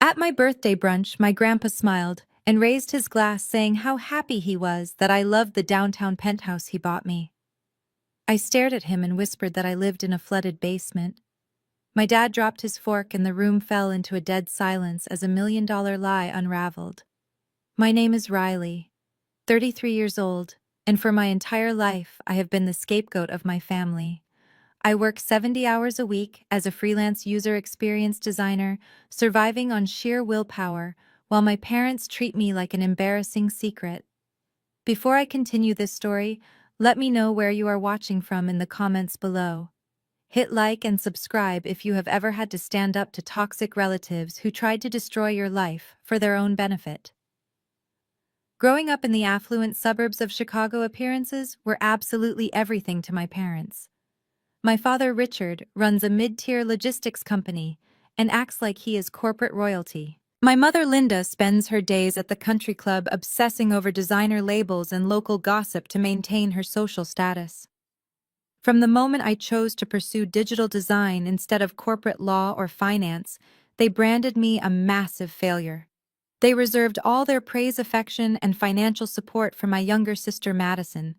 At my birthday brunch, my grandpa smiled and raised his glass, saying how happy he was that I loved the downtown penthouse he bought me. I stared at him and whispered that I lived in a flooded basement. My dad dropped his fork and the room fell into a dead silence as a $1 million lie unraveled. My name is Riley, 33 years old, and for my entire life I have been the scapegoat of my family. I work 70 hours a week as a freelance user experience designer, surviving on sheer willpower, while my parents treat me like an embarrassing secret. Before I continue this story, let me know where you are watching from in the comments below. Hit like and subscribe if you have ever had to stand up to toxic relatives who tried to destroy your life for their own benefit. Growing up in the affluent suburbs of Chicago, appearances were absolutely everything to my parents. My father, Richard, runs a mid-tier logistics company and acts like he is corporate royalty. My mother, Linda, spends her days at the country club obsessing over designer labels and local gossip to maintain her social status. From the moment I chose to pursue digital design instead of corporate law or finance, they branded me a massive failure. They reserved all their praise, affection, and financial support for my younger sister, Madison.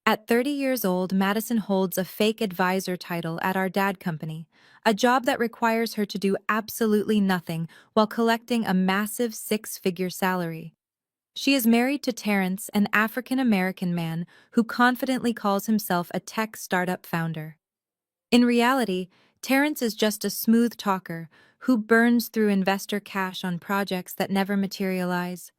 At 30 years old, Madison holds a fake advisor title at our dad company, a job that requires her to do absolutely nothing while collecting a massive six-figure salary. She is married to Terrence, an African-American man who confidently calls himself a tech startup founder. In reality, Terrence is just a smooth talker who burns through investor cash on projects that never materialize.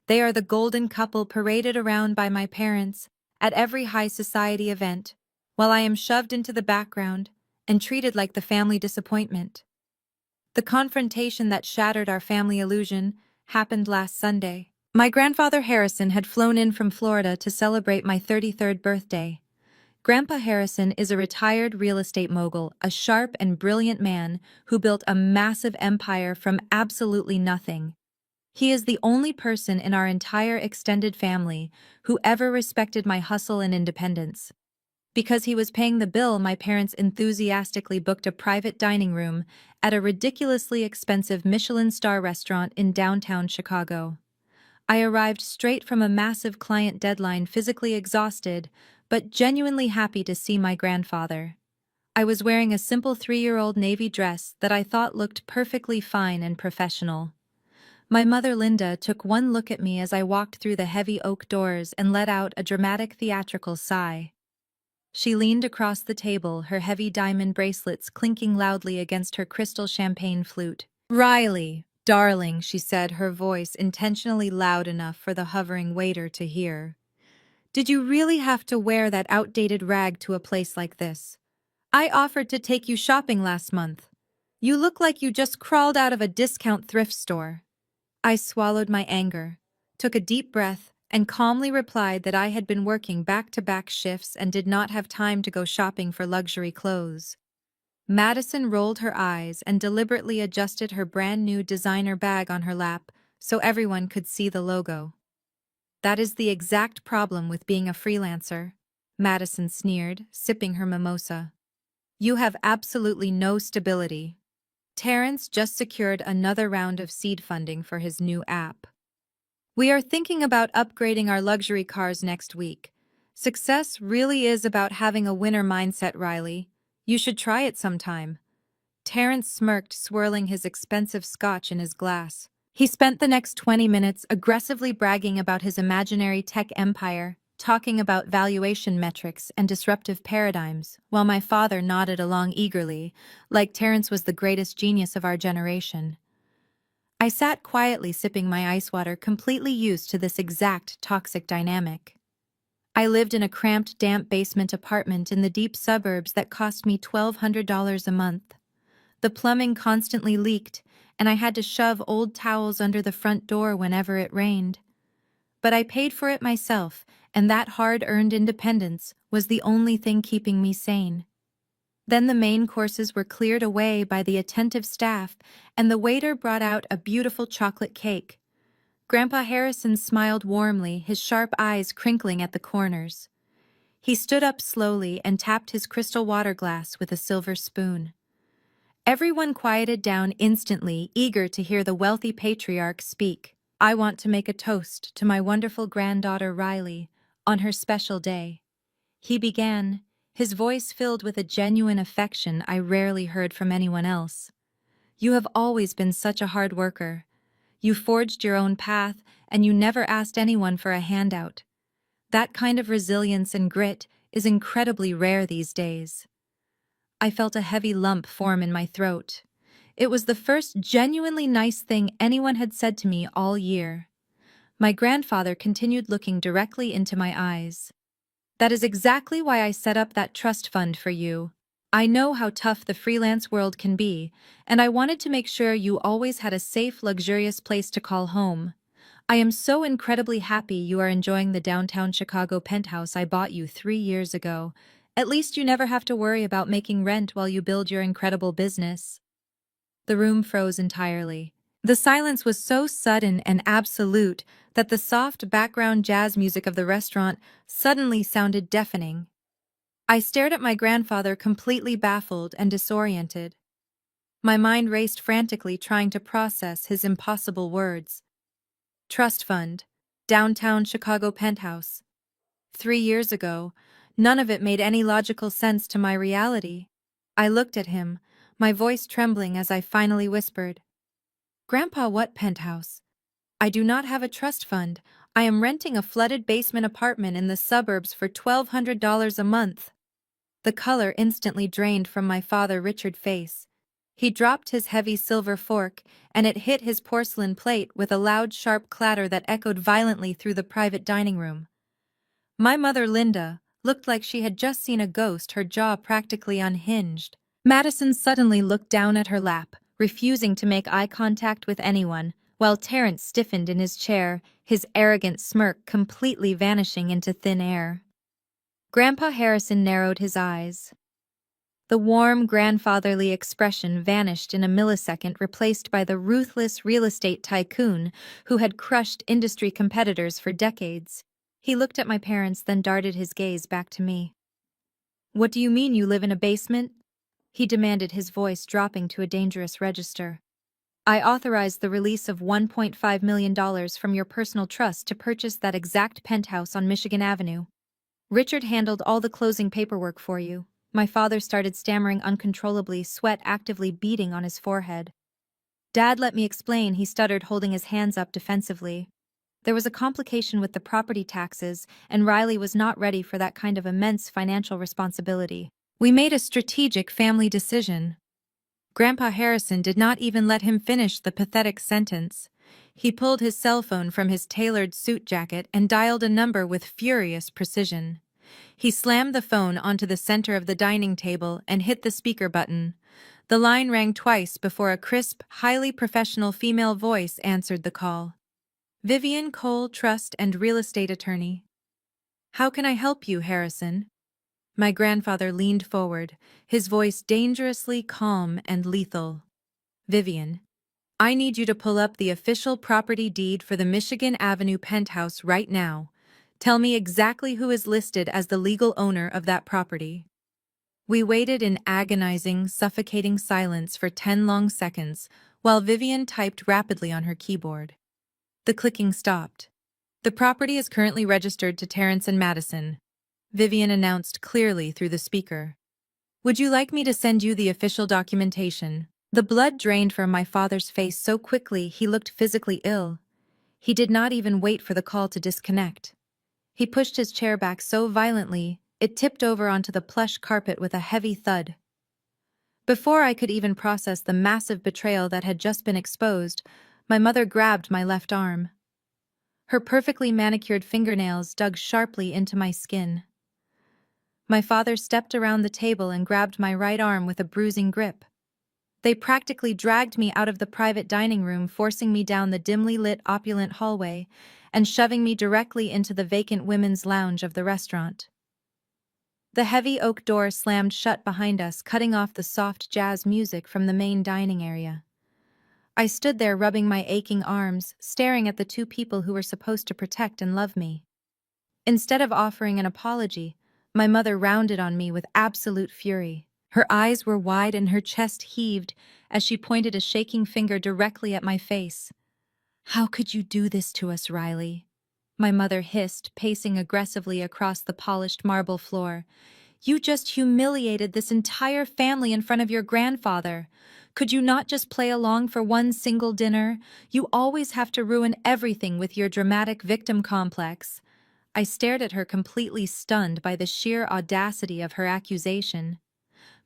They are the golden couple paraded around by my parents at every high society event, while I am shoved into the background and treated like the family disappointment. The confrontation that shattered our family illusion happened last Sunday. My grandfather Harrison had flown in from Florida to celebrate my 33rd birthday. Grandpa Harrison is a retired real estate mogul, a sharp and brilliant man who built a massive empire from absolutely nothing. He is the only person in our entire extended family who ever respected my hustle and independence. Because he was paying the bill, my parents enthusiastically booked a private dining room at a ridiculously expensive Michelin star restaurant in downtown Chicago. I arrived straight from a massive client deadline, physically exhausted, but genuinely happy to see my grandfather. I was wearing a simple 3-year-old navy dress that I thought looked perfectly fine and professional. My mother, Linda, took one look at me as I walked through the heavy oak doors and let out a dramatic theatrical sigh. She leaned across the table, her heavy diamond bracelets clinking loudly against her crystal champagne flute. "Riley, darling," she said, her voice intentionally loud enough for the hovering waiter to hear. "Did you really have to wear that outdated rag to a place like this? I offered to take you shopping last month. You look like you just crawled out of a discount thrift store." I swallowed my anger, took a deep breath, and calmly replied that I had been working back-to-back shifts and did not have time to go shopping for luxury clothes. Madison rolled her eyes and deliberately adjusted her brand-new designer bag on her lap so everyone could see the logo. "That is the exact problem with being a freelancer," Madison sneered, sipping her mimosa. "You have absolutely no stability." Terrence just secured another round of seed funding for his new app. "We are thinking about upgrading our luxury cars next week. Success really is about having a winner mindset, Riley. You should try it sometime." Terrence smirked, swirling his expensive scotch in his glass. He spent the next 20 minutes aggressively bragging about his imaginary tech empire, talking about valuation metrics and disruptive paradigms, while my father nodded along eagerly, like Terrence was the greatest genius of our generation. I sat quietly sipping my ice water, completely used to this exact toxic dynamic. I lived in a cramped, damp basement apartment in the deep suburbs that cost me $1,200 a month. The plumbing constantly leaked, and I had to shove old towels under the front door whenever it rained. But I paid for it myself, and that hard-earned independence was the only thing keeping me sane. Then the main courses were cleared away by the attentive staff, and the waiter brought out a beautiful chocolate cake. Grandpa Harrison smiled warmly, his sharp eyes crinkling at the corners. He stood up slowly and tapped his crystal water glass with a silver spoon. Everyone quieted down instantly, eager to hear the wealthy patriarch speak. I want to make a toast to my wonderful granddaughter Riley on her special day. He began, his voice filled with a genuine affection I rarely heard from anyone else. You have always been such a hard worker. You forged your own path, and you never asked anyone for a handout. That kind of resilience and grit is incredibly rare these days. I felt a heavy lump form in my throat. It was the first genuinely nice thing anyone had said to me all year. My grandfather continued looking directly into my eyes. That is exactly why I set up that trust fund for you. I know how tough the freelance world can be, and I wanted to make sure you always had a safe, luxurious place to call home. I am so incredibly happy you are enjoying the downtown Chicago penthouse I bought you 3 years ago. At least you never have to worry about making rent while you build your incredible business. The room froze entirely. The silence was so sudden and absolute that the soft background jazz music of the restaurant suddenly sounded deafening. I stared at my grandfather, completely baffled and disoriented. My mind raced frantically, trying to process his impossible words. Trust fund, downtown Chicago penthouse. 3 years ago, none of it made any logical sense to my reality. I looked at him, my voice trembling as I finally whispered, "Grandpa, what penthouse? I do not have a trust fund. I am renting a flooded basement apartment in the suburbs for $1,200 a month." The color instantly drained from my father Richard's face. He dropped his heavy silver fork, and it hit his porcelain plate with a loud, sharp clatter that echoed violently through the private dining room. My mother, Linda, looked like she had just seen a ghost, her jaw practically unhinged. Madison suddenly looked down at her lap, refusing to make eye contact with anyone, while Terrence stiffened in his chair, his arrogant smirk completely vanishing into thin air. Grandpa Harrison narrowed his eyes. The warm, grandfatherly expression vanished in a millisecond, replaced by the ruthless real estate tycoon who had crushed industry competitors for decades. He looked at my parents, then darted his gaze back to me. "What do you mean you live in a basement?" he demanded, his voice dropping to a dangerous register. "I authorized the release of $1.5 million from your personal trust to purchase that exact penthouse on Michigan Avenue. Richard handled all the closing paperwork for you." My father started stammering uncontrollably, sweat actively beading on his forehead. "Dad, let me explain," he stuttered, holding his hands up defensively. "There was a complication with the property taxes, and Riley was not ready for that kind of immense financial responsibility. We made a strategic family decision." Grandpa Harrison did not even let him finish the pathetic sentence. He pulled his cell phone from his tailored suit jacket and dialed a number with furious precision. He slammed the phone onto the center of the dining table and hit the speaker button. The line rang twice before a crisp, highly professional female voice answered the call. "Vivian Cole, Trust and Real Estate Attorney." "How can I help you, Harrison?" My grandfather leaned forward, his voice dangerously calm and lethal. "Vivian, I need you to pull up the official property deed for the Michigan Avenue penthouse right now. Tell me exactly who is listed as the legal owner of that property." We waited in agonizing, suffocating silence for 10 long seconds while Vivian typed rapidly on her keyboard. The clicking stopped. "The property is currently registered to Terrence and Madison," Vivian announced clearly through the speaker. "Would you like me to send you the official documentation?" The blood drained from my father's face so quickly he looked physically ill. He did not even wait for the call to disconnect. He pushed his chair back so violently, it tipped over onto the plush carpet with a heavy thud. Before I could even process the massive betrayal that had just been exposed, my mother grabbed my left arm. Her perfectly manicured fingernails dug sharply into my skin. My father stepped around the table and grabbed my right arm with a bruising grip. They practically dragged me out of the private dining room, forcing me down the dimly lit opulent hallway and shoving me directly into the vacant women's lounge of the restaurant. The heavy oak door slammed shut behind us, cutting off the soft jazz music from the main dining area. I stood there, rubbing my aching arms, staring at the two people who were supposed to protect and love me. Instead of offering an apology, my mother rounded on me with absolute fury. Her eyes were wide and her chest heaved as she pointed a shaking finger directly at my face. "How could you do this to us, Riley?" my mother hissed, pacing aggressively across the polished marble floor. "You just humiliated this entire family in front of your grandfather. Could you not just play along for one single dinner? You always have to ruin everything with your dramatic victim complex." I stared at her, completely stunned by the sheer audacity of her accusation.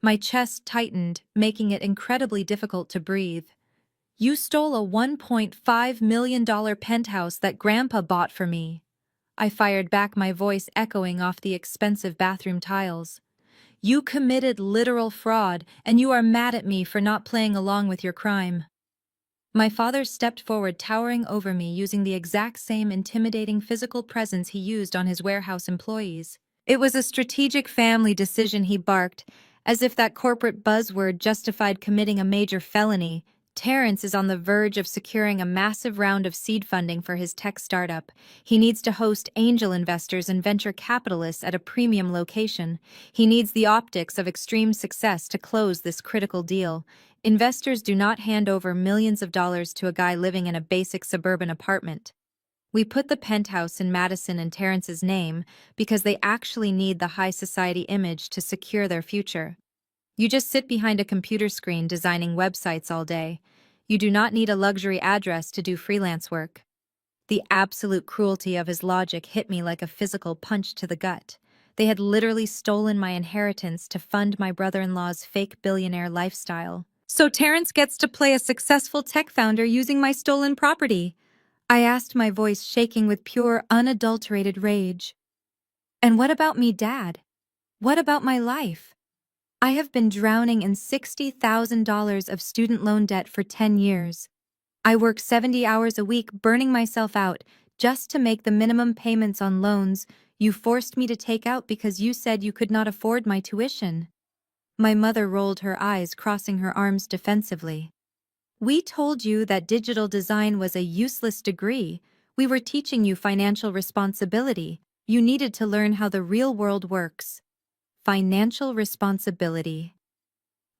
My chest tightened, making it incredibly difficult to breathe. "You stole a $1.5 million penthouse that Grandpa bought for me." I fired back, my voice echoing off the expensive bathroom tiles. "You committed literal fraud, and you are mad at me for not playing along with your crime." My father stepped forward, towering over me, using the exact same intimidating physical presence he used on his warehouse employees. "It was a strategic family decision," he barked, as if that corporate buzzword justified committing a major felony. "Terrence is on the verge of securing a massive round of seed funding for his tech startup. He needs to host angel investors and venture capitalists at a premium location. He needs the optics of extreme success to close this critical deal. Investors do not hand over millions of dollars to a guy living in a basic suburban apartment. We put the penthouse in Madison and Terrence's name because they actually need the high society image to secure their future. You just sit behind a computer screen designing websites all day. You do not need a luxury address to do freelance work." The absolute cruelty of his logic hit me like a physical punch to the gut. They had literally stolen my inheritance to fund my brother-in-law's fake billionaire lifestyle. "So Terrence gets to play a successful tech founder using my stolen property?" I asked, my voice shaking with pure, unadulterated rage. "And what about me, Dad? What about my life? I have been drowning in $60,000 of student loan debt for 10 years. I work 70 hours a week, burning myself out just to make the minimum payments on loans you forced me to take out because you said you could not afford my tuition." My mother rolled her eyes, crossing her arms defensively. "We told you that digital design was a useless degree. We were teaching you financial responsibility. You needed to learn how the real world works." Financial responsibility.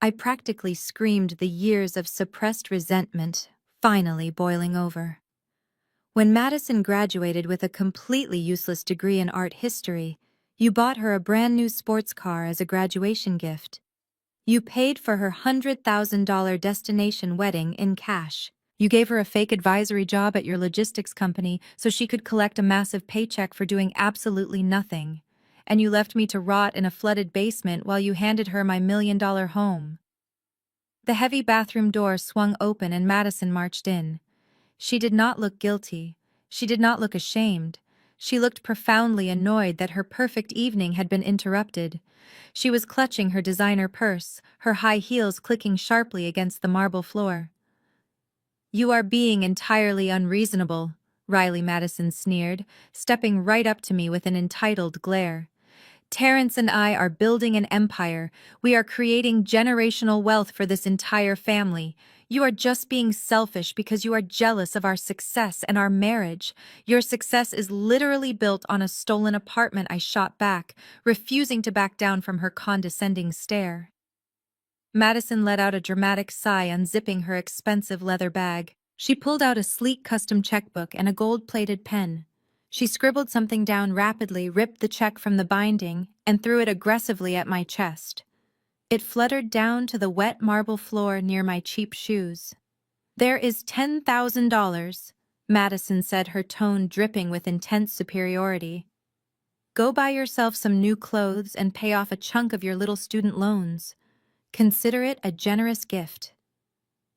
I practically screamed, the years of suppressed resentment finally boiling over. "When Madison graduated with a completely useless degree in art history, you bought her a brand new sports car as a graduation gift. You paid for her $100,000 destination wedding in cash. You gave her a fake advisory job at your logistics company so she could collect a massive paycheck for doing absolutely nothing. And you left me to rot in a flooded basement while you handed her my $1 million home." The heavy bathroom door swung open and Madison marched in. She did not look guilty. She did not look ashamed. She looked profoundly annoyed that her perfect evening had been interrupted. She was clutching her designer purse, her high heels clicking sharply against the marble floor. "You are being entirely unreasonable," Riley Madison sneered, stepping right up to me with an entitled glare. "Terrence and I are building an empire. We are creating generational wealth for this entire family. You are just being selfish because you are jealous of our success and our marriage. Your success is literally built on a stolen apartment," I shot back, refusing to back down from her condescending stare. Madison let out a dramatic sigh, unzipping her expensive leather bag. She pulled out a sleek custom checkbook and a gold-plated pen. She scribbled something down rapidly, ripped the check from the binding, and threw it aggressively at my chest. It fluttered down to the wet marble floor near my cheap shoes. "There is $10,000, Madison said, her tone dripping with intense superiority. "Go buy yourself some new clothes and pay off a chunk of your little student loans. Consider it a generous gift.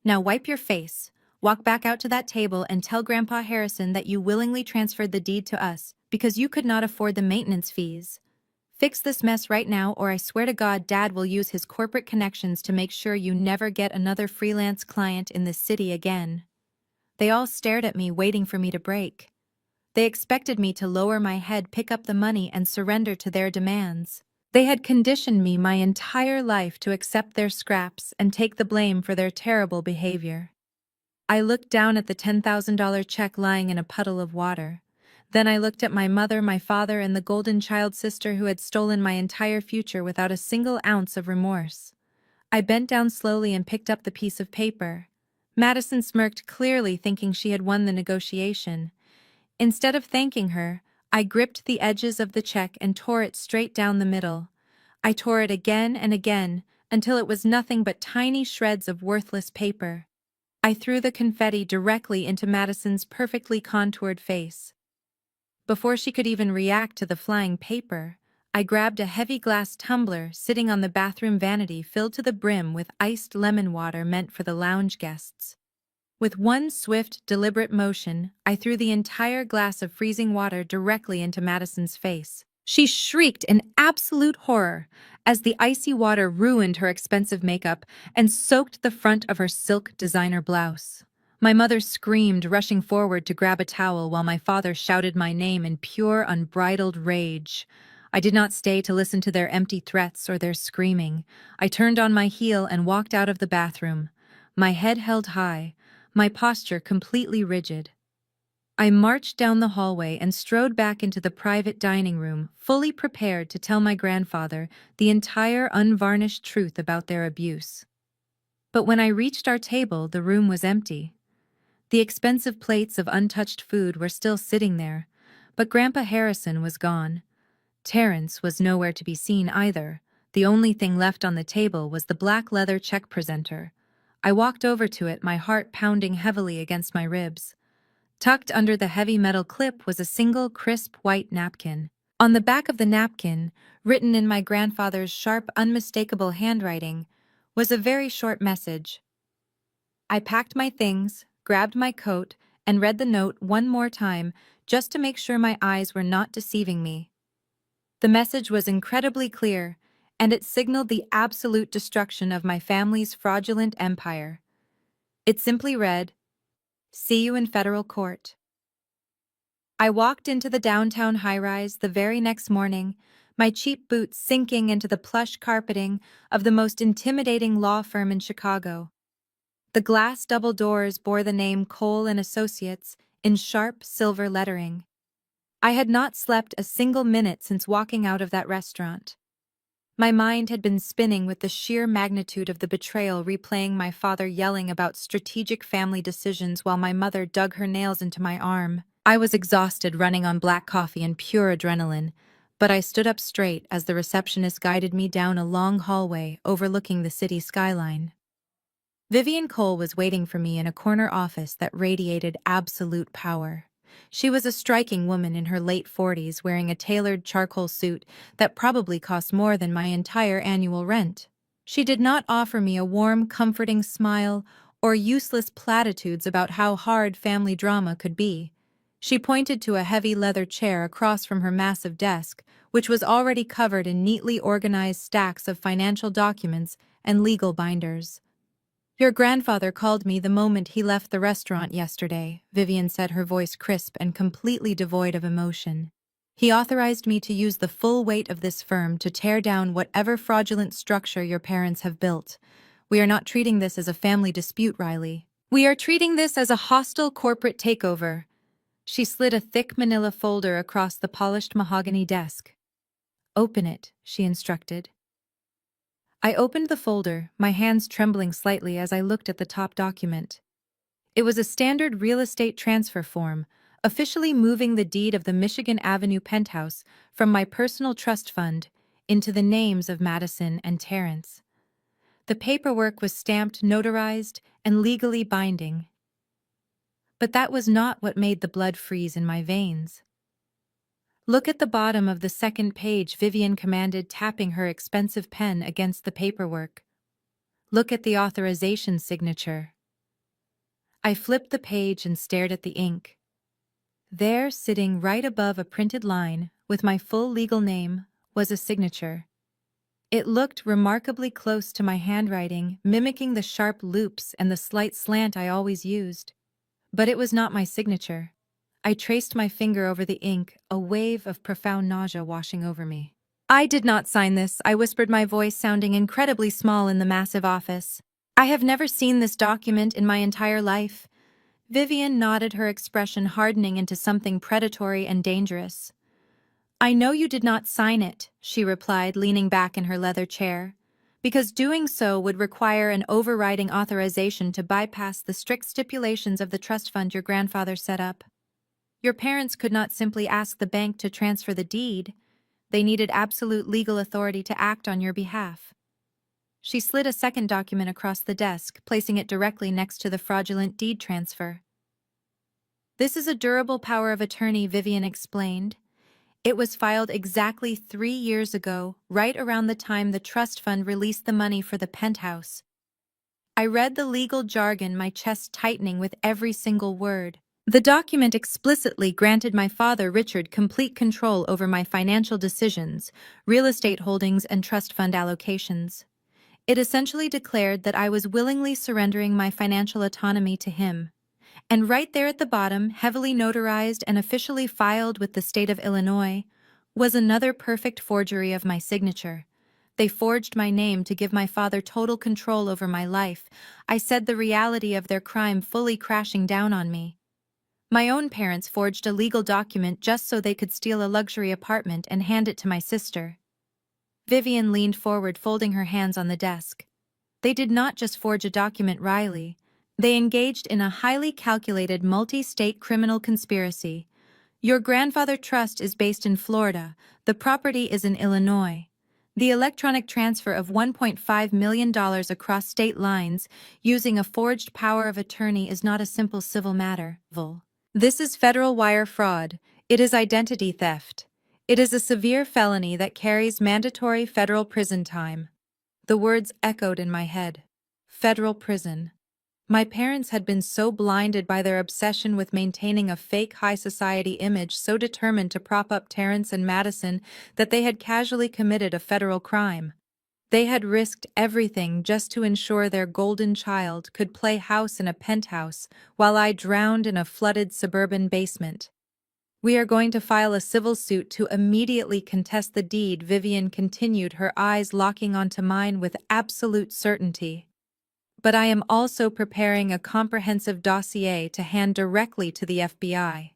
Now wipe your face, walk back out to that table and tell Grandpa Harrison that you willingly transferred the deed to us because you could not afford the maintenance fees. Fix this mess right now, or I swear to God Dad will use his corporate connections to make sure you never get another freelance client in this city again." They all stared at me, waiting for me to break. They expected me to lower my head, pick up the money, and surrender to their demands. They had conditioned me my entire life to accept their scraps and take the blame for their terrible behavior. I looked down at the $10,000 check lying in a puddle of water. Then I looked at my mother, my father, and the golden child sister who had stolen my entire future without a single ounce of remorse. I bent down slowly and picked up the piece of paper. Madison smirked, clearly thinking she had won the negotiation. Instead of thanking her, I gripped the edges of the check and tore it straight down the middle. I tore it again and again, until it was nothing but tiny shreds of worthless paper. I threw the confetti directly into Madison's perfectly contoured face. Before she could even react to the flying paper, I grabbed a heavy glass tumbler sitting on the bathroom vanity filled to the brim with iced lemon water meant for the lounge guests. With one swift, deliberate motion, I threw the entire glass of freezing water directly into Madison's face. She shrieked in absolute horror as the icy water ruined her expensive makeup and soaked the front of her silk designer blouse. My mother screamed, rushing forward to grab a towel while my father shouted my name in pure, unbridled rage. I did not stay to listen to their empty threats or their screaming. I turned on my heel and walked out of the bathroom, my head held high, my posture completely rigid. I marched down the hallway and strode back into the private dining room, fully prepared to tell my grandfather the entire unvarnished truth about their abuse. But when I reached our table, the room was empty. The expensive plates of untouched food were still sitting there, but Grandpa Harrison was gone. Terrence was nowhere to be seen either. The only thing left on the table was the black leather check presenter. I walked over to it, my heart pounding heavily against my ribs. Tucked under the heavy metal clip was a single crisp white napkin. On the back of the napkin, written in my grandfather's sharp, unmistakable handwriting, was a very short message. I packed my things, grabbed my coat, and read the note one more time just to make sure my eyes were not deceiving me. The message was incredibly clear, and it signaled the absolute destruction of my family's fraudulent empire. It simply read, "See you in federal court." I walked into the downtown high-rise the very next morning, my cheap boots sinking into the plush carpeting of the most intimidating law firm in Chicago. The glass double doors bore the name Cole and Associates in sharp silver lettering. I had not slept a single minute since walking out of that restaurant. My mind had been spinning with the sheer magnitude of the betrayal, replaying my father yelling about strategic family decisions while my mother dug her nails into my arm. I was exhausted, running on black coffee and pure adrenaline, but I stood up straight as the receptionist guided me down a long hallway overlooking the city skyline. Vivian Cole was waiting for me in a corner office that radiated absolute power. She was a striking woman in her late 40s, wearing a tailored charcoal suit that probably cost more than my entire annual rent. She did not offer me a warm, comforting smile or useless platitudes about how hard family drama could be. She pointed to a heavy leather chair across from her massive desk, which was already covered in neatly organized stacks of financial documents and legal binders. "Your grandfather called me the moment he left the restaurant yesterday," Vivian said, her voice crisp and completely devoid of emotion. "He authorized me to use the full weight of this firm to tear down whatever fraudulent structure your parents have built. We are not treating this as a family dispute, Riley. We are treating this as a hostile corporate takeover." She slid a thick manila folder across the polished mahogany desk. "Open it," she instructed. I opened the folder, my hands trembling slightly as I looked at the top document. It was a standard real estate transfer form, officially moving the deed of the Michigan Avenue penthouse from my personal trust fund into the names of Madison and Terrence. The paperwork was stamped, notarized, and legally binding. But that was not what made the blood freeze in my veins. "Look at the bottom of the second page," Vivian commanded, tapping her expensive pen against the paperwork. "Look at the authorization signature." I flipped the page and stared at the ink. There, sitting right above a printed line, with my full legal name, was a signature. It looked remarkably close to my handwriting, mimicking the sharp loops and the slight slant I always used. But it was not my signature. I traced my finger over the ink, a wave of profound nausea washing over me. "I did not sign this," I whispered, my voice sounding incredibly small in the massive office. "I have never seen this document in my entire life." Vivian nodded, her expression hardening into something predatory and dangerous. "I know you did not sign it," she replied, leaning back in her leather chair. because doing so would require an overriding authorization to bypass the strict stipulations of the trust fund your grandfather set up. Your parents could not simply ask the bank to transfer the deed. They needed absolute legal authority to act on your behalf. She slid a second document across the desk, placing it directly next to the fraudulent deed transfer. This is a durable power of attorney, Vivian explained. It was filed exactly 3 years ago, right around the time the trust fund released the money for the penthouse. I read the legal jargon, my chest tightening with every single word. The document explicitly granted my father, Richard, complete control over my financial decisions, real estate holdings, and trust fund allocations. It essentially declared that I was willingly surrendering my financial autonomy to him. And right there at the bottom, heavily notarized and officially filed with the state of Illinois, was another perfect forgery of my signature. They forged my name to give my father total control over my life. I said the reality of their crime fully crashing down on me. My own parents forged a legal document just so they could steal a luxury apartment and hand it to my sister. Vivian leaned forward, folding her hands on the desk. They did not just forge a document, Riley. They engaged in a highly calculated multi-state criminal conspiracy. Your grandfather trust is based in Florida. The property is in Illinois. The electronic transfer of $1.5 million across state lines using a forged power of attorney is not a simple civil matter. This is federal wire fraud. It is identity theft. It is a severe felony that carries mandatory federal prison time. The words echoed in my head. Federal prison. My parents had been so blinded by their obsession with maintaining a fake high society image, so determined to prop up Terrence and Madison, that they had casually committed a federal crime. They had risked everything just to ensure their golden child could play house in a penthouse while I drowned in a flooded suburban basement. We are going to file a civil suit to immediately contest the deed, Vivian continued, her eyes locking onto mine with absolute certainty. But I am also preparing a comprehensive dossier to hand directly to the FBI.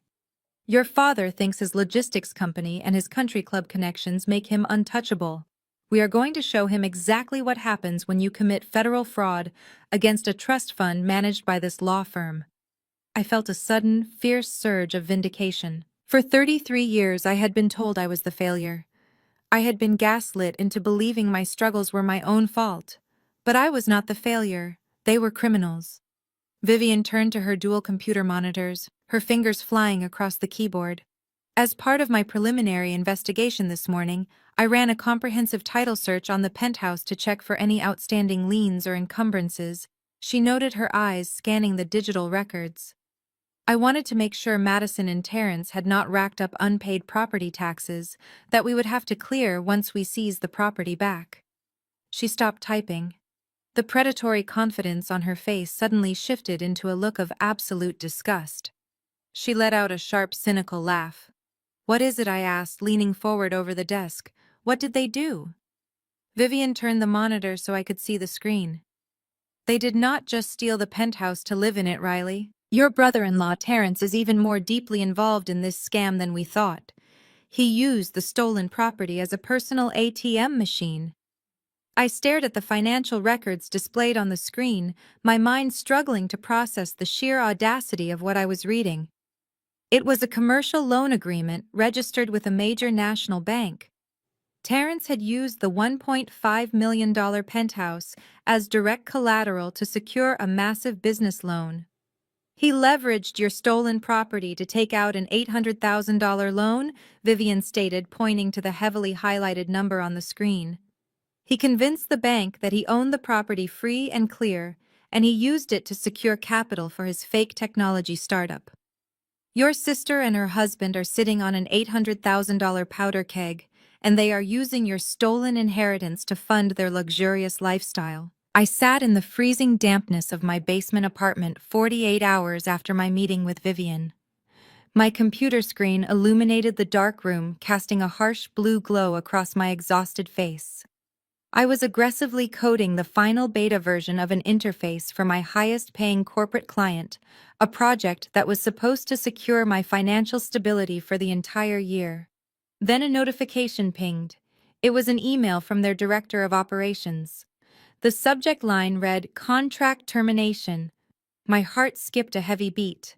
Your father thinks his logistics company and his country club connections make him untouchable. We are going to show him exactly what happens when you commit federal fraud against a trust fund managed by this law firm. I felt a sudden, fierce surge of vindication. For 33 years I had been told I was the failure. I had been gaslit into believing my struggles were my own fault. But I was not the failure. They were criminals. Vivian turned to her dual computer monitors, her fingers flying across the keyboard. As part of my preliminary investigation this morning, I ran a comprehensive title search on the penthouse to check for any outstanding liens or encumbrances. She noted, her eyes scanning the digital records. I wanted to make sure Madison and Terrence had not racked up unpaid property taxes that we would have to clear once we seized the property back. She stopped typing. The predatory confidence on her face suddenly shifted into a look of absolute disgust. She let out a sharp, cynical laugh. What is it? I asked, leaning forward over the desk. What did they do? Vivian turned the monitor so I could see the screen. They did not just steal the penthouse to live in it, Riley. Your brother-in-law, Terrence, is even more deeply involved in this scam than we thought. He used the stolen property as a personal ATM machine. I stared at the financial records displayed on the screen, my mind struggling to process the sheer audacity of what I was reading. It was a commercial loan agreement registered with a major national bank. Terrence had used the $1.5 million penthouse as direct collateral to secure a massive business loan. He leveraged your stolen property to take out an $800,000 loan, Vivian stated, pointing to the heavily highlighted number on the screen. He convinced the bank that he owned the property free and clear, and he used it to secure capital for his fake technology startup. Your sister and her husband are sitting on an $800,000 powder keg, and they are using your stolen inheritance to fund their luxurious lifestyle. I sat in the freezing dampness of my basement apartment 48 hours after my meeting with Vivian. My computer screen illuminated the dark room, casting a harsh blue glow across my exhausted face. I was aggressively coding the final beta version of an interface for my highest-paying corporate client, a project that was supposed to secure my financial stability for the entire year. Then a notification pinged. It was an email from their director of operations. The subject line read, "Contract Termination." My heart skipped a heavy beat.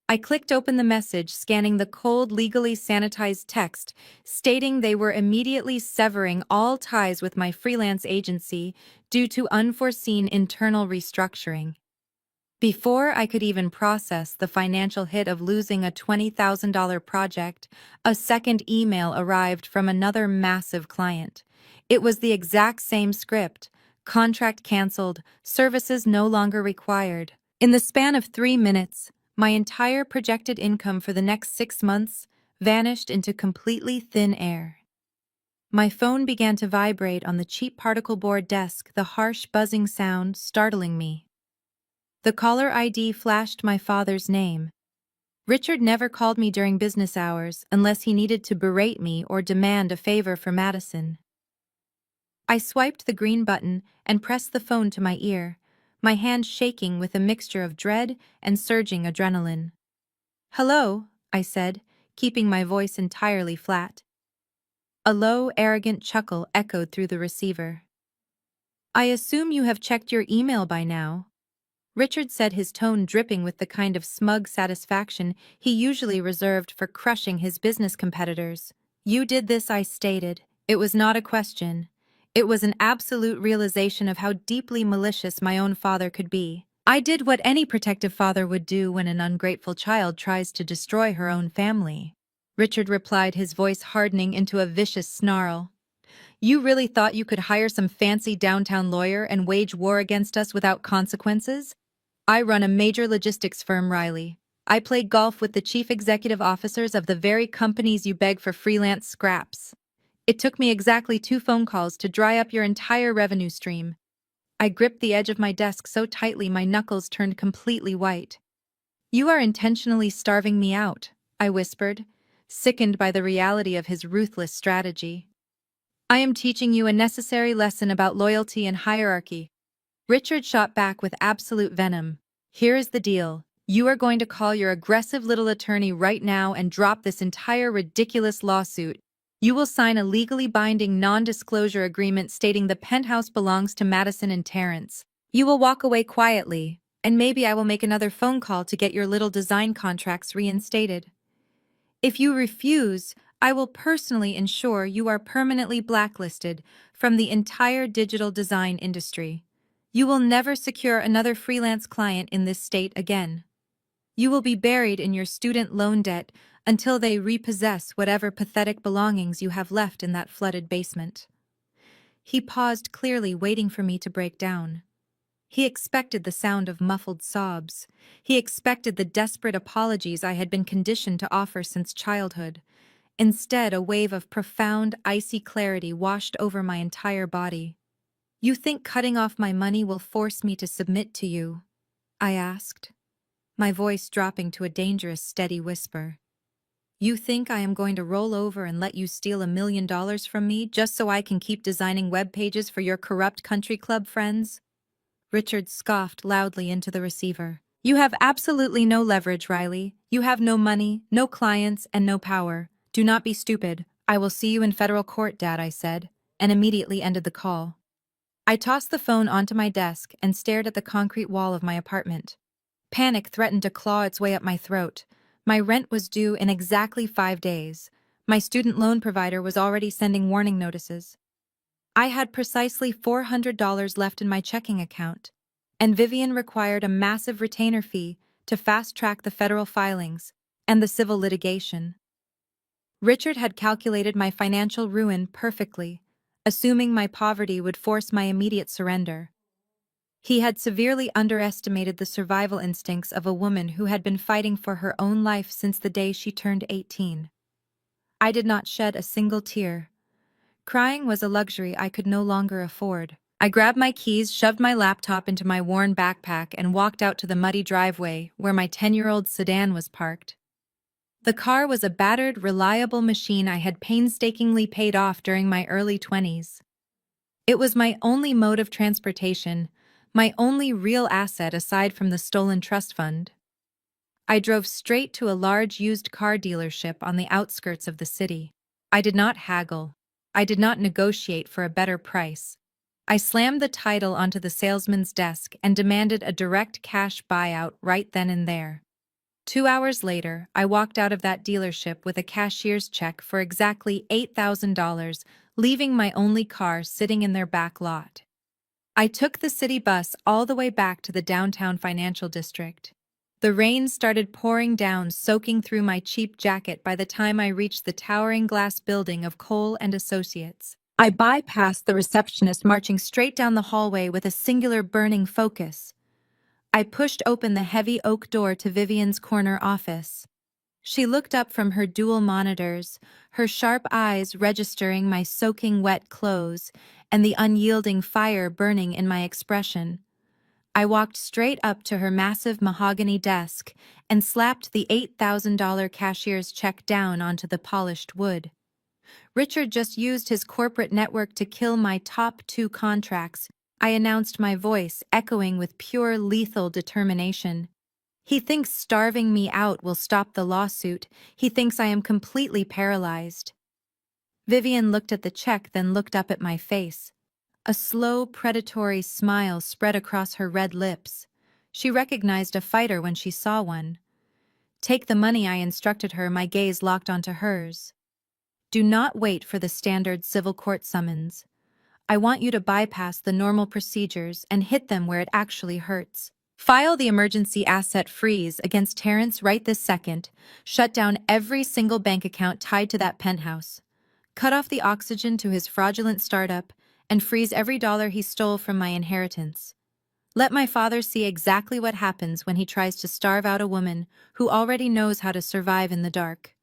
I clicked open the message, scanning the cold, legally sanitized text, stating they were immediately severing all ties with my freelance agency due to unforeseen internal restructuring. Before I could even process the financial hit of losing a $20,000 project, a second email arrived from another massive client. It was the exact same script: contract canceled, services no longer required. In the span of 3 minutes, my entire projected income for the next 6 months vanished into completely thin air. My phone began to vibrate on the cheap particle board desk, the harsh buzzing sound startling me. The caller ID flashed my father's name. Richard never called me during business hours unless he needed to berate me or demand a favor for Madison. I swiped the green button and pressed the phone to my ear, my hand shaking with a mixture of dread and surging adrenaline. "Hello," I said, keeping my voice entirely flat. A low, arrogant chuckle echoed through the receiver. "I assume you have checked your email by now," Richard said, his tone dripping with the kind of smug satisfaction he usually reserved for crushing his business competitors. "You did this," I stated. It was not a question. It was an absolute realization of how deeply malicious my own father could be. I did what any protective father would do when an ungrateful child tries to destroy her own family. Richard replied, his voice hardening into a vicious snarl. "You really thought you could hire some fancy downtown lawyer and wage war against us without consequences? I run a major logistics firm, Riley. I play golf with the chief executive officers of the very companies you beg for freelance scraps. It took me exactly 2 phone calls to dry up your entire revenue stream." I gripped the edge of my desk so tightly my knuckles turned completely white. "You are intentionally starving me out," I whispered, sickened by the reality of his ruthless strategy. "I am teaching you a necessary lesson about loyalty and hierarchy." Richard shot back with absolute venom. "Here is the deal. You are going to call your aggressive little attorney right now and drop this entire ridiculous lawsuit. You will sign a legally binding non-disclosure agreement stating the penthouse belongs to Madison and Terrence. You will walk away quietly, and maybe I will make another phone call to get your little design contracts reinstated. If you refuse, I will personally ensure you are permanently blacklisted from the entire digital design industry. You will never secure another freelance client in this state again. You will be buried in your student loan debt until they repossess whatever pathetic belongings you have left in that flooded basement." He paused, clearly waiting for me to break down. He expected the sound of muffled sobs. He expected the desperate apologies I had been conditioned to offer since childhood. Instead, a wave of profound, icy clarity washed over my entire body. "You think cutting off my money will force me to submit to you?" I asked, my voice dropping to a dangerous, steady whisper. "You think I am going to roll over and let you steal $1 million from me just so I can keep designing web pages for your corrupt country club friends?" Richard scoffed loudly into the receiver. "You have absolutely no leverage, Riley. You have no money, no clients, and no power. Do not be stupid. I will see you in federal court, Dad," I said, and immediately ended the call. I tossed the phone onto my desk and stared at the concrete wall of my apartment. Panic threatened to claw its way up my throat. My rent was due in exactly 5 days. My student loan provider was already sending warning notices. I had precisely $400 left in my checking account, and Vivian required a massive retainer fee to fast-track the federal filings and the civil litigation. Richard had calculated my financial ruin perfectly, assuming my poverty would force my immediate surrender. He had severely underestimated the survival instincts of a woman who had been fighting for her own life since the day she turned 18. I did not shed a single tear. Crying was a luxury I could no longer afford. I grabbed my keys, shoved my laptop into my worn backpack, and walked out to the muddy driveway where my 10-year-old sedan was parked. The car was a battered, reliable machine I had painstakingly paid off during my early 20s. It was my only mode of transportation, my only real asset aside from the stolen trust fund. I drove straight to a large used car dealership on the outskirts of the city. I did not haggle. I did not negotiate for a better price. I slammed the title onto the salesman's desk and demanded a direct cash buyout right then and there. 2 hours later, I walked out of that dealership with a cashier's check for exactly $8,000, leaving my only car sitting in their back lot. I took the city bus all the way back to the downtown financial district. The rain started pouring down, soaking through my cheap jacket by the time I reached the towering glass building of Cole and Associates. I bypassed the receptionist, marching straight down the hallway with a singular burning focus. I pushed open the heavy oak door to Vivian's corner office. She looked up from her dual monitors, her sharp eyes registering my soaking wet clothes and the unyielding fire burning in my expression. I walked straight up to her massive mahogany desk and slapped the $8,000 cashier's check down onto the polished wood. Richard just used his corporate network to kill my top 2 contracts, I announced, my voice echoing with pure lethal determination. He thinks starving me out will stop the lawsuit. He thinks I am completely paralyzed. Vivian looked at the check, then looked up at my face. A slow, predatory smile spread across her red lips. She recognized a fighter when she saw one. Take the money, I instructed her, my gaze locked onto hers. Do not wait for the standard civil court summons. I want you to bypass the normal procedures and hit them where it actually hurts. File the emergency asset freeze against Terrence right this second. Shut down every single bank account tied to that penthouse. Cut off the oxygen to his fraudulent startup and freeze every dollar he stole from my inheritance. Let my father see exactly what happens when he tries to starve out a woman who already knows how to survive in the dark.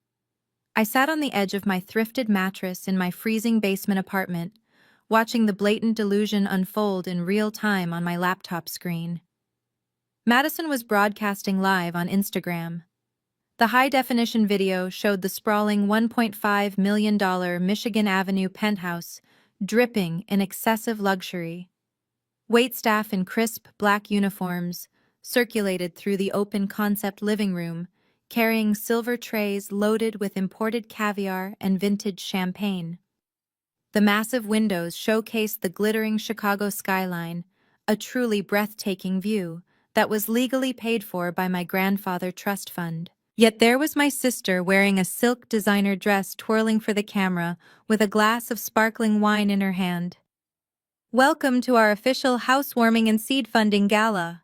I sat on the edge of my thrifted mattress in my freezing basement apartment, watching the blatant delusion unfold in real time on my laptop screen. Madison was broadcasting live on Instagram. The high-definition video showed the sprawling $1.5 million Michigan Avenue penthouse dripping in excessive luxury. Waitstaff in crisp black uniforms circulated through the open-concept living room, carrying silver trays loaded with imported caviar and vintage champagne. The massive windows showcased the glittering Chicago skyline, a truly breathtaking view that was legally paid for by my grandfather trust fund. Yet there was my sister wearing a silk designer dress, twirling for the camera with a glass of sparkling wine in her hand. Welcome to our official housewarming and seed funding gala.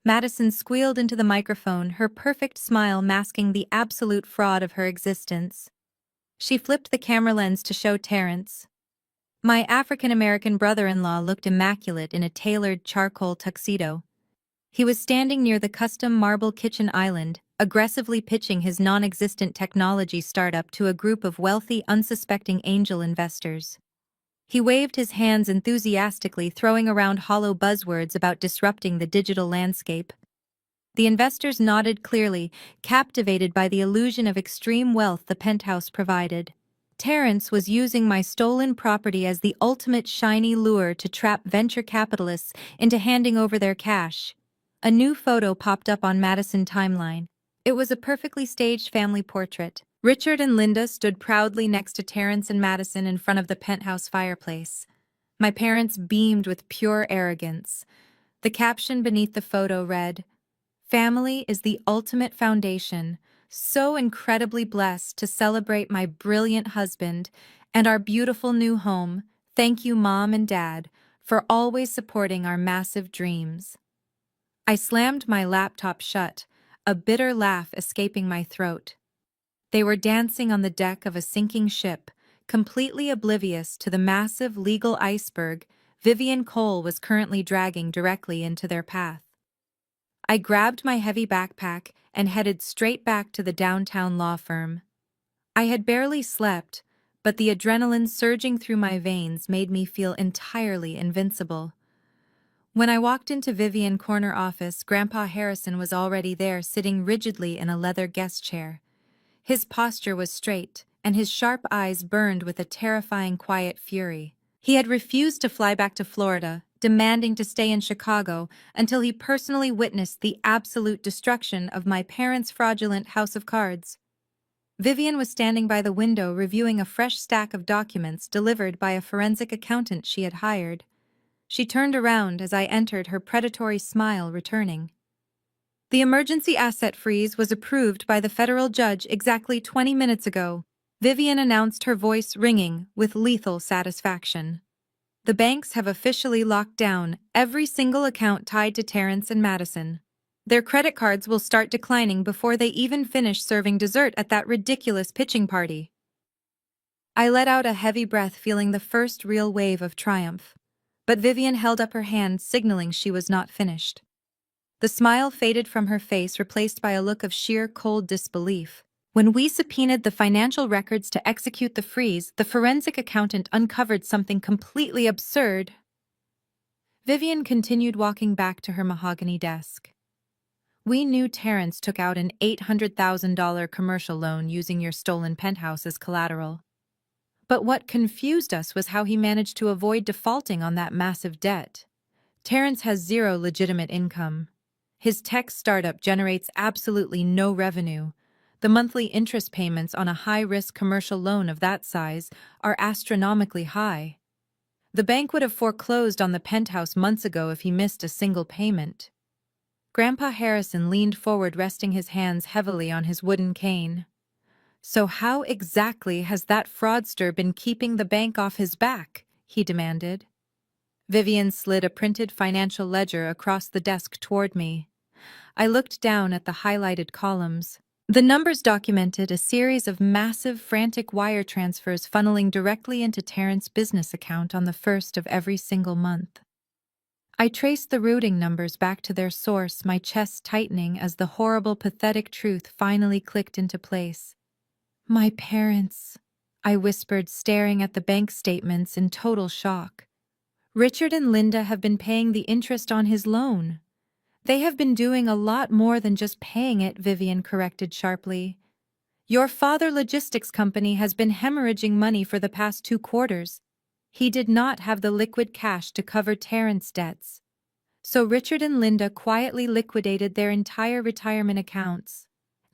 Madison squealed into the microphone, her perfect smile masking the absolute fraud of her existence. She flipped the camera lens to show Terrence. My African-American brother-in-law looked immaculate in a tailored charcoal tuxedo. He was standing near the custom marble kitchen island, aggressively pitching his non-existent technology startup to a group of wealthy, unsuspecting angel investors. He waved his hands enthusiastically, throwing around hollow buzzwords about disrupting the digital landscape. The investors nodded clearly, captivated by the illusion of extreme wealth the penthouse provided. Terrence was using my stolen property as the ultimate shiny lure to trap venture capitalists into handing over their cash. A new photo popped up on Madison timeline. It was a perfectly staged family portrait. Richard and Linda stood proudly next to Terrence and Madison in front of the penthouse fireplace. My parents beamed with pure arrogance. The caption beneath the photo read, "Family is the ultimate foundation. So incredibly blessed to celebrate my brilliant husband and our beautiful new home. Thank you, Mom and Dad, for always supporting our massive dreams." I slammed my laptop shut, a bitter laugh escaping my throat. They were dancing on the deck of a sinking ship, completely oblivious to the massive legal iceberg Vivian Cole was currently dragging directly into their path. I grabbed my heavy backpack and headed straight back to the downtown law firm. I had barely slept, but the adrenaline surging through my veins made me feel entirely invincible. When I walked into Vivian Corner office, Grandpa Harrison was already there, sitting rigidly in a leather guest chair. His posture was straight, and his sharp eyes burned with a terrifying quiet fury. He had refused to fly back to Florida, demanding to stay in Chicago until he personally witnessed the absolute destruction of my parents' fraudulent house of cards. Vivian was standing by the window reviewing a fresh stack of documents delivered by a forensic accountant she had hired. She turned around as I entered, her predatory smile returning. The emergency asset freeze was approved by the federal judge exactly 20 minutes ago, Vivian announced, her voice ringing with lethal satisfaction. The banks have officially locked down every single account tied to Terrence and Madison. Their credit cards will start declining before they even finish serving dessert at that ridiculous pitching party. I let out a heavy breath, feeling the first real wave of triumph. But Vivian held up her hand, signaling she was not finished. The smile faded from her face, replaced by a look of sheer cold disbelief. When we subpoenaed the financial records to execute the freeze, the forensic accountant uncovered something completely absurd. Vivian continued, walking back to her mahogany desk. We knew Terrence took out an $800,000 commercial loan using your stolen penthouse as collateral. But what confused us was how he managed to avoid defaulting on that massive debt. Terrence has zero legitimate income. His tech startup generates absolutely no revenue. The monthly interest payments on a high-risk commercial loan of that size are astronomically high. The bank would have foreclosed on the penthouse months ago if he missed a single payment. Grandpa Harrison leaned forward, resting his hands heavily on his wooden cane. So how exactly has that fraudster been keeping the bank off his back? He demanded. Vivian slid a printed financial ledger across the desk toward me. I looked down at the highlighted columns. The numbers documented a series of massive, frantic wire transfers funneling directly into Terrence's business account on the first of every single month. I traced the routing numbers back to their source, my chest tightening as the horrible, pathetic truth finally clicked into place. My parents, I whispered, staring at the bank statements in total shock. Richard and Linda have been paying the interest on his loan. They have been doing a lot more than just paying it, Vivian corrected sharply. Your father logistics company has been hemorrhaging money for the past 2 quarters. He did not have the liquid cash to cover Terrence's debts. So Richard and Linda quietly liquidated their entire retirement accounts.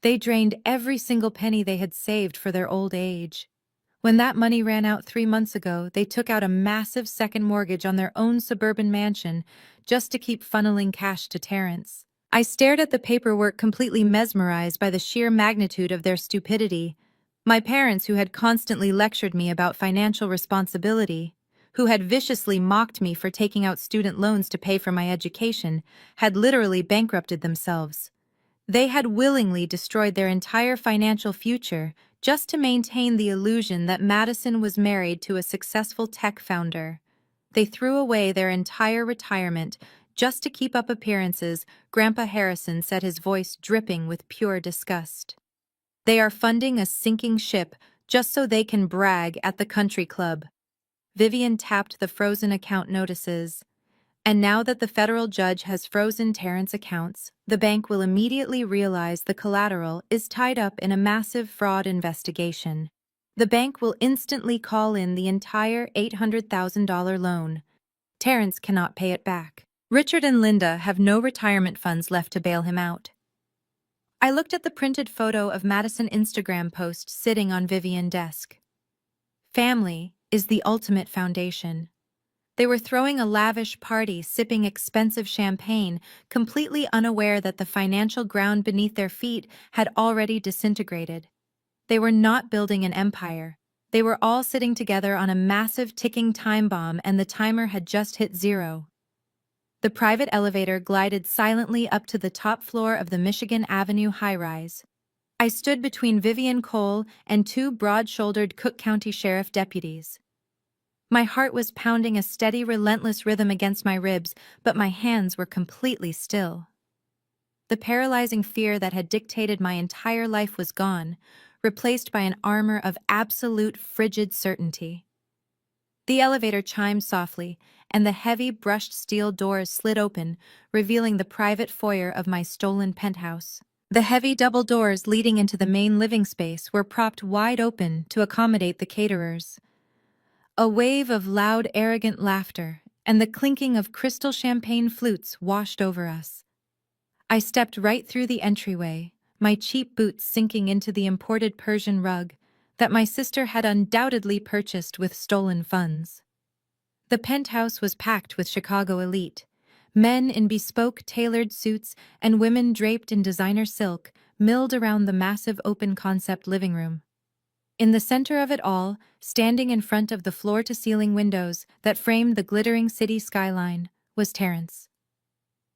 They drained every single penny they had saved for their old age. When that money ran out 3 months ago, they took out a massive second mortgage on their own suburban mansion just to keep funneling cash to Terrence. I stared at the paperwork, completely mesmerized by the sheer magnitude of their stupidity. My parents, who had constantly lectured me about financial responsibility, who had viciously mocked me for taking out student loans to pay for my education, had literally bankrupted themselves. They had willingly destroyed their entire financial future just to maintain the illusion that Madison was married to a successful tech founder. They threw away their entire retirement just to keep up appearances, Grandpa Harrison said, his voice dripping with pure disgust. They are funding a sinking ship just so they can brag at the country club. Vivian tapped the frozen account notices. And now that the federal judge has frozen Terrence's accounts, the bank will immediately realize the collateral is tied up in a massive fraud investigation. The bank will instantly call in the entire $800,000 loan. Terrence cannot pay it back. Richard and Linda have no retirement funds left to bail him out. I looked at the printed photo of Madison's Instagram post sitting on Vivian's desk. Family is the ultimate foundation. They were throwing a lavish party, sipping expensive champagne, completely unaware that the financial ground beneath their feet had already disintegrated. They were not building an empire. They were all sitting together on a massive ticking time bomb, and the timer had just hit 0. The private elevator glided silently up to the top floor of the Michigan Avenue high-rise. I stood between Vivian Cole and 2 broad-shouldered Cook County Sheriff deputies. My heart was pounding a steady, relentless rhythm against my ribs, but my hands were completely still. The paralyzing fear that had dictated my entire life was gone, replaced by an armor of absolute, frigid certainty. The elevator chimed softly, and the heavy, brushed steel doors slid open, revealing the private foyer of my stolen penthouse. The heavy double doors leading into the main living space were propped wide open to accommodate the caterers. A wave of loud, arrogant laughter and the clinking of crystal champagne flutes washed over us. I stepped right through the entryway, my cheap boots sinking into the imported Persian rug that my sister had undoubtedly purchased with stolen funds. The penthouse was packed with Chicago elite. Men in bespoke tailored suits and women draped in designer silk milled around the massive open-concept living room. In the center of it all, standing in front of the floor-to-ceiling windows that framed the glittering city skyline, was Terrence.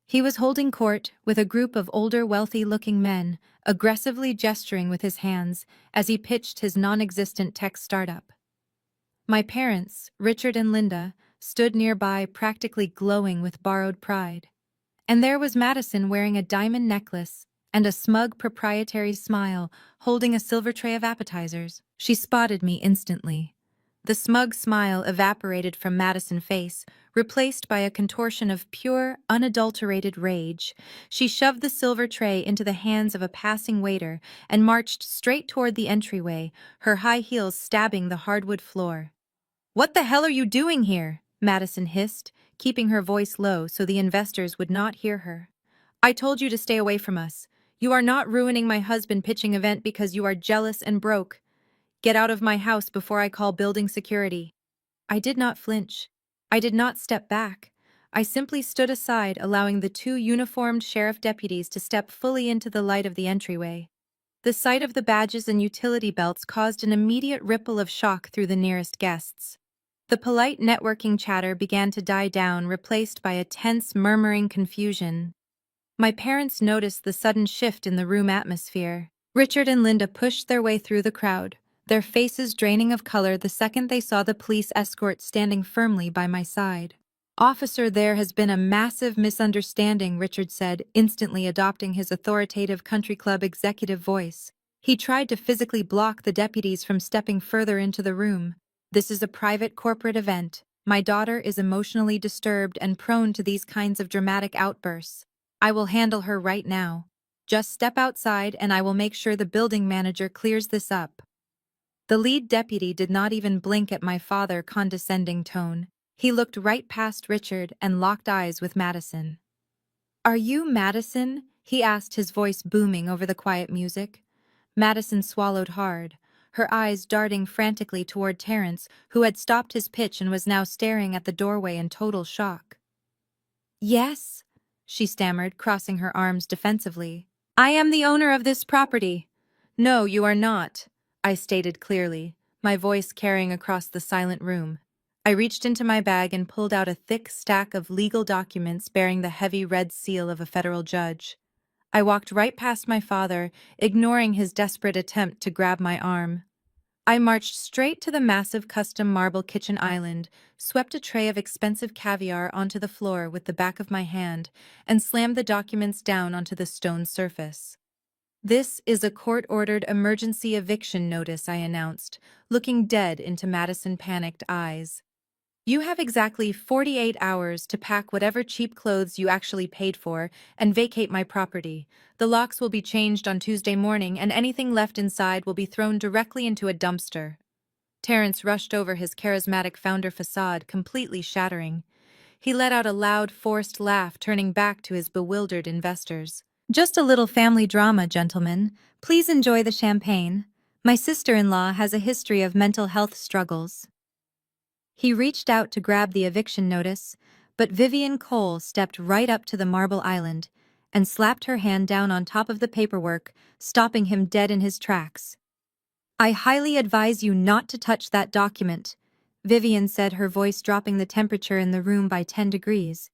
He was holding court with a group of older, wealthy-looking men, aggressively gesturing with his hands as he pitched his non-existent tech startup. My parents, Richard and Linda, stood nearby, practically glowing with borrowed pride. And there was Madison wearing a diamond necklace and a smug proprietary smile, holding a silver tray of appetizers. She spotted me instantly. The smug smile evaporated from Madison's face, replaced by a contortion of pure, unadulterated rage. She shoved the silver tray into the hands of a passing waiter and marched straight toward the entryway, her high heels stabbing the hardwood floor. "What the hell are you doing here?" Madison hissed, keeping her voice low so the investors would not hear her. "I told you to stay away from us. You are not ruining my husband pitching event because you are jealous and broke. Get out of my house before I call building security." I did not flinch. I did not step back. I simply stood aside, allowing the two uniformed sheriff deputies to step fully into the light of the entryway. The sight of the badges and utility belts caused an immediate ripple of shock through the nearest guests. The polite networking chatter began to die down, replaced by a tense, murmuring confusion. My parents noticed the sudden shift in the room atmosphere. Richard and Linda pushed their way through the crowd, their faces draining of color the second they saw the police escort standing firmly by my side. "Officer, there has been a massive misunderstanding," Richard said, instantly adopting his authoritative country club executive voice. He tried to physically block the deputies from stepping further into the room. "This is a private corporate event. My daughter is emotionally disturbed and prone to these kinds of dramatic outbursts. I will handle her right now. Just step outside and I will make sure the building manager clears this up." The lead deputy did not even blink at my father's condescending tone. He looked right past Richard and locked eyes with Madison. "Are you Madison?" he asked, his voice booming over the quiet music. Madison swallowed hard, her eyes darting frantically toward Terrence, who had stopped his pitch and was now staring at the doorway in total shock. "Yes," she stammered, crossing her arms defensively. "I am the owner of this property." "No, you are not," I stated clearly, my voice carrying across the silent room. I reached into my bag and pulled out a thick stack of legal documents bearing the heavy red seal of a federal judge. I walked right past my father, ignoring his desperate attempt to grab my arm. I marched straight to the massive custom marble kitchen island, swept a tray of expensive caviar onto the floor with the back of my hand, and slammed the documents down onto the stone surface. "This is a court-ordered emergency eviction notice," I announced, looking dead into Madison's panicked eyes. "You have exactly 48 hours to pack whatever cheap clothes you actually paid for and vacate my property. The locks will be changed on Tuesday morning and anything left inside will be thrown directly into a dumpster." Terrence rushed over his charismatic founder facade, completely shattering. He let out a loud, forced laugh, turning back to his bewildered investors. "Just a little family drama, gentlemen. Please enjoy the champagne. My sister-in-law has a history of mental health struggles." He reached out to grab the eviction notice, but Vivian Cole stepped right up to the marble island and slapped her hand down on top of the paperwork, stopping him dead in his tracks. "I highly advise you not to touch that document," Vivian said, her voice dropping the temperature in the room by 10 degrees.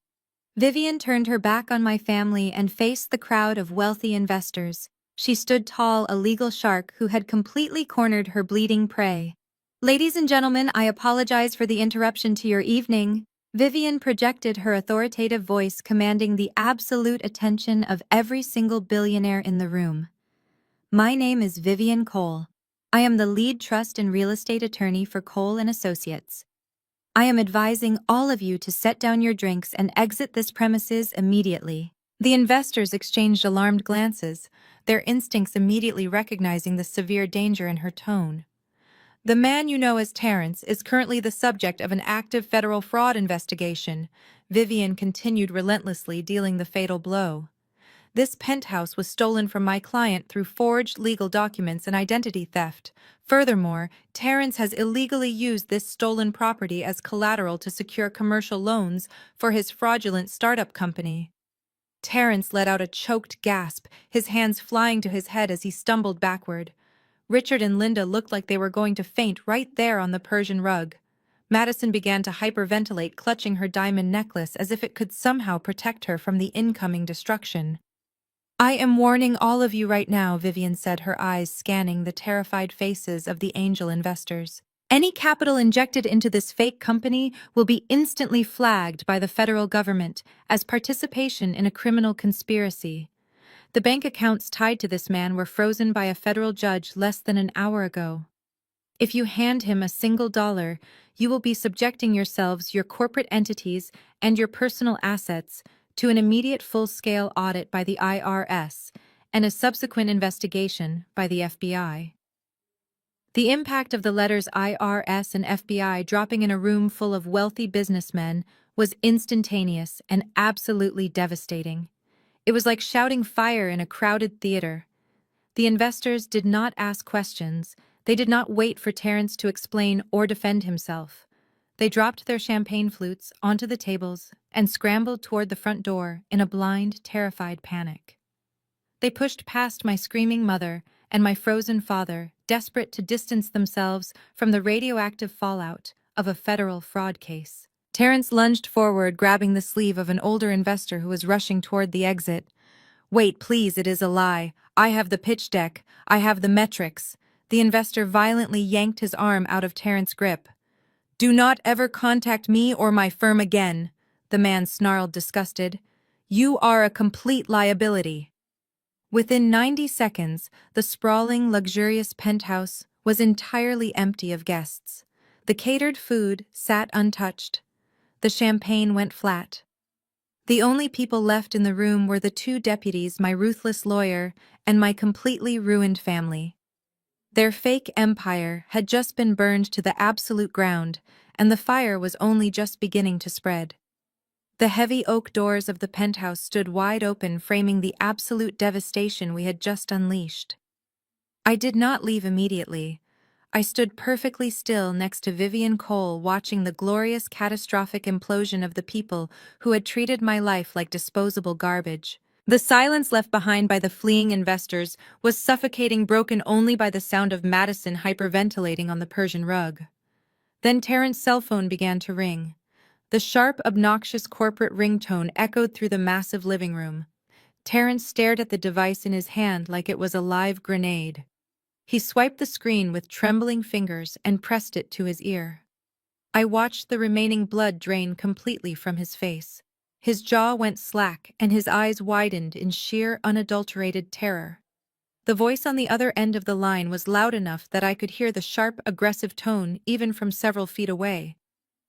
Vivian turned her back on my family and faced the crowd of wealthy investors. She stood tall, a legal shark who had completely cornered her bleeding prey. "Ladies and gentlemen, I apologize for the interruption to your evening." Vivian projected her authoritative voice, commanding the absolute attention of every single billionaire in the room. "My name is Vivian Cole. I am the lead trust and real estate attorney for Cole and Associates. I am advising all of you to set down your drinks and exit this premises immediately." The investors exchanged alarmed glances, their instincts immediately recognizing the severe danger in her tone. "The man you know as Terrence is currently the subject of an active federal fraud investigation," Vivian continued relentlessly, dealing the fatal blow. This penthouse was stolen from my client through forged legal documents and identity theft. Furthermore, Terrence has illegally used this stolen property as collateral to secure commercial loans for his fraudulent startup company. Terrence let out a choked gasp, his hands flying to his head as he stumbled backward. Richard and Linda looked like they were going to faint right there on the Persian rug. Madison began to hyperventilate, clutching her diamond necklace as if it could somehow protect her from the incoming destruction. "I am warning all of you right now," Vivian said, her eyes scanning the terrified faces of the angel investors. "Any capital injected into this fake company will be instantly flagged by the federal government as participation in a criminal conspiracy. The bank accounts tied to this man were frozen by a federal judge less than an hour ago. If you hand him a single dollar, you will be subjecting yourselves, your corporate entities, and your personal assets to an immediate full-scale audit by the IRS and a subsequent investigation by the FBI." The impact of the letters IRS and FBI dropping in a room full of wealthy businessmen was instantaneous and absolutely devastating. It was like shouting fire in a crowded theater. The investors did not ask questions. They did not wait for Terrence to explain or defend himself. They dropped their champagne flutes onto the tables and scrambled toward the front door in a blind, terrified panic. They pushed past my screaming mother and my frozen father, desperate to distance themselves from the radioactive fallout of a federal fraud case. Terrence lunged forward, grabbing the sleeve of an older investor who was rushing toward the exit. "Wait, please, it is a lie. I have the pitch deck. I have the metrics." The investor violently yanked his arm out of Terrence's grip. "Do not ever contact me or my firm again," the man snarled, disgusted. "You are a complete liability." Within 90 seconds, the sprawling, luxurious penthouse was entirely empty of guests. The catered food sat untouched. The champagne went flat. The only people left in the room were the two deputies, my ruthless lawyer, and my completely ruined family. Their fake empire had just been burned to the absolute ground, and the fire was only just beginning to spread. The heavy oak doors of the penthouse stood wide open, framing the absolute devastation we had just unleashed. I did not leave immediately. I stood perfectly still next to Vivian Cole, watching the glorious, catastrophic implosion of the people who had treated my life like disposable garbage. The silence left behind by the fleeing investors was suffocating, broken only by the sound of Madison hyperventilating on the Persian rug. Then Terrence's cell phone began to ring. The sharp, obnoxious corporate ringtone echoed through the massive living room. Terrence stared at the device in his hand like it was a live grenade. He swiped the screen with trembling fingers and pressed it to his ear. I watched the remaining blood drain completely from his face. His jaw went slack and his eyes widened in sheer, unadulterated terror. The voice on the other end of the line was loud enough that I could hear the sharp, aggressive tone even from several feet away.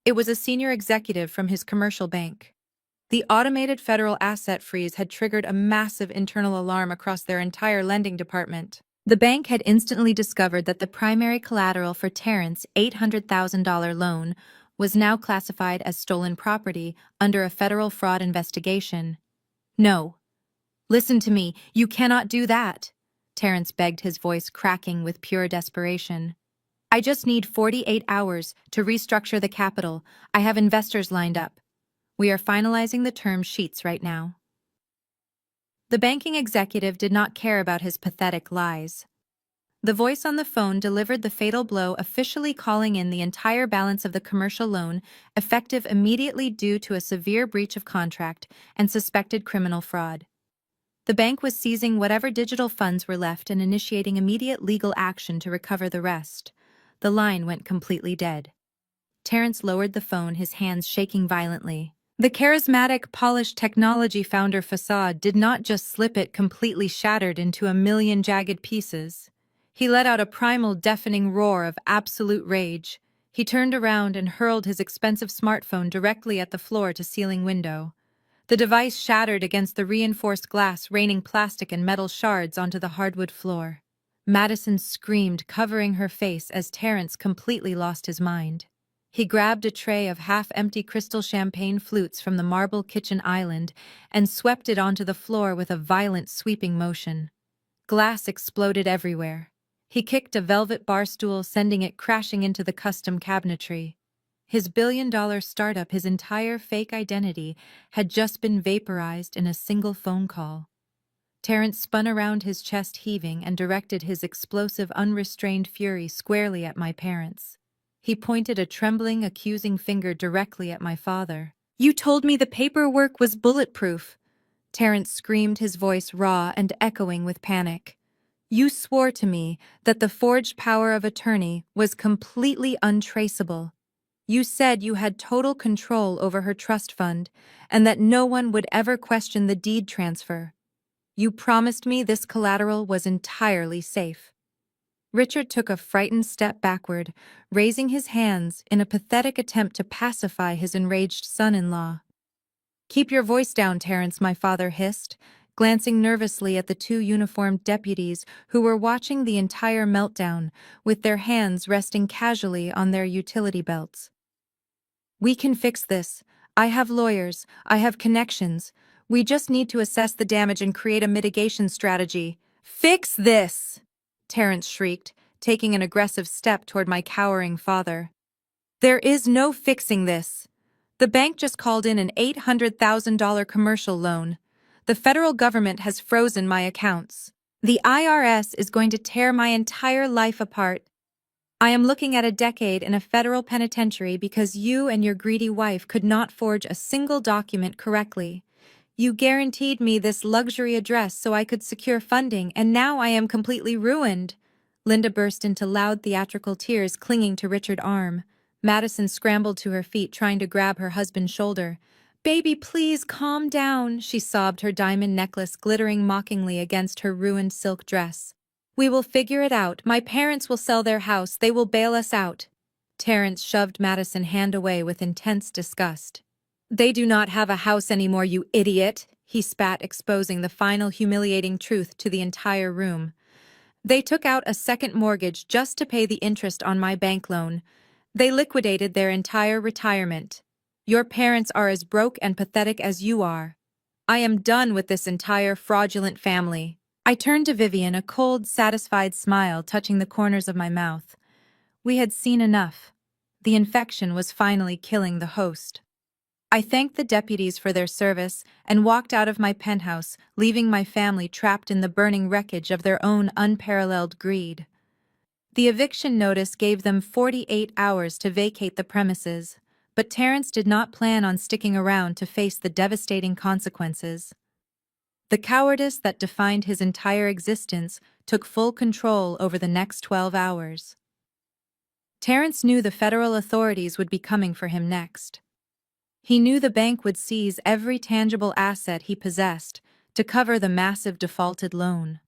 It was a senior executive from his commercial bank. The automated federal asset freeze had triggered a massive internal alarm across their entire lending department. The bank had instantly discovered that the primary collateral for Terrence's $800,000 loan was now classified as stolen property under a federal fraud investigation. "No. Listen to me, you cannot do that," Terrence begged, his voice cracking with pure desperation. "I just need 48 hours to restructure the capital. I have investors lined up. We are finalizing the term sheets right now." The banking executive did not care about his pathetic lies. The voice on the phone delivered the fatal blow, officially calling in the entire balance of the commercial loan, effective immediately due to a severe breach of contract and suspected criminal fraud. The bank was seizing whatever digital funds were left and initiating immediate legal action to recover the rest. The line went completely dead. Terrence lowered the phone, his hands shaking violently. The charismatic, polished technology founder facade did not just slip, it completely shattered into a million jagged pieces. He let out a primal, deafening roar of absolute rage. He turned around and hurled his expensive smartphone directly at the floor-to-ceiling window. The device shattered against the reinforced glass, raining plastic and metal shards onto the hardwood floor. Madison screamed, covering her face as Terrence completely lost his mind. He grabbed a tray of half-empty crystal champagne flutes from the marble kitchen island and swept it onto the floor with a violent sweeping motion. Glass exploded everywhere. He kicked a velvet bar stool, sending it crashing into the custom cabinetry. His billion-dollar startup, his entire fake identity, had just been vaporized in a single phone call. Terrence spun around, his chest heaving, and directed his explosive, unrestrained fury squarely at my parents. He pointed a trembling, accusing finger directly at my father. "You told me the paperwork was bulletproof!" Terrence screamed, his voice raw and echoing with panic. "You swore to me that the forged power of attorney was completely untraceable. You said you had total control over her trust fund and that no one would ever question the deed transfer. You promised me this collateral was entirely safe." Richard took a frightened step backward, raising his hands in a pathetic attempt to pacify his enraged son-in-law. "Keep your voice down, Terrence," my father hissed, glancing nervously at the two uniformed deputies who were watching the entire meltdown, with their hands resting casually on their utility belts. "We can fix this. I have lawyers, I have connections. We just need to assess the damage and create a mitigation strategy." "Fix this!" Terrence shrieked, taking an aggressive step toward my cowering father. "There is no fixing this. The bank just called in an $800,000 commercial loan. The federal government has frozen my accounts. The IRS is going to tear my entire life apart. I am looking at a decade in a federal penitentiary because you and your greedy wife could not forge a single document correctly. You guaranteed me this luxury address so I could secure funding, and now I am completely ruined." Linda burst into loud theatrical tears, clinging to Richard's arm. Madison scrambled to her feet, trying to grab her husband's shoulder. "Baby, please calm down," she sobbed, her diamond necklace glittering mockingly against her ruined silk dress. "We will figure it out. My parents will sell their house. They will bail us out." Terrence shoved Madison's hand away with intense disgust. "They do not have a house anymore, you idiot," he spat, exposing the final humiliating truth to the entire room. "They took out a second mortgage just to pay the interest on my bank loan. They liquidated their entire retirement. Your parents are as broke and pathetic as you are. I am done with this entire fraudulent family." I turned to Vivian, a cold, satisfied smile touching the corners of my mouth. We had seen enough. The infection was finally killing the host. I thanked the deputies for their service and walked out of my penthouse, leaving my family trapped in the burning wreckage of their own unparalleled greed. The eviction notice gave them 48 hours to vacate the premises, but Terrence did not plan on sticking around to face the devastating consequences. The cowardice that defined his entire existence took full control over the next 12 hours. Terrence knew the federal authorities would be coming for him next. He knew the bank would seize every tangible asset he possessed to cover the massive defaulted loan.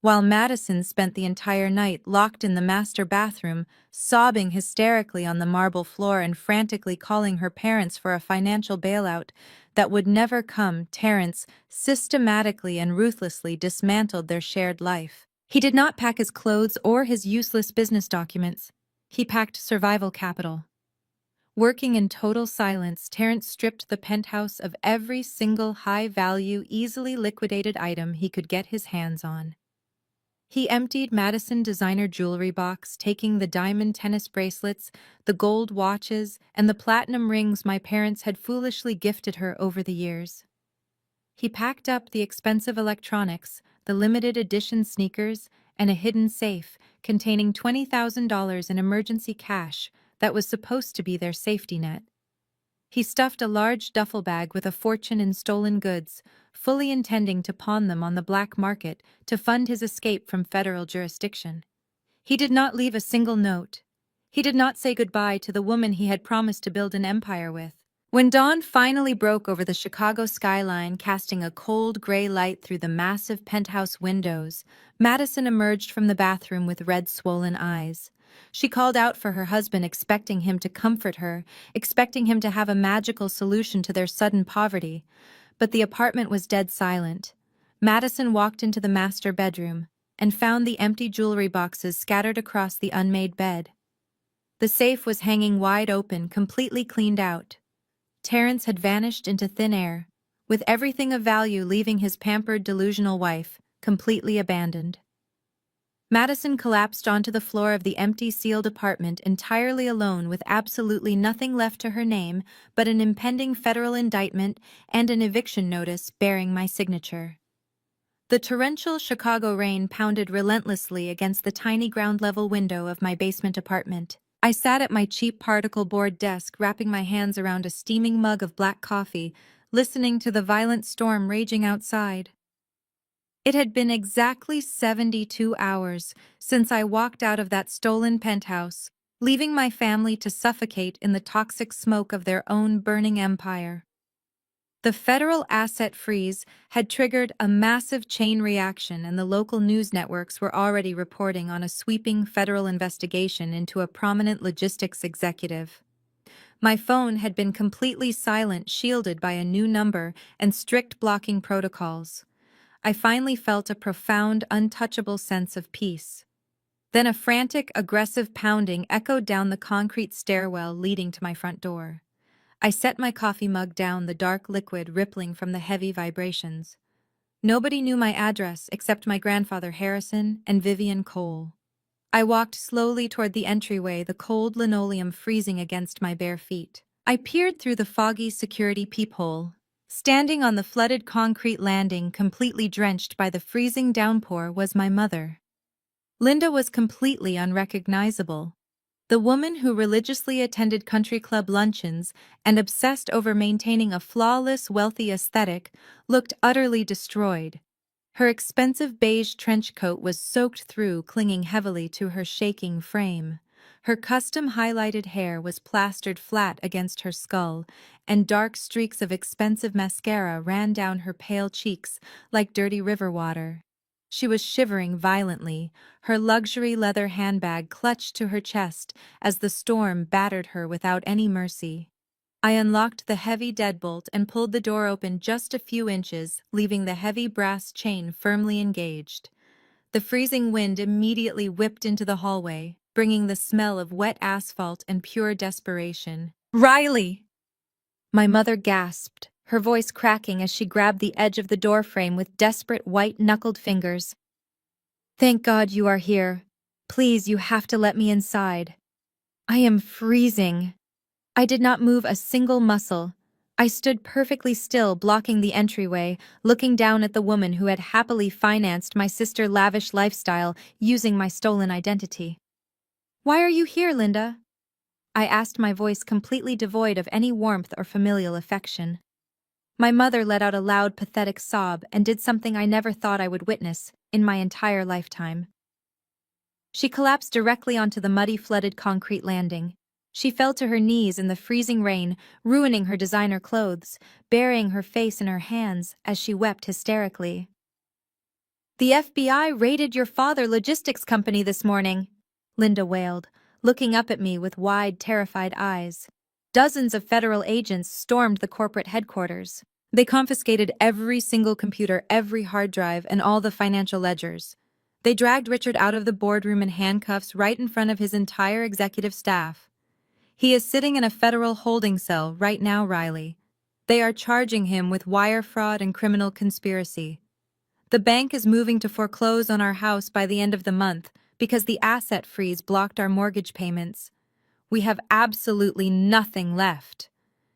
While Madison spent the entire night locked in the master bathroom, sobbing hysterically on the marble floor and frantically calling her parents for a financial bailout that would never come, Terrence systematically and ruthlessly dismantled their shared life. He did not pack his clothes or his useless business documents. He packed survival capital. Working in total silence, Terrence stripped the penthouse of every single high-value, easily liquidated item he could get his hands on. He emptied Madison's designer jewelry box, taking the diamond tennis bracelets, the gold watches, and the platinum rings my parents had foolishly gifted her over the years. He packed up the expensive electronics, the limited edition sneakers, and a hidden safe containing $20,000 in emergency cash that was supposed to be their safety net. He stuffed a large duffel bag with a fortune in stolen goods, fully intending to pawn them on the black market to fund his escape from federal jurisdiction. He did not leave a single note. He did not say goodbye to the woman he had promised to build an empire with. When dawn finally broke over the Chicago skyline, casting a cold gray light through the massive penthouse windows, Madison emerged from the bathroom with red, swollen eyes. She called out for her husband, expecting him to comfort her, expecting him to have a magical solution to their sudden poverty. But the apartment was dead silent. Madison walked into the master bedroom and found the empty jewelry boxes scattered across the unmade bed. The safe was hanging wide open, completely cleaned out. Terrence had vanished into thin air, with everything of value leaving his pampered, delusional wife, completely abandoned. Madison collapsed onto the floor of the empty, sealed apartment entirely alone with absolutely nothing left to her name but an impending federal indictment and an eviction notice bearing my signature. The torrential Chicago rain pounded relentlessly against the tiny ground-level window of my basement apartment. I sat at my cheap particle board desk, wrapping my hands around a steaming mug of black coffee, listening to the violent storm raging outside. It had been exactly 72 hours since I walked out of that stolen penthouse, leaving my family to suffocate in the toxic smoke of their own burning empire. The federal asset freeze had triggered a massive chain reaction, and the local news networks were already reporting on a sweeping federal investigation into a prominent logistics executive. My phone had been completely silent, shielded by a new number and strict blocking protocols. I finally felt a profound, untouchable sense of peace. Then a frantic, aggressive pounding echoed down the concrete stairwell leading to my front door. I set my coffee mug down, the dark liquid rippling from the heavy vibrations. Nobody knew my address except my grandfather Harrison and Vivian Cole. I walked slowly toward the entryway, the cold linoleum freezing against my bare feet. I peered through the foggy security peephole. Standing on the flooded concrete landing, completely drenched by the freezing downpour, was my mother. Linda was completely unrecognizable. The woman who religiously attended country club luncheons and obsessed over maintaining a flawless, wealthy aesthetic looked utterly destroyed. Her expensive beige trench coat was soaked through, clinging heavily to her shaking frame. Her custom-highlighted hair was plastered flat against her skull, and dark streaks of expensive mascara ran down her pale cheeks like dirty river water. She was shivering violently, her luxury leather handbag clutched to her chest as the storm battered her without any mercy. I unlocked the heavy deadbolt and pulled the door open just a few inches, leaving the heavy brass chain firmly engaged. The freezing wind immediately whipped into the hallway, bringing the smell of wet asphalt and pure desperation. "Riley!" My mother gasped, her voice cracking as she grabbed the edge of the doorframe with desperate white-knuckled fingers. "Thank God you are here. Please, you have to let me inside. I am freezing." I did not move a single muscle. I stood perfectly still, blocking the entryway, looking down at the woman who had happily financed my sister's lavish lifestyle using my stolen identity. "Why are you here, Linda?" I asked, my voice completely devoid of any warmth or familial affection. My mother let out a loud, pathetic sob and did something I never thought I would witness in my entire lifetime. She collapsed directly onto the muddy, flooded concrete landing. She fell to her knees in the freezing rain, ruining her designer clothes, burying her face in her hands as she wept hysterically. "The FBI raided your father's logistics company this morning," Linda wailed, looking up at me with wide, terrified eyes. Dozens of federal agents stormed the corporate headquarters. They confiscated every single computer, every hard drive, and all the financial ledgers. They dragged Richard out of the boardroom in handcuffs right in front of his entire executive staff. He is sitting in a federal holding cell right now, Riley. They are charging him with wire fraud and criminal conspiracy. The bank is moving to foreclose on our house by the end of the month because the asset freeze blocked our mortgage payments. We have absolutely nothing left."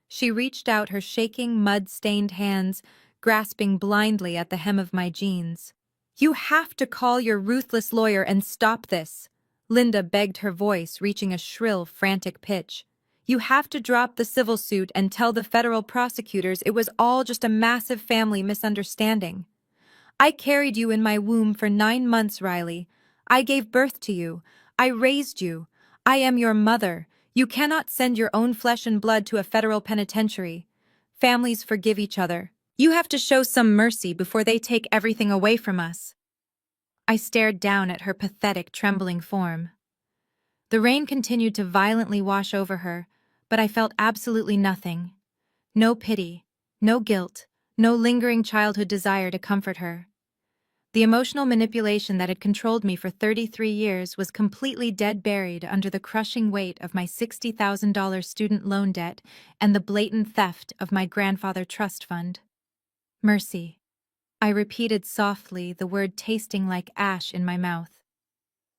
She reached out her shaking, mud-stained hands, grasping blindly at the hem of my jeans. "You have to call your ruthless lawyer and stop this," Linda begged, her voice reaching a shrill, frantic pitch. "You have to drop the civil suit and tell the federal prosecutors it was all just a massive family misunderstanding. I carried you in my womb for 9 months, Riley. I gave birth to you. I raised you. I am your mother. You cannot send your own flesh and blood to a federal penitentiary. Families forgive each other. You have to show some mercy before they take everything away from us." I stared down at her pathetic, trembling form. The rain continued to violently wash over her, but I felt absolutely nothing. No pity, no guilt, no lingering childhood desire to comfort her. The emotional manipulation that had controlled me for 33 years was completely dead-buried under the crushing weight of my $60,000 student loan debt and the blatant theft of my grandfather trust fund. Mercy. I repeated softly, the word tasting like ash in my mouth.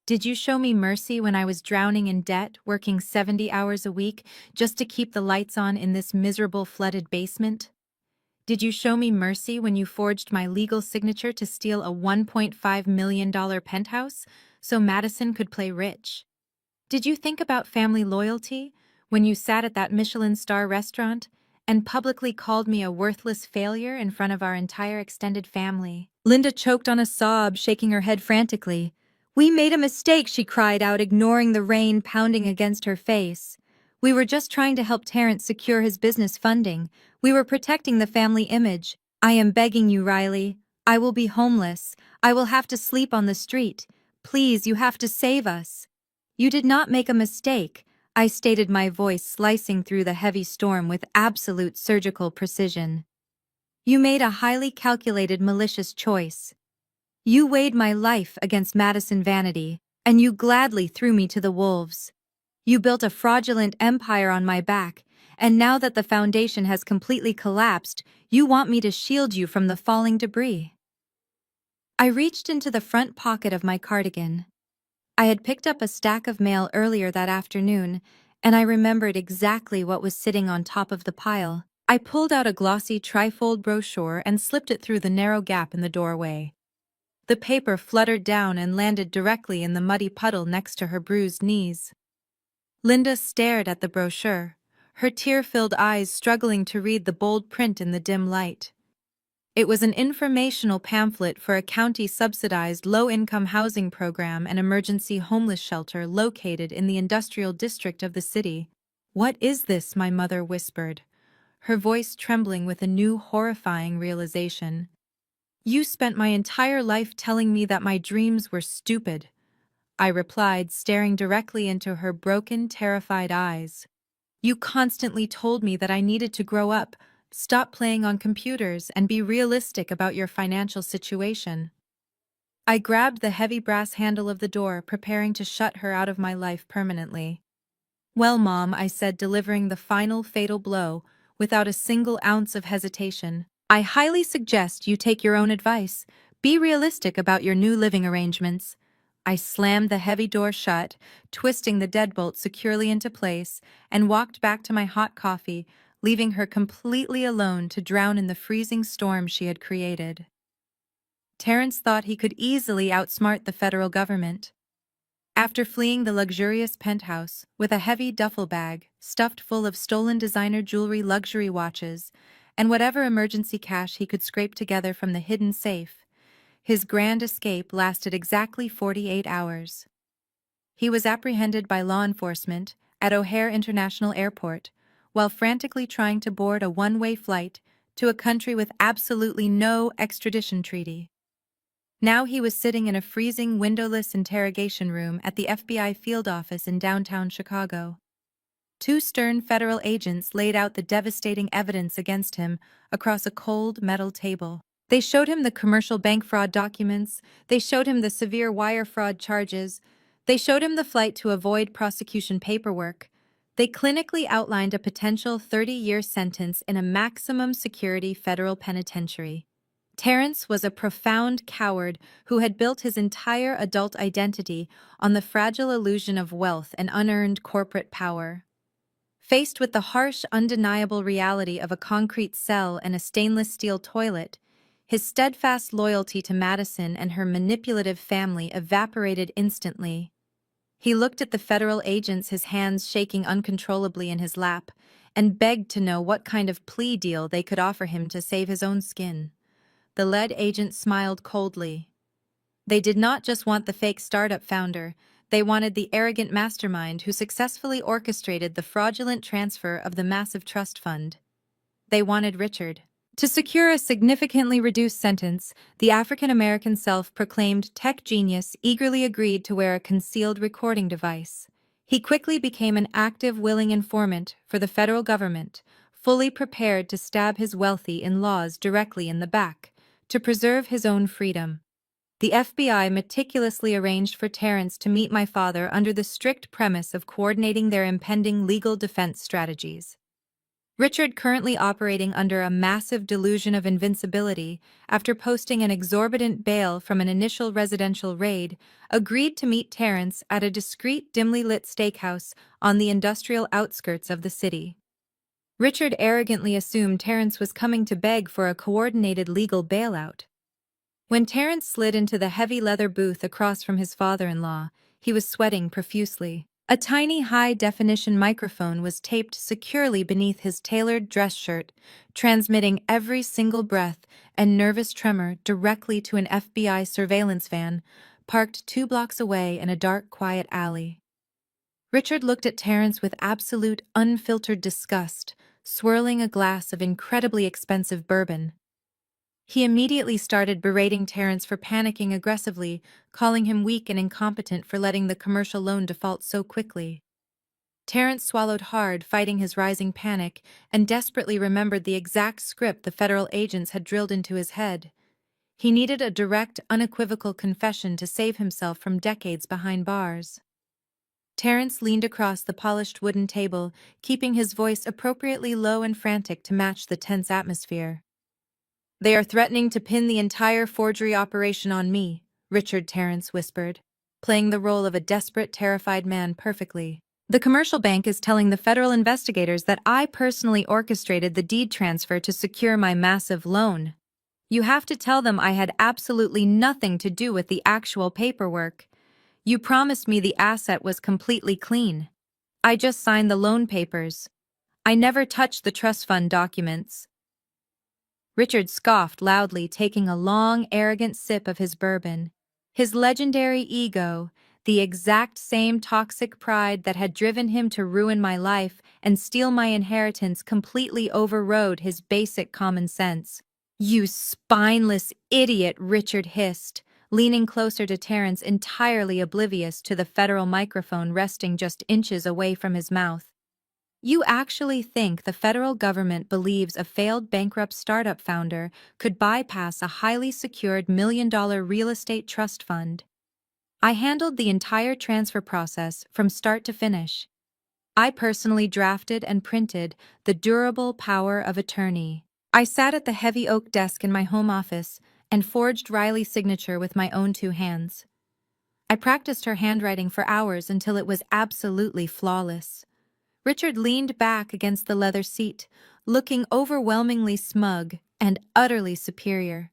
Did you show me mercy when I was drowning in debt, working 70 hours a week just to keep the lights on in this miserable flooded basement? Did you show me mercy when you forged my legal signature to steal a $1.5 million penthouse so Madison could play rich? Did you think about family loyalty when you sat at that Michelin star restaurant and publicly called me a worthless failure in front of our entire extended family? Linda choked on a sob, shaking her head frantically. We made a mistake, she cried out, ignoring the rain pounding against her face. We were just trying to help Terrence secure his business funding. We were protecting the family image. I am begging you, Riley. I will be homeless. I will have to sleep on the street. Please, you have to save us. You did not make a mistake, I stated, my voice slicing through the heavy storm with absolute surgical precision. You made a highly calculated, malicious choice. You weighed my life against Madison vanity, and you gladly threw me to the wolves. You built a fraudulent empire on my back, and now that the foundation has completely collapsed, you want me to shield you from the falling debris. I reached into the front pocket of my cardigan. I had picked up a stack of mail earlier that afternoon, and I remembered exactly what was sitting on top of the pile. I pulled out a glossy trifold brochure and slipped it through the narrow gap in the doorway. The paper fluttered down and landed directly in the muddy puddle next to her bruised knees. Linda stared at the brochure, her tear-filled eyes struggling to read the bold print in the dim light. It was an informational pamphlet for a county-subsidized low-income housing program and emergency homeless shelter located in the industrial district of the city. What is this? My mother whispered, her voice trembling with a new horrifying realization. You spent my entire life telling me that my dreams were stupid, I replied, staring directly into her broken, terrified eyes. You constantly told me that I needed to grow up, stop playing on computers, and be realistic about your financial situation. I grabbed the heavy brass handle of the door, preparing to shut her out of my life permanently. Well, Mom, I said, delivering the final fatal blow, without a single ounce of hesitation. I highly suggest you take your own advice. Be realistic about your new living arrangements. I slammed the heavy door shut, twisting the deadbolt securely into place, and walked back to my hot coffee, leaving her completely alone to drown in the freezing storm she had created. Terrence thought he could easily outsmart the federal government. After fleeing the luxurious penthouse with a heavy duffel bag stuffed full of stolen designer jewelry, luxury watches, and whatever emergency cash he could scrape together from the hidden safe, his grand escape lasted exactly 48 hours. He was apprehended by law enforcement at O'Hare International Airport while frantically trying to board a one-way flight to a country with absolutely no extradition treaty. Now he was sitting in a freezing, windowless interrogation room at the FBI field office in downtown Chicago. Two stern federal agents laid out the devastating evidence against him across a cold metal table. They showed him the commercial bank fraud documents, they showed him the severe wire fraud charges, they showed him the flight to avoid prosecution paperwork. They clinically outlined a potential 30-year sentence in a maximum security federal penitentiary. Terrence was a profound coward who had built his entire adult identity on the fragile illusion of wealth and unearned corporate power. Faced with the harsh, undeniable reality of a concrete cell and a stainless steel toilet, his steadfast loyalty to Madison and her manipulative family evaporated instantly. He looked at the federal agents, his hands shaking uncontrollably in his lap, and begged to know what kind of plea deal they could offer him to save his own skin. The lead agent smiled coldly. They did not just want the fake startup founder, they wanted the arrogant mastermind who successfully orchestrated the fraudulent transfer of the massive trust fund. They wanted Richard. To secure a significantly reduced sentence, the African-American self-proclaimed tech genius eagerly agreed to wear a concealed recording device. He quickly became an active, willing informant for the federal government, fully prepared to stab his wealthy in-laws directly in the back, to preserve his own freedom. The FBI meticulously arranged for Terrence to meet my father under the strict premise of coordinating their impending legal defense strategies. Richard, currently operating under a massive delusion of invincibility after posting an exorbitant bail from an initial residential raid, agreed to meet Terrence at a discreet, dimly lit steakhouse on the industrial outskirts of the city. Richard arrogantly assumed Terrence was coming to beg for a coordinated legal bailout. When Terrence slid into the heavy leather booth across from his father-in-law, he was sweating profusely. A tiny high-definition microphone was taped securely beneath his tailored dress shirt, transmitting every single breath and nervous tremor directly to an FBI surveillance van parked 2 blocks away in a dark, quiet alley. Richard looked at Terrence with absolute, unfiltered disgust, swirling a glass of incredibly expensive bourbon. He immediately started berating Terrence for panicking aggressively, calling him weak and incompetent for letting the commercial loan default so quickly. Terrence swallowed hard, fighting his rising panic, and desperately remembered the exact script the federal agents had drilled into his head. He needed a direct, unequivocal confession to save himself from decades behind bars. Terrence leaned across the polished wooden table, keeping his voice appropriately low and frantic to match the tense atmosphere. "They are threatening to pin the entire forgery operation on me," Richard Terrence whispered, playing the role of a desperate, terrified man perfectly. "The commercial bank is telling the federal investigators that I personally orchestrated the deed transfer to secure my massive loan. You have to tell them I had absolutely nothing to do with the actual paperwork. You promised me the asset was completely clean. I just signed the loan papers. I never touched the trust fund documents." Richard scoffed loudly, taking a long, arrogant sip of his bourbon. His legendary ego, the exact same toxic pride that had driven him to ruin my life and steal my inheritance, completely overrode his basic common sense. "You spineless idiot," Richard hissed, leaning closer to Terrence, entirely oblivious to the federal microphone resting just inches away from his mouth. "You actually think the federal government believes a failed bankrupt startup founder could bypass a highly secured $1 million real estate trust fund? I handled the entire transfer process from start to finish. I personally drafted and printed the durable power of attorney. I sat at the heavy oak desk in my home office and forged Riley's signature with my own 2 hands. I practiced her handwriting for hours until it was absolutely flawless." Richard leaned back against the leather seat, looking overwhelmingly smug and utterly superior.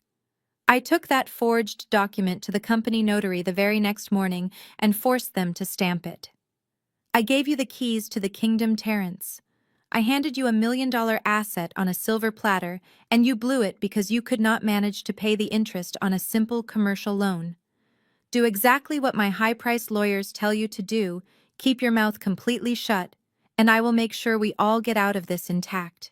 "I took that forged document to the company notary the very next morning and forced them to stamp it. I gave you the keys to the kingdom, Terrence. I handed you $1 million asset on a silver platter, and you blew it because you could not manage to pay the interest on a simple commercial loan. Do exactly what my high-priced lawyers tell you to do, keep your mouth completely shut, and I will make sure we all get out of this intact."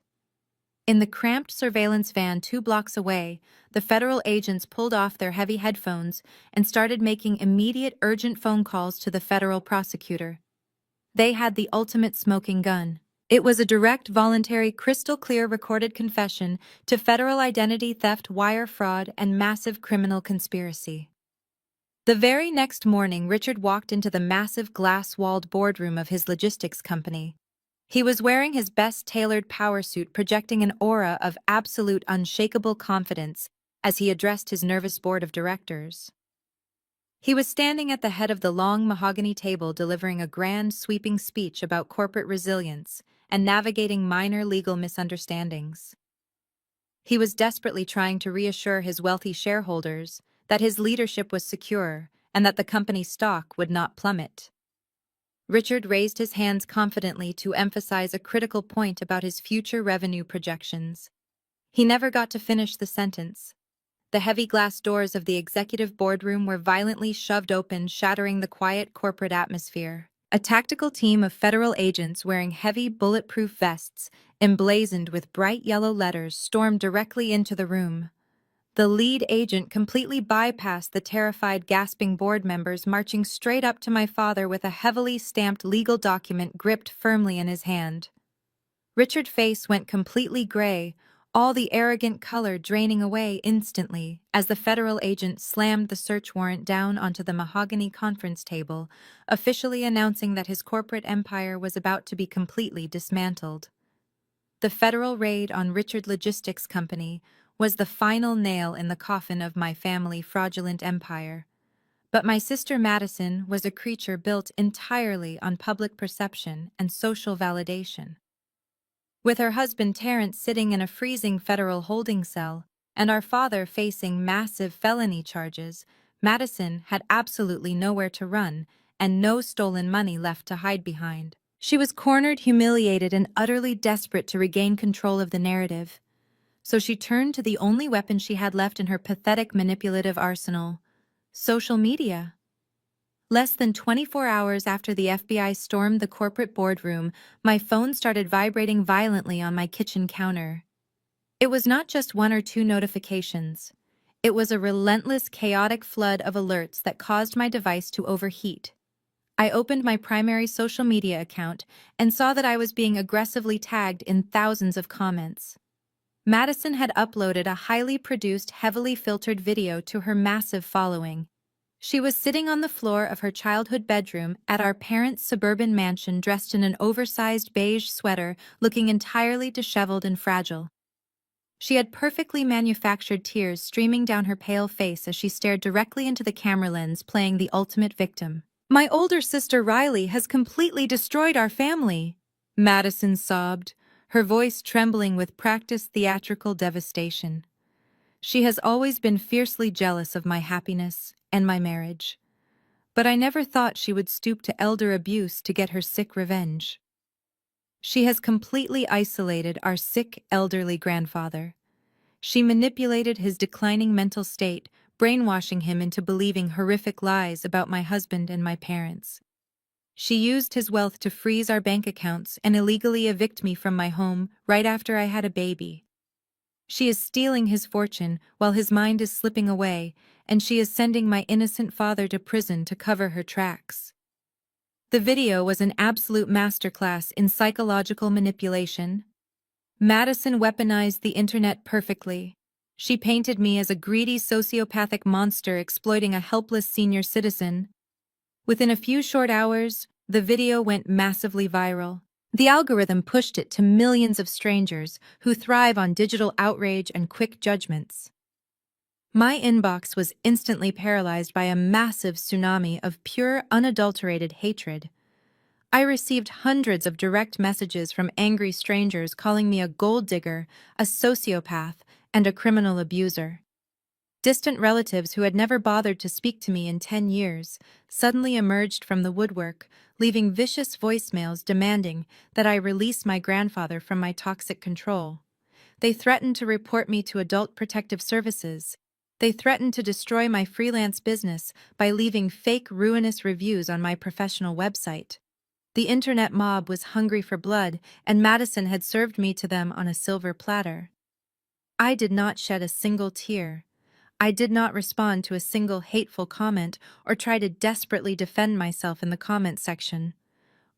In the cramped surveillance van 2 blocks away, the federal agents pulled off their heavy headphones and started making immediate, urgent phone calls to the federal prosecutor. They had the ultimate smoking gun. It was a direct, voluntary, crystal-clear recorded confession to federal identity theft, wire fraud, and massive criminal conspiracy. The very next morning, Richard walked into the massive glass-walled boardroom of his logistics company. He was wearing his best-tailored power suit, projecting an aura of absolute, unshakable confidence as he addressed his nervous board of directors. He was standing at the head of the long mahogany table, delivering a grand, sweeping speech about corporate resilience and navigating minor legal misunderstandings. He was desperately trying to reassure his wealthy shareholders that his leadership was secure and that the company's stock would not plummet. Richard raised his hands confidently to emphasize a critical point about his future revenue projections. He never got to finish the sentence. The heavy glass doors of the executive boardroom were violently shoved open, shattering the quiet corporate atmosphere. A tactical team of federal agents wearing heavy, bulletproof vests, emblazoned with bright yellow letters, stormed directly into the room. The lead agent completely bypassed the terrified, gasping board members, marching straight up to my father with a heavily stamped legal document gripped firmly in his hand. Richard's face went completely gray, all the arrogant color draining away instantly as the federal agent slammed the search warrant down onto the mahogany conference table, officially announcing that his corporate empire was about to be completely dismantled. The federal raid on Richard Logistics Company was the final nail in the coffin of my family fraudulent empire. But my sister Madison was a creature built entirely on public perception and social validation. With her husband Terrence sitting in a freezing federal holding cell and our father facing massive felony charges, Madison had absolutely nowhere to run and no stolen money left to hide behind. She was cornered, humiliated, and utterly desperate to regain control of the narrative. So she turned to the only weapon she had left in her pathetic manipulative arsenal: social media. Less than 24 hours after the FBI stormed the corporate boardroom, my phone started vibrating violently on my kitchen counter. It was not just one or two notifications. It was a relentless, chaotic flood of alerts that caused my device to overheat. I opened my primary social media account and saw that I was being aggressively tagged in thousands of comments. Madison had uploaded a highly produced, heavily filtered video to her massive following. She was sitting on the floor of her childhood bedroom at our parents' suburban mansion dressed in an oversized beige sweater, looking entirely disheveled and fragile. She had perfectly manufactured tears streaming down her pale face as she stared directly into the camera lens, playing the ultimate victim. "My older sister Riley has completely destroyed our family," Madison sobbed, her voice trembling with practiced theatrical devastation. "She has always been fiercely jealous of my happiness and my marriage. But I never thought she would stoop to elder abuse to get her sick revenge. She has completely isolated our sick, elderly grandfather. She manipulated his declining mental state, brainwashing him into believing horrific lies about my husband and my parents. She used his wealth to freeze our bank accounts and illegally evict me from my home right after I had a baby. She is stealing his fortune while his mind is slipping away, and she is sending my innocent father to prison to cover her tracks." The video was an absolute masterclass in psychological manipulation. Madison weaponized the internet perfectly. She painted me as a greedy sociopathic monster exploiting a helpless senior citizen. Within a few short hours, the video went massively viral. The algorithm pushed it to millions of strangers who thrive on digital outrage and quick judgments. My inbox was instantly paralyzed by a massive tsunami of pure, unadulterated hatred. I received hundreds of direct messages from angry strangers calling me a gold digger, a sociopath, and a criminal abuser. Distant relatives who had never bothered to speak to me in 10 years suddenly emerged from the woodwork, leaving vicious voicemails demanding that I release my grandfather from my toxic control. They threatened to report me to Adult Protective Services. They threatened to destroy my freelance business by leaving fake, ruinous reviews on my professional website. The internet mob was hungry for blood, and Madison had served me to them on a silver platter. I did not shed a single tear. I did not respond to a single hateful comment or try to desperately defend myself in the comment section.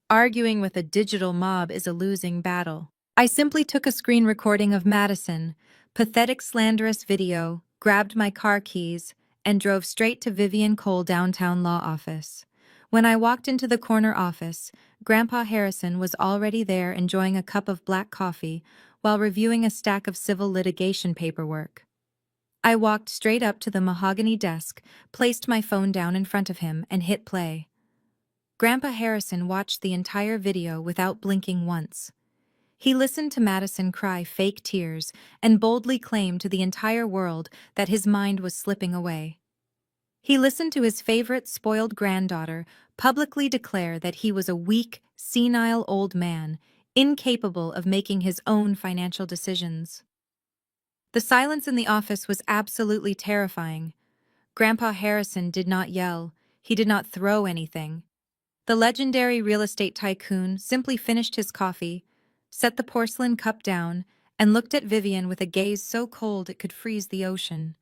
Arguing with a digital mob is a losing battle. I simply took a screen recording of Madison, pathetic slanderous video, grabbed my car keys, and drove straight to Vivian Cole downtown law office. When I walked into the corner office, Grandpa Harrison was already there enjoying a cup of black coffee while reviewing a stack of civil litigation paperwork. I walked straight up to the mahogany desk, placed my phone down in front of him, and hit play. Grandpa Harrison watched the entire video without blinking once. He listened to Madison cry fake tears and boldly claim to the entire world that his mind was slipping away. He listened to his favorite spoiled granddaughter publicly declare that he was a weak, senile old man, incapable of making his own financial decisions. The silence in the office was absolutely terrifying. Grandpa Harrison did not yell. He did not throw anything. The legendary real estate tycoon simply finished his coffee, set the porcelain cup down, and looked at Vivian with a gaze so cold it could freeze the ocean.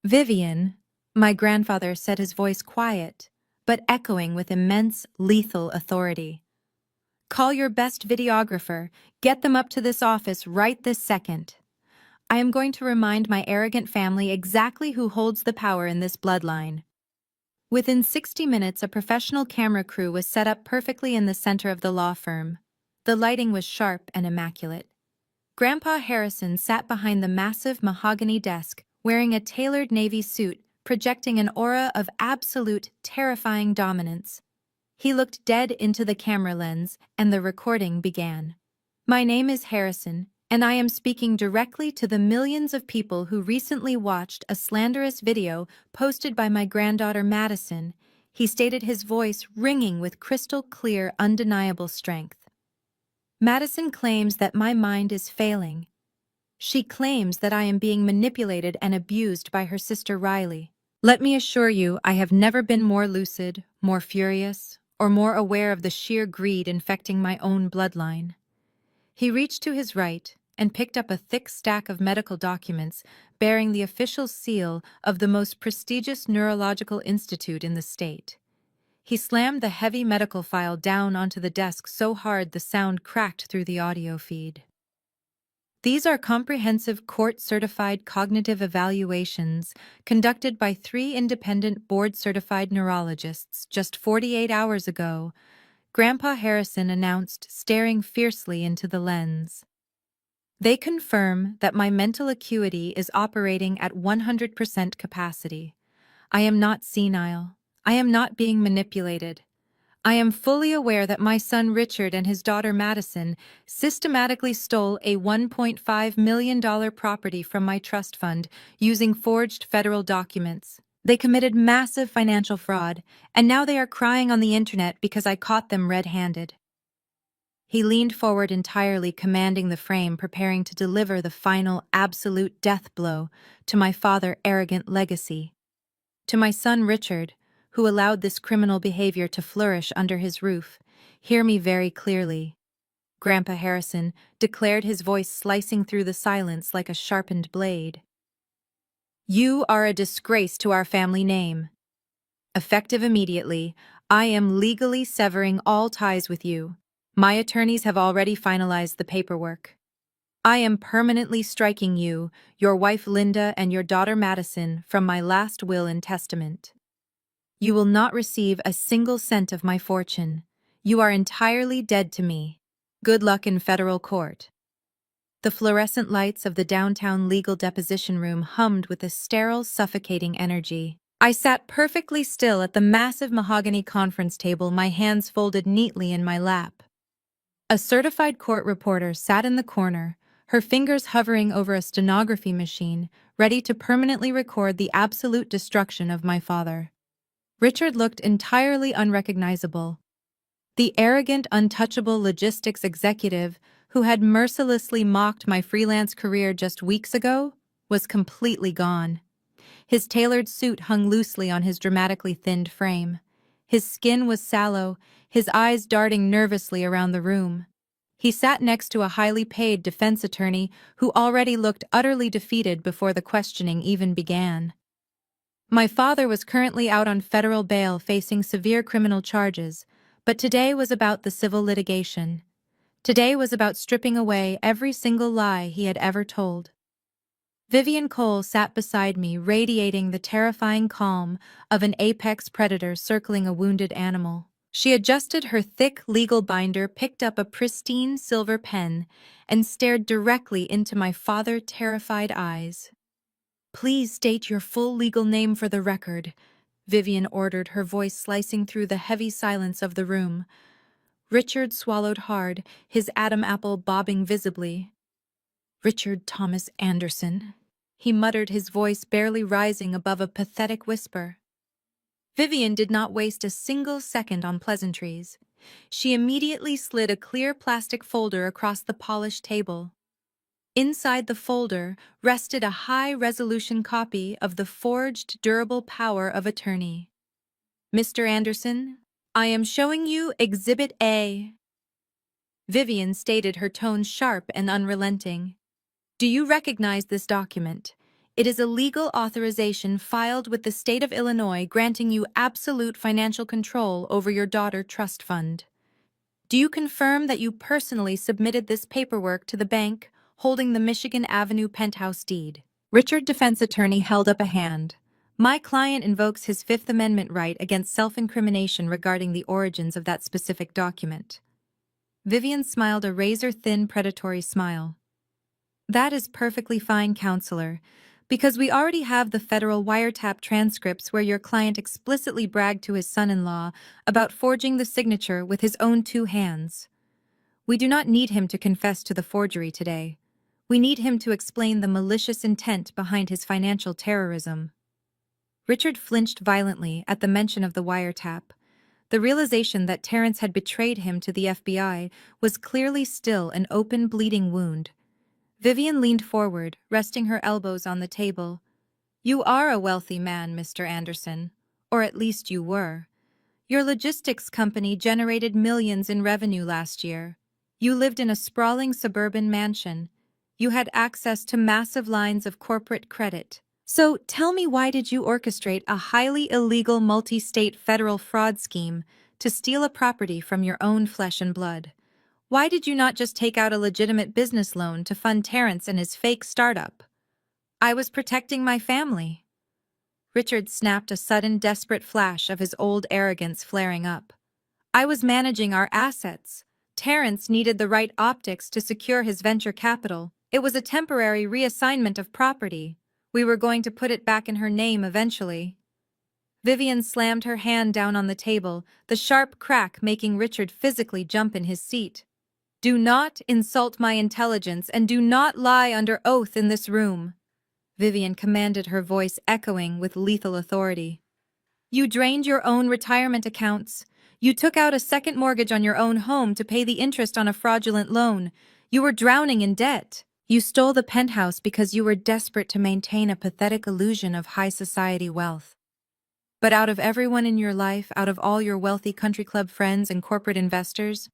"Vivian," my grandfather said, his voice quiet, but echoing with immense, lethal authority. "Call your best videographer. Get them up to this office right this second. I am going to remind my arrogant family exactly who holds the power in this bloodline. Within 60 minutes, a professional camera crew was set up perfectly in the center of the law firm. The lighting was sharp and immaculate. Grandpa Harrison sat behind the massive mahogany desk, wearing a tailored navy suit, projecting an aura of absolute, terrifying dominance. He looked dead into the camera lens, and the recording began. My name is Harrison, and I am speaking directly to the millions of people who recently watched a slanderous video posted by my granddaughter Madison. He stated, his voice ringing with crystal clear, undeniable strength. Madison claims that my mind is failing. She claims that I am being manipulated and abused by her sister Riley. Let me assure you, I have never been more lucid, more furious, or more aware of the sheer greed infecting my own bloodline. He reached to his right and picked up a thick stack of medical documents bearing the official seal of the most prestigious neurological institute in the state. He slammed the heavy medical file down onto the desk so hard the sound cracked through the audio feed. These are comprehensive court-certified cognitive evaluations conducted by 3 independent board-certified neurologists just 48 hours ago, Grandpa Harrison announced, staring fiercely into the lens. They confirm that my mental acuity is operating at 100% capacity. I am not senile. I am not being manipulated. I am fully aware that my son Richard and his daughter Madison systematically stole a $1.5 million property from my trust fund using forged federal documents. They committed massive financial fraud, and now they are crying on the internet because I caught them red-handed. He leaned forward entirely, commanding the frame, preparing to deliver the final, absolute death blow to my father's arrogant legacy. To my son Richard, who allowed this criminal behavior to flourish under his roof, hear me very clearly. Grandpa Harrison declared, his voice slicing through the silence like a sharpened blade. You are a disgrace to our family name. Effective immediately, I am legally severing all ties with you. My attorneys have already finalized the paperwork. I am permanently striking you, your wife Linda, and your daughter Madison from my last will and testament. You will not receive a single cent of my fortune. You are entirely dead to me. Good luck in federal court. The fluorescent lights of the downtown legal deposition room hummed with a sterile, suffocating energy. I sat perfectly still at the massive mahogany conference table, my hands folded neatly in my lap. A certified court reporter sat in the corner, her fingers hovering over a stenography machine, ready to permanently record the absolute destruction of my father. Richard looked entirely unrecognizable. The arrogant, untouchable logistics executive who had mercilessly mocked my freelance career just weeks ago was completely gone. His tailored suit hung loosely on his dramatically thinned frame. His skin was sallow, his eyes darting nervously around the room. He sat next to a highly paid defense attorney who already looked utterly defeated before the questioning even began. My father was currently out on federal bail facing severe criminal charges, but today was about the civil litigation. Today was about stripping away every single lie he had ever told. Vivian Cole sat beside me, radiating the terrifying calm of an apex predator circling a wounded animal. She adjusted her thick legal binder, picked up a pristine silver pen, and stared directly into my father's terrified eyes. Please state your full legal name for the record, Vivian ordered, her voice slicing through the heavy silence of the room. Richard swallowed hard, his Adam apple bobbing visibly. Richard Thomas Anderson, he muttered, his voice barely rising above a pathetic whisper. Vivian did not waste a single second on pleasantries. She immediately slid a clear plastic folder across the polished table. Inside the folder rested a high-resolution copy of the forged durable power of attorney. Mr. Anderson, I am showing you Exhibit A. Vivian stated, her tone sharp and unrelenting. Do you recognize this document? It is a legal authorization filed with the state of Illinois granting you absolute financial control over your daughter trust fund. Do you confirm that you personally submitted this paperwork to the bank, holding the Michigan Avenue penthouse deed. Richard defense attorney held up a hand. My client invokes his Fifth Amendment right against self-incrimination regarding the origins of that specific document. Vivian smiled a razor-thin predatory smile. That is perfectly fine, counselor, because we already have the federal wiretap transcripts where your client explicitly bragged to his son-in-law about forging the signature with his own two hands. We do not need him to confess to the forgery today. We need him to explain the malicious intent behind his financial terrorism. Richard flinched violently at the mention of the wiretap. The realization that Terrence had betrayed him to the FBI was clearly still an open, bleeding wound. Vivian leaned forward, resting her elbows on the table. You are a wealthy man, Mr. Anderson. Or at least you were. Your logistics company generated millions in revenue last year. You lived in a sprawling suburban mansion. You had access to massive lines of corporate credit. So tell me, why did you orchestrate a highly illegal multi-state federal fraud scheme to steal a property from your own flesh and blood? Why did you not just take out a legitimate business loan to fund Terrence and his fake startup? I was protecting my family. Richard snapped, a sudden, desperate flash of his old arrogance flaring up. I was managing our assets. Terrence needed the right optics to secure his venture capital. It was a temporary reassignment of property. We were going to put it back in her name eventually. Vivian slammed her hand down on the table, the sharp crack making Richard physically jump in his seat. Do not insult my intelligence and do not lie under oath in this room, Vivian commanded, her voice echoing with lethal authority. You drained your own retirement accounts. You took out a second mortgage on your own home to pay the interest on a fraudulent loan. You were drowning in debt. You stole the penthouse because you were desperate to maintain a pathetic illusion of high society wealth. But out of everyone in your life, out of all your wealthy country club friends and corporate investors,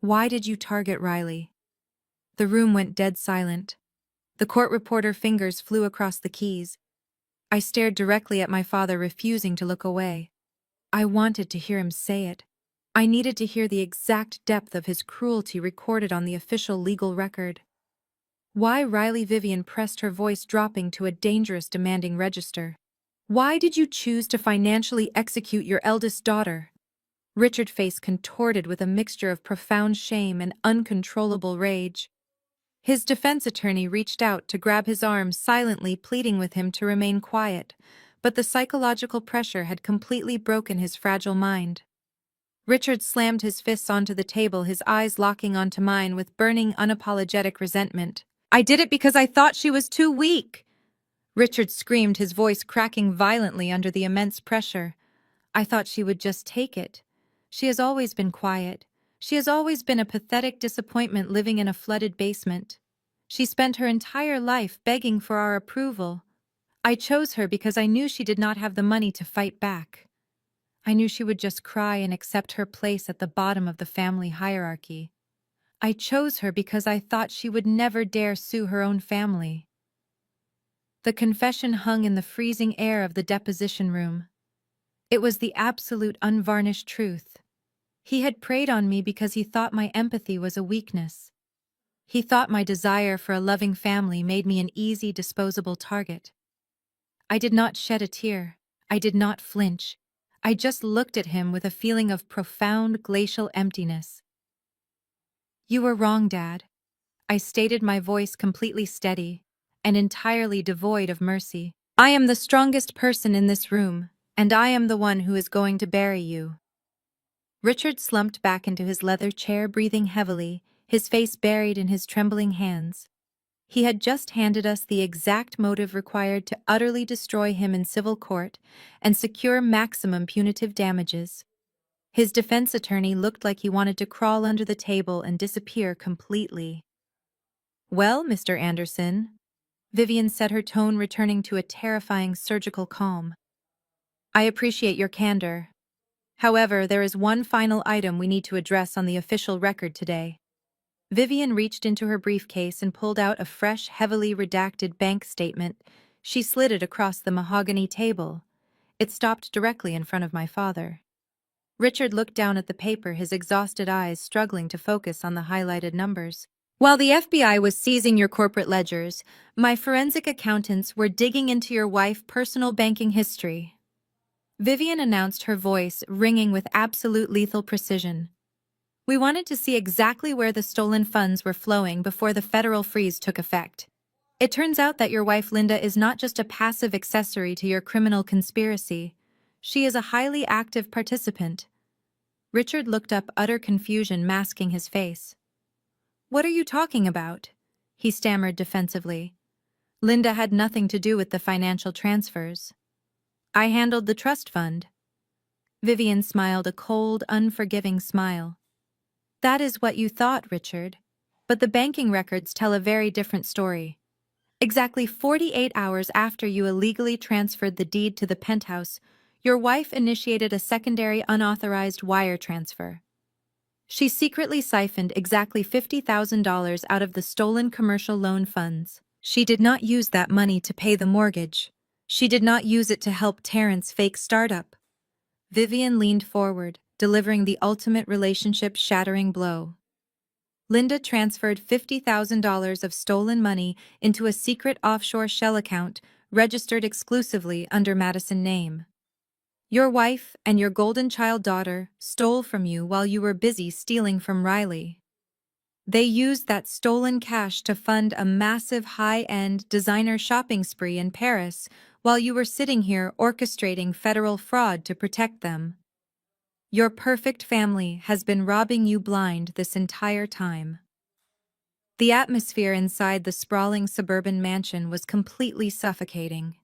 why did you target Riley? The room went dead silent. The court reporter fingers flew across the keys. I stared directly at my father, refusing to look away. I wanted to hear him say it. I needed to hear the exact depth of his cruelty recorded on the official legal record. Why? Riley? Vivian pressed, her voice dropping to a dangerous, demanding register. Why did you choose to financially execute your eldest daughter? Richard's face contorted with a mixture of profound shame and uncontrollable rage. His defense attorney reached out to grab his arm, silently pleading with him to remain quiet, but the psychological pressure had completely broken his fragile mind. Richard slammed his fists onto the table, his eyes locking onto mine with burning, unapologetic resentment. I did it because I thought she was too weak! Richard screamed, his voice cracking violently under the immense pressure. I thought she would just take it. She has always been quiet. She has always been a pathetic disappointment living in a flooded basement. She spent her entire life begging for our approval. I chose her because I knew she did not have the money to fight back. I knew she would just cry and accept her place at the bottom of the family hierarchy. I chose her because I thought she would never dare sue her own family. The confession hung in the freezing air of the deposition room. It was the absolute, unvarnished truth. He had preyed on me because he thought my empathy was a weakness. He thought my desire for a loving family made me an easy, disposable target. I did not shed a tear. I did not flinch. I just looked at him with a feeling of profound, glacial emptiness. You were wrong, Dad. I stated, my voice completely steady and entirely devoid of mercy. I am the strongest person in this room, and I am the one who is going to bury you. Richard slumped back into his leather chair, breathing heavily, his face buried in his trembling hands. He had just handed us the exact motive required to utterly destroy him in civil court and secure maximum punitive damages. His defense attorney looked like he wanted to crawl under the table and disappear completely. Well, Mr. Anderson, Vivian said, her tone returning to a terrifying surgical calm. I appreciate your candor. However, there is one final item we need to address on the official record today. Vivian reached into her briefcase and pulled out a fresh, heavily redacted bank statement. She slid it across the mahogany table. It stopped directly in front of my father. Richard looked down at the paper, his exhausted eyes struggling to focus on the highlighted numbers. While the FBI was seizing your corporate ledgers, my forensic accountants were digging into your wife's personal banking history. Vivian announced, her voice ringing with absolute lethal precision. We wanted to see exactly where the stolen funds were flowing before the federal freeze took effect. It turns out that your wife Linda is not just a passive accessory to your criminal conspiracy. She is a highly active participant. Richard looked up, utter confusion masking his face. What are you talking about? He stammered defensively. Linda had nothing to do with the financial transfers. I handled the trust fund. Vivian smiled, a cold, unforgiving smile. That is what you thought, Richard. But the banking records tell a very different story. Exactly 48 hours after you illegally transferred the deed to the penthouse, your wife initiated a secondary unauthorized wire transfer. She secretly siphoned exactly $50,000 out of the stolen commercial loan funds. She did not use that money to pay the mortgage. She did not use it to help Terrence's fake startup. Vivian leaned forward, delivering the ultimate relationship-shattering blow. Linda transferred $50,000 of stolen money into a secret offshore shell account registered exclusively under Madison's name. Your wife and your golden child daughter stole from you while you were busy stealing from Riley. They used that stolen cash to fund a massive high-end designer shopping spree in Paris while you were sitting here orchestrating federal fraud to protect them. Your perfect family has been robbing you blind this entire time. The atmosphere inside the sprawling suburban mansion was completely suffocating.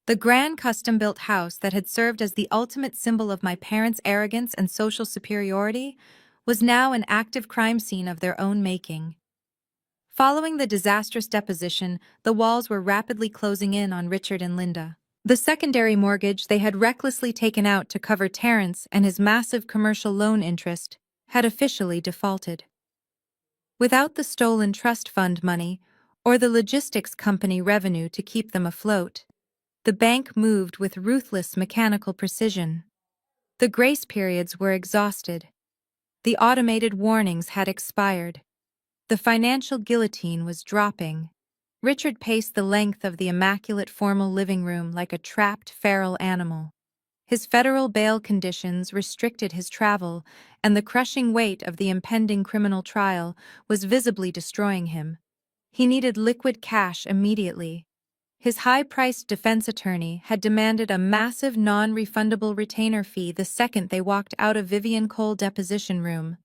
The grand custom-built house that had served as the ultimate symbol of my parents' arrogance and social superiority was now an active crime scene of their own making. Following the disastrous deposition, the walls were rapidly closing in on Richard and Linda. The secondary mortgage they had recklessly taken out to cover Terrence and his massive commercial loan interest had officially defaulted. Without the stolen trust fund money or the logistics company revenue to keep them afloat, the bank moved with ruthless mechanical precision. The grace periods were exhausted. The automated warnings had expired. The financial guillotine was dropping. Richard paced the length of the immaculate formal living room like a trapped feral animal. His federal bail conditions restricted his travel, and the crushing weight of the impending criminal trial was visibly destroying him. He needed liquid cash immediately. His high-priced defense attorney had demanded a massive non-refundable retainer fee the second they walked out of Vivian Cole's deposition room.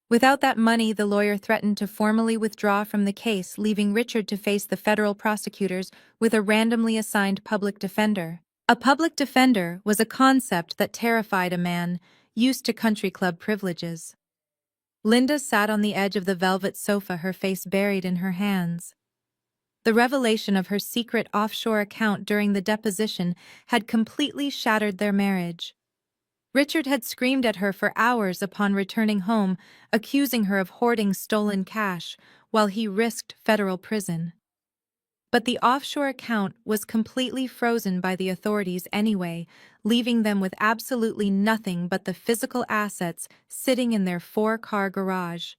Without that money, the lawyer threatened to formally withdraw from the case, leaving Richard to face the federal prosecutors with a randomly assigned public defender. A public defender was a concept that terrified a man used to country club privileges. Linda sat on the edge of the velvet sofa, her face buried in her hands. The revelation of her secret offshore account during the deposition had completely shattered their marriage. Richard had screamed at her for hours upon returning home, accusing her of hoarding stolen cash while he risked federal prison. But the offshore account was completely frozen by the authorities anyway, leaving them with absolutely nothing but the physical assets sitting in their 4-car garage.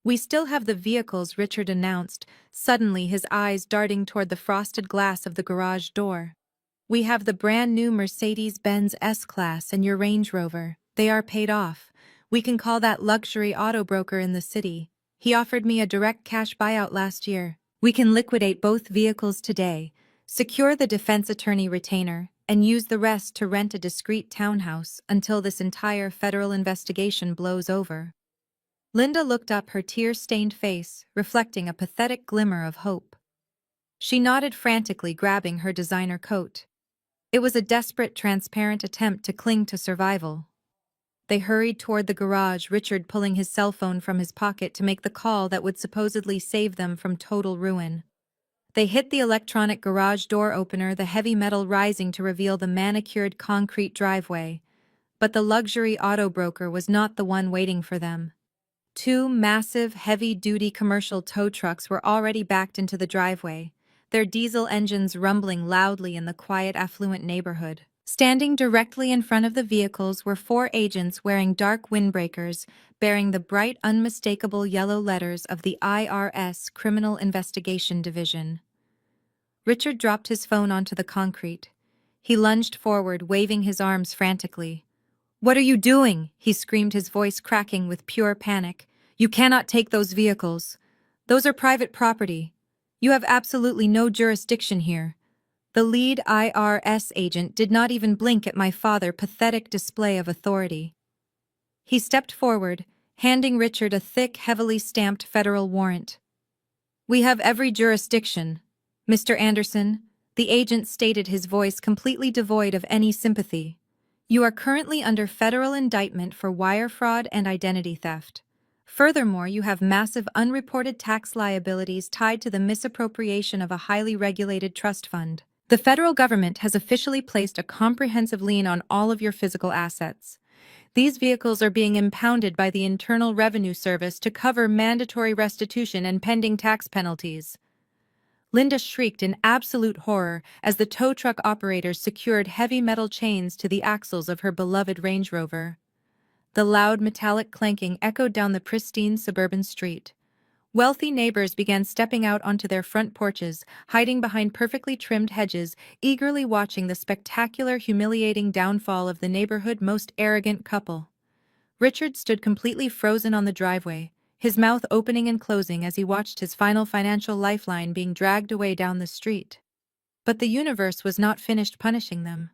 We still have the vehicles, Richard announced, suddenly his eyes darting toward the frosted glass of the garage door. We have the brand new Mercedes-Benz S-Class and your Range Rover. They are paid off. We can call that luxury auto broker in the city. He offered me a direct cash buyout last year. We can liquidate both vehicles today, secure the defense attorney retainer, and use the rest to rent a discreet townhouse until this entire federal investigation blows over. Linda looked up, her tear-stained face reflecting a pathetic glimmer of hope. She nodded frantically, grabbing her designer coat. It was a desperate, transparent attempt to cling to survival. They hurried toward the garage, Richard pulling his cell phone from his pocket to make the call that would supposedly save them from total ruin. They hit the electronic garage door opener, the heavy metal rising to reveal the manicured concrete driveway. But the luxury auto broker was not the one waiting for them. 2 massive, heavy-duty commercial tow trucks were already backed into the driveway, their diesel engines rumbling loudly in the quiet, affluent neighborhood. Standing directly in front of the vehicles were four agents wearing dark windbreakers, bearing the bright, unmistakable yellow letters of the IRS Criminal Investigation Division. Richard dropped his phone onto the concrete. He lunged forward, waving his arms frantically. "What are you doing?" he screamed, his voice cracking with pure panic. "You cannot take those vehicles. Those are private property. You have absolutely no jurisdiction here." The lead IRS agent did not even blink at my father's pathetic display of authority. He stepped forward, handing Richard a thick, heavily stamped federal warrant. "We have every jurisdiction, Mr. Anderson," the agent stated, his voice completely devoid of any sympathy. "You are currently under federal indictment for wire fraud and identity theft. Furthermore, you have massive unreported tax liabilities tied to the misappropriation of a highly regulated trust fund. The federal government has officially placed a comprehensive lien on all of your physical assets. These vehicles are being impounded by the Internal Revenue Service to cover mandatory restitution and pending tax penalties." Linda shrieked in absolute horror as the tow truck operators secured heavy metal chains to the axles of her beloved Range Rover. The loud metallic clanking echoed down the pristine suburban street. Wealthy neighbors began stepping out onto their front porches, hiding behind perfectly trimmed hedges, eagerly watching the spectacular, humiliating downfall of the neighborhood's most arrogant couple. Richard stood completely frozen on the driveway, his mouth opening and closing as he watched his final financial lifeline being dragged away down the street. But the universe was not finished punishing them.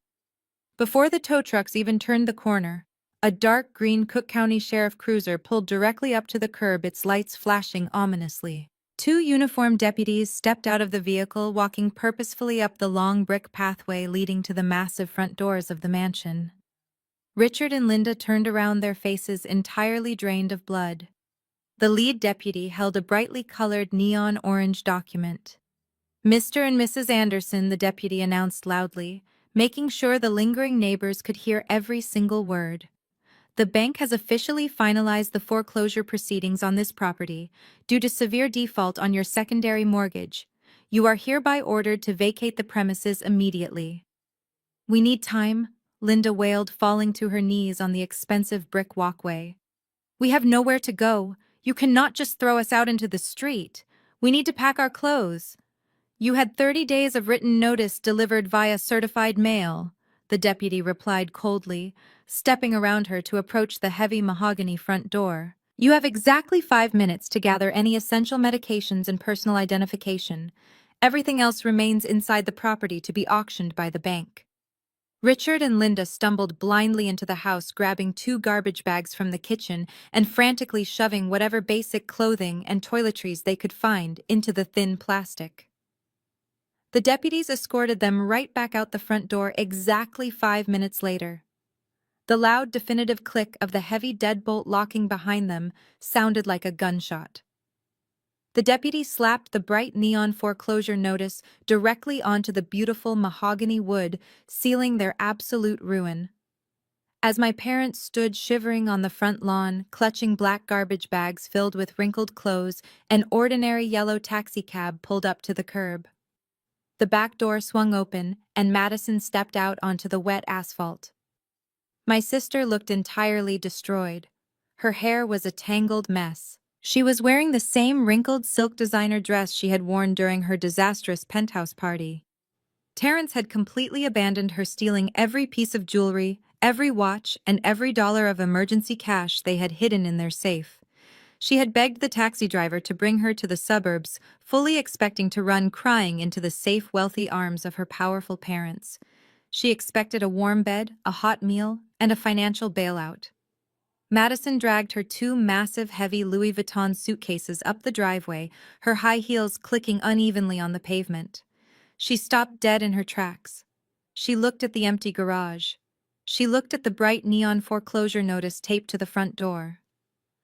Before the tow trucks even turned the corner, a dark green Cook County Sheriff cruiser pulled directly up to the curb, its lights flashing ominously. Two uniformed deputies stepped out of the vehicle, walking purposefully up the long brick pathway leading to the massive front doors of the mansion. Richard and Linda turned around, their faces entirely drained of blood. The lead deputy held a brightly colored neon orange document. "Mr. and Mrs. Anderson," the deputy announced loudly, making sure the lingering neighbors could hear every single word. "The bank has officially finalized the foreclosure proceedings on this property due to severe default on your secondary mortgage. You are hereby ordered to vacate the premises immediately." "We need time," Linda wailed, falling to her knees on the expensive brick walkway. "We have nowhere to go. You cannot just throw us out into the street. We need to pack our clothes." "You had 30 days of written notice delivered via certified mail," the deputy replied coldly, stepping around her to approach the heavy mahogany front door. "You have exactly 5 minutes to gather any essential medications and personal identification. Everything else remains inside the property to be auctioned by the bank." Richard and Linda stumbled blindly into the house, grabbing 2 garbage bags from the kitchen and frantically shoving whatever basic clothing and toiletries they could find into the thin plastic. The deputies escorted them right back out the front door exactly 5 minutes later. The loud, definitive click of the heavy deadbolt locking behind them sounded like a gunshot. The deputy slapped the bright neon foreclosure notice directly onto the beautiful mahogany wood, sealing their absolute ruin. As my parents stood shivering on the front lawn, clutching black garbage bags filled with wrinkled clothes, an ordinary yellow taxicab pulled up to the curb. The back door swung open, and Madison stepped out onto the wet asphalt. My sister looked entirely destroyed. Her hair was a tangled mess. She was wearing the same wrinkled silk designer dress she had worn during her disastrous penthouse party. Terrence had completely abandoned her, stealing every piece of jewelry, every watch, and every dollar of emergency cash they had hidden in their safe. She had begged the taxi driver to bring her to the suburbs, fully expecting to run crying into the safe, wealthy arms of her powerful parents. She expected a warm bed, a hot meal, and a financial bailout. Madison dragged her 2 massive, heavy Louis Vuitton suitcases up the driveway, her high heels clicking unevenly on the pavement. She stopped dead in her tracks. She looked at the empty garage. She looked at the bright neon foreclosure notice taped to the front door.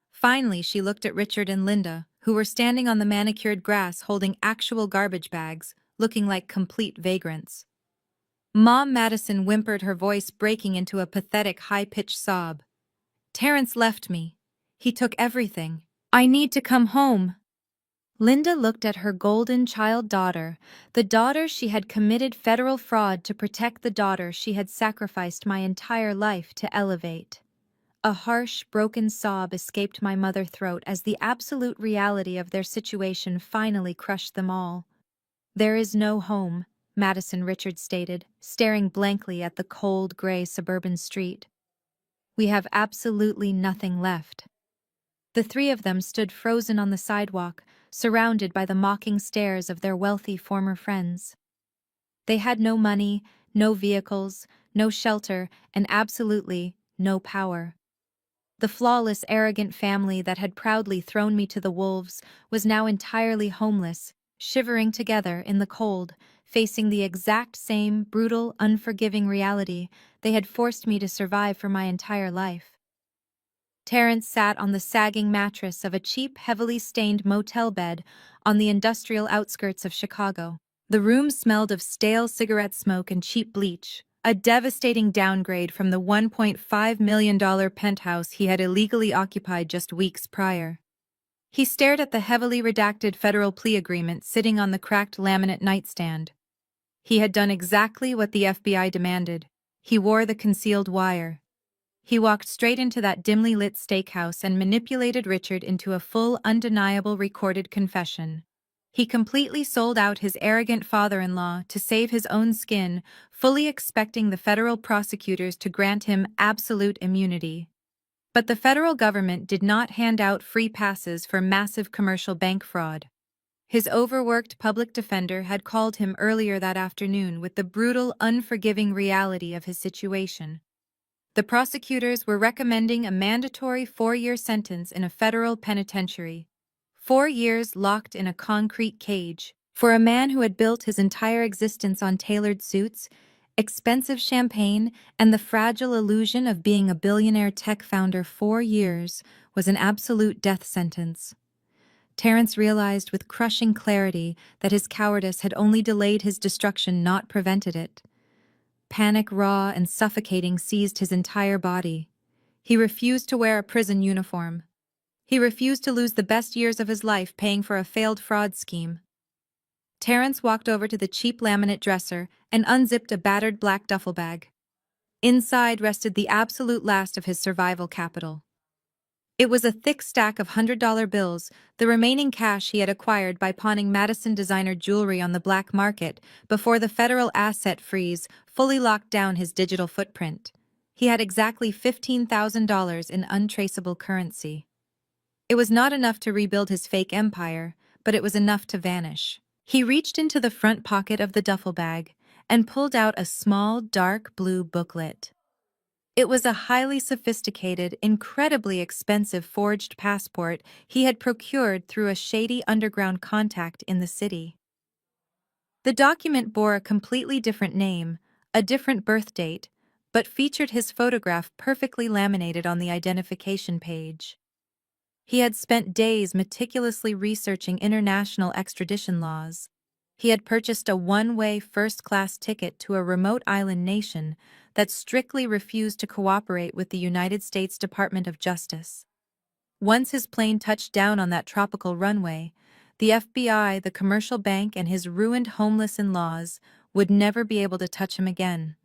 Finally, she looked at Richard and Linda, who were standing on the manicured grass holding actual garbage bags, looking like complete vagrants. "Mom," Madison whimpered, her voice breaking into a pathetic, high-pitched sob. "Terrence left me. He took everything. I need to come home." Linda looked at her golden child daughter, the daughter she had committed federal fraud to protect, the daughter she had sacrificed my entire life to elevate. A harsh, broken sob escaped my mother's throat as the absolute reality of their situation finally crushed them all. "There is no home," Madison Richards stated, staring blankly at the cold, gray suburban street. "We have absolutely nothing left." The three of them stood frozen on the sidewalk, surrounded by the mocking stares of their wealthy former friends. They had no money, no vehicles, no shelter, and absolutely no power. The flawless, arrogant family that had proudly thrown me to the wolves was now entirely homeless, shivering together in the cold, facing the exact same brutal, unforgiving reality they had forced me to survive for my entire life. Terrence sat on the sagging mattress of a cheap, heavily stained motel bed on the industrial outskirts of Chicago. The room smelled of stale cigarette smoke and cheap bleach, a devastating downgrade from the $1.5 million penthouse he had illegally occupied just weeks prior. He stared at the heavily redacted federal plea agreement sitting on the cracked laminate nightstand. He had done exactly what the FBI demanded. He wore the concealed wire. He walked straight into that dimly lit steakhouse and manipulated Richard into a full, undeniable recorded confession. He completely sold out his arrogant father-in-law to save his own skin, fully expecting the federal prosecutors to grant him absolute immunity. But the federal government did not hand out free passes for massive commercial bank fraud. His overworked public defender had called him earlier that afternoon with the brutal, unforgiving reality of his situation. The prosecutors were recommending a mandatory 4-year sentence in a federal penitentiary. 4 years locked in a concrete cage. For a man who had built his entire existence on tailored suits, expensive champagne, and the fragile illusion of being a billionaire tech founder, 4 years was an absolute death sentence. Terrence realized with crushing clarity that his cowardice had only delayed his destruction, not prevented it. Panic, raw and suffocating, seized his entire body. He refused to wear a prison uniform. He refused to lose the best years of his life paying for a failed fraud scheme. Terrence walked over to the cheap laminate dresser and unzipped a battered black duffel bag. Inside rested the absolute last of his survival capital. It was a thick stack of $100 bills, the remaining cash he had acquired by pawning Madison designer jewelry on the black market before the federal asset freeze fully locked down his digital footprint. He had exactly $15,000 in untraceable currency. It was not enough to rebuild his fake empire, but it was enough to vanish. He reached into the front pocket of the duffel bag and pulled out a small, dark blue booklet. It was a highly sophisticated, incredibly expensive forged passport he had procured through a shady underground contact in the city. The document bore a completely different name, a different birth date, but featured his photograph perfectly laminated on the identification page. He had spent days meticulously researching international extradition laws. He had purchased a one-way first-class ticket to a remote island nation that strictly refused to cooperate with the United States Department of Justice. Once his plane touched down on that tropical runway, the FBI, the commercial bank, and his ruined homeless in-laws would never be able to touch him again.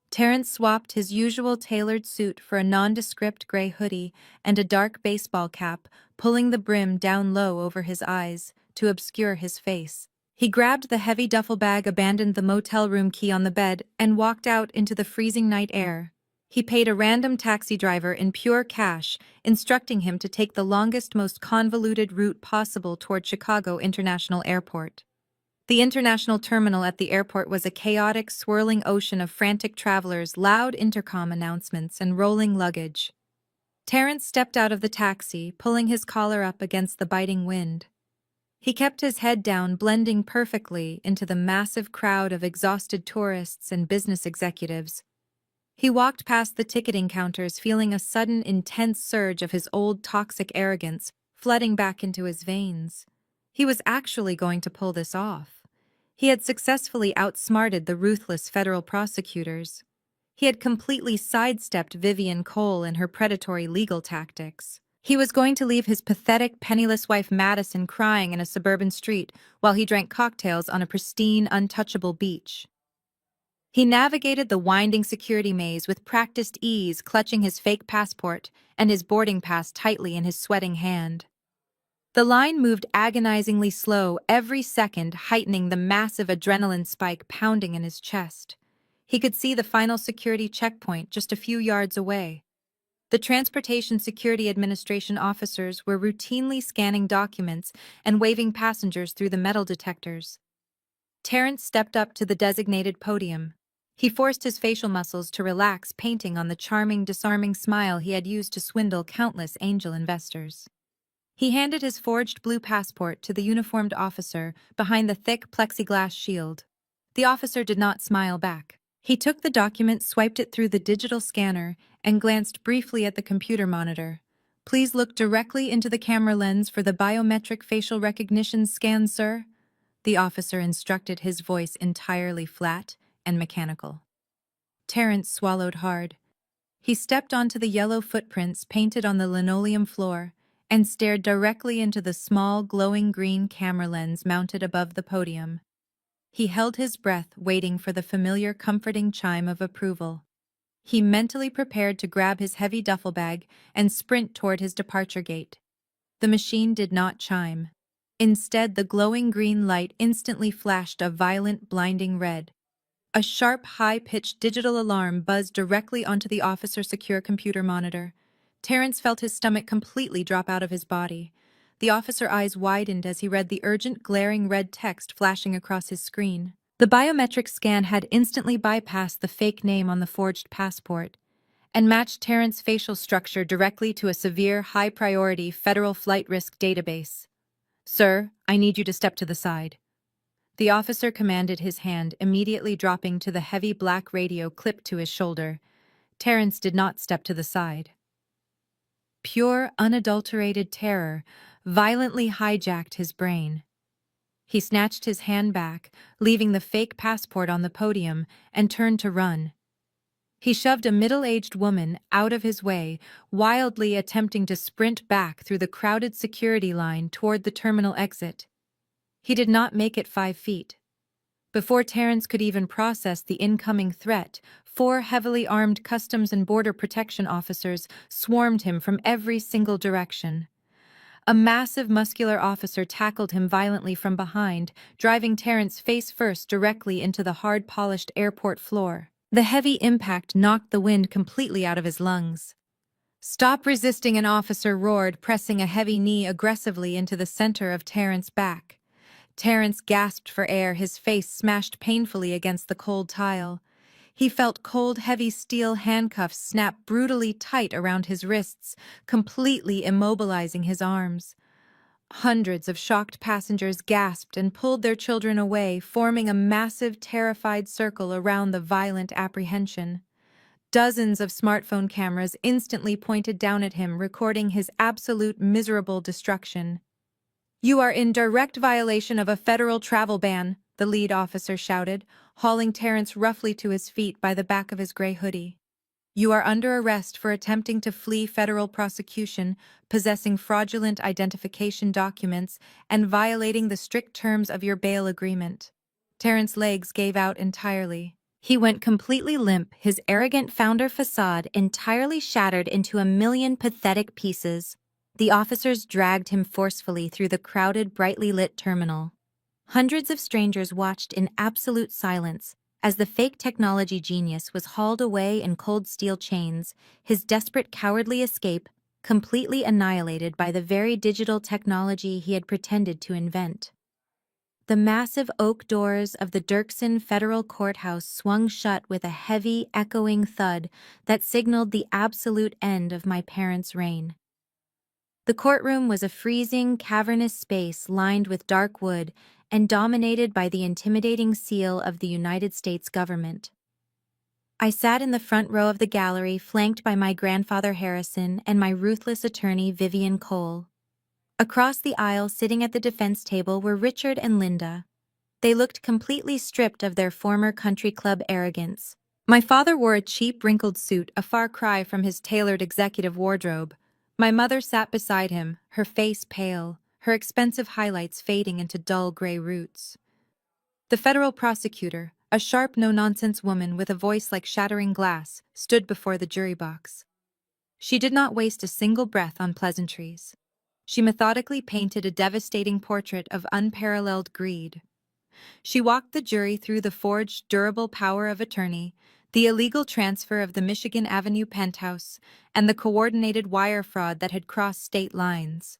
Terrence swapped his usual tailored suit for a nondescript gray hoodie and a dark baseball cap, pulling the brim down low over his eyes to obscure his face. He grabbed the heavy duffel bag, abandoned the motel room key on the bed, and walked out into the freezing night air. He paid a random taxi driver in pure cash, instructing him to take the longest, most convoluted route possible toward Chicago International Airport. The international terminal at the airport was a chaotic, swirling ocean of frantic travelers, loud intercom announcements, and rolling luggage. Terrence stepped out of the taxi, pulling his collar up against the biting wind. He kept his head down, blending perfectly into the massive crowd of exhausted tourists and business executives. He walked past the ticketing counters, feeling a sudden, intense surge of his old toxic arrogance flooding back into his veins. He was actually going to pull this off. He had successfully outsmarted the ruthless federal prosecutors. He had completely sidestepped Vivian Cole and her predatory legal tactics. He was going to leave his pathetic, penniless wife Madison crying in a suburban street while he drank cocktails on a pristine, untouchable beach. He navigated the winding security maze with practiced ease, clutching his fake passport and his boarding pass tightly in his sweating hand. The line moved agonizingly slow every second, heightening the massive adrenaline spike pounding in his chest. He could see the final security checkpoint just a few yards away. The Transportation Security Administration officers were routinely scanning documents and waving passengers through the metal detectors. Terrence stepped up to the designated podium. He forced his facial muscles to relax, painting on the charming, disarming smile he had used to swindle countless angel investors. He handed his forged blue passport to the uniformed officer behind the thick plexiglass shield. The officer did not smile back. He took the document, swiped it through the digital scanner, and glanced briefly at the computer monitor. "Please look directly into the camera lens for the biometric facial recognition scan, sir," the officer instructed, his voice entirely flat and mechanical. Terrence swallowed hard. He stepped onto the yellow footprints painted on the linoleum floor and stared directly into the small, glowing green camera lens mounted above the podium. He held his breath, waiting for the familiar, comforting chime of approval. He mentally prepared to grab his heavy duffel bag and sprint toward his departure gate. The machine did not chime. Instead, the glowing green light instantly flashed a violent, blinding red. A sharp, high-pitched digital alarm buzzed directly onto the officer's secure computer monitor. Terrence felt his stomach completely drop out of his body. The officer's eyes widened as he read the urgent, glaring red text flashing across his screen. The biometric scan had instantly bypassed the fake name on the forged passport and matched Terrence's facial structure directly to a severe, high-priority federal flight risk database. "Sir, I need you to step to the side." The officer commanded, his hand immediately dropping to the heavy black radio clipped to his shoulder. Terrence did not step to the side. Pure, unadulterated terror violently hijacked his brain. He snatched his hand back, leaving the fake passport on the podium, and turned to run. He shoved a middle-aged woman out of his way, wildly attempting to sprint back through the crowded security line toward the terminal exit. He did not make it 5 feet. Before Terrence could even process the incoming threat, 4 heavily armed Customs and Border Protection officers swarmed him from every single direction. A massive, muscular officer tackled him violently from behind, driving Terrence face first directly into the hard-polished airport floor. The heavy impact knocked the wind completely out of his lungs. "Stop resisting," an officer roared, pressing a heavy knee aggressively into the center of Terrence's back. Terrence gasped for air, his face smashed painfully against the cold tile. He felt cold, heavy steel handcuffs snap brutally tight around his wrists, completely immobilizing his arms. Hundreds of shocked passengers gasped and pulled their children away, forming a massive, terrified circle around the violent apprehension. Dozens of smartphone cameras instantly pointed down at him, recording his absolute miserable destruction. "You are in direct violation of a federal travel ban," the lead officer shouted, hauling Terrence roughly to his feet by the back of his gray hoodie. "You are under arrest for attempting to flee federal prosecution, possessing fraudulent identification documents, and violating the strict terms of your bail agreement." Terrence's legs gave out entirely. He went completely limp, his arrogant founder facade entirely shattered into a million pathetic pieces. The officers dragged him forcefully through the crowded, brightly lit terminal. Hundreds of strangers watched in absolute silence as the fake technology genius was hauled away in cold steel chains, his desperate, cowardly escape completely annihilated by the very digital technology he had pretended to invent. The massive oak doors of the Dirksen Federal Courthouse swung shut with a heavy, echoing thud that signaled the absolute end of my parents' reign. The courtroom was a freezing, cavernous space lined with dark wood and dominated by the intimidating seal of the United States government. I sat in the front row of the gallery, flanked by my grandfather Harrison and my ruthless attorney Vivian Cole. Across the aisle, sitting at the defense table, were Richard and Linda. They looked completely stripped of their former country club arrogance. My father wore a cheap, wrinkled suit, a far cry from his tailored executive wardrobe, My mother sat beside him, her face pale, her expensive highlights fading into dull gray roots. The federal prosecutor, a sharp, no-nonsense woman with a voice like shattering glass, stood before the jury box. She did not waste a single breath on pleasantries. She methodically painted a devastating portrait of unparalleled greed. She walked the jury through the forged, durable power of attorney, the illegal transfer of the Michigan Avenue penthouse, and the coordinated wire fraud that had crossed state lines.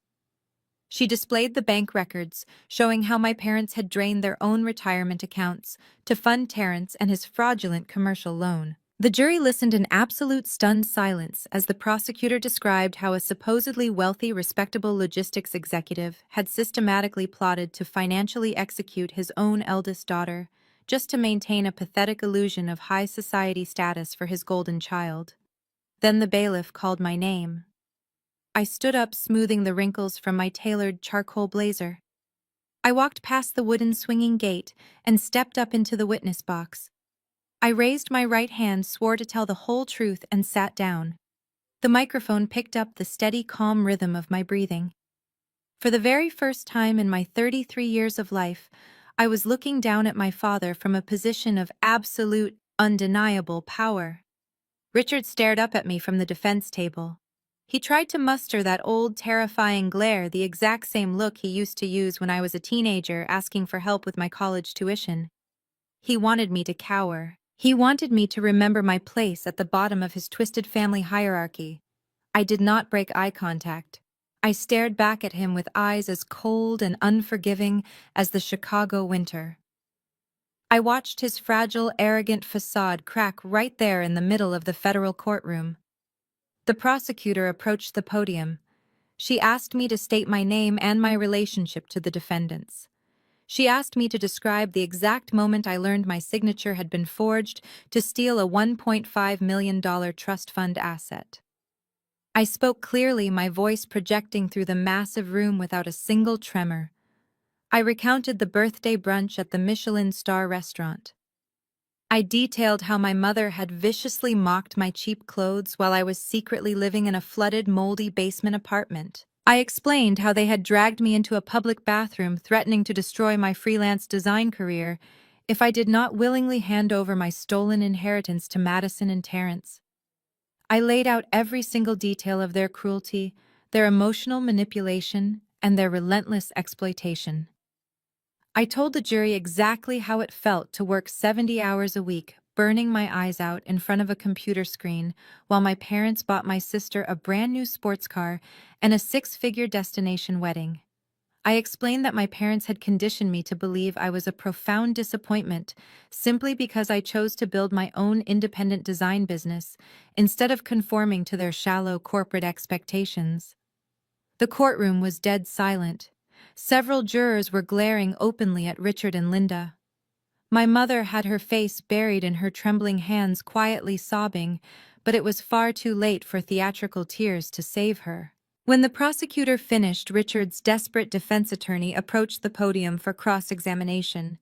She displayed the bank records, showing how my parents had drained their own retirement accounts to fund Terrence and his fraudulent commercial loan. The jury listened in absolute stunned silence as the prosecutor described how a supposedly wealthy, respectable logistics executive had systematically plotted to financially execute his own eldest daughter, just to maintain a pathetic illusion of high society status for his golden child. Then the bailiff called my name. I stood up, smoothing the wrinkles from my tailored charcoal blazer. I walked past the wooden swinging gate and stepped up into the witness box. I raised my right hand, swore to tell the whole truth, and sat down. The microphone picked up the steady, calm rhythm of my breathing. For the very first time in my 33 years of life, I was looking down at my father from a position of absolute, undeniable power. Richard stared up at me from the defense table. He tried to muster that old, terrifying glare, the exact same look he used to use when I was a teenager asking for help with my college tuition. He wanted me to cower. He wanted me to remember my place at the bottom of his twisted family hierarchy. I did not break eye contact. I stared back at him with eyes as cold and unforgiving as the Chicago winter. I watched his fragile, arrogant facade crack right there in the middle of the federal courtroom. The prosecutor approached the podium. She asked me to state my name and my relationship to the defendants. She asked me to describe the exact moment I learned my signature had been forged to steal a $1.5 million trust fund asset. I spoke clearly, my voice projecting through the massive room without a single tremor. I recounted the birthday brunch at the Michelin star restaurant. I detailed how my mother had viciously mocked my cheap clothes while I was secretly living in a flooded, moldy basement apartment. I explained how they had dragged me into a public bathroom, threatening to destroy my freelance design career if I did not willingly hand over my stolen inheritance to Madison and Terrence. I laid out every single detail of their cruelty, their emotional manipulation, and their relentless exploitation. I told the jury exactly how it felt to work 70 hours a week, burning my eyes out in front of a computer screen, while my parents bought my sister a brand new sports car and a six-figure destination wedding. I explained that my parents had conditioned me to believe I was a profound disappointment simply because I chose to build my own independent design business instead of conforming to their shallow corporate expectations. The courtroom was dead silent. Several jurors were glaring openly at Richard and Linda. My mother had her face buried in her trembling hands, quietly sobbing, but it was far too late for theatrical tears to save her. When the prosecutor finished, Richard's desperate defense attorney approached the podium for cross-examination.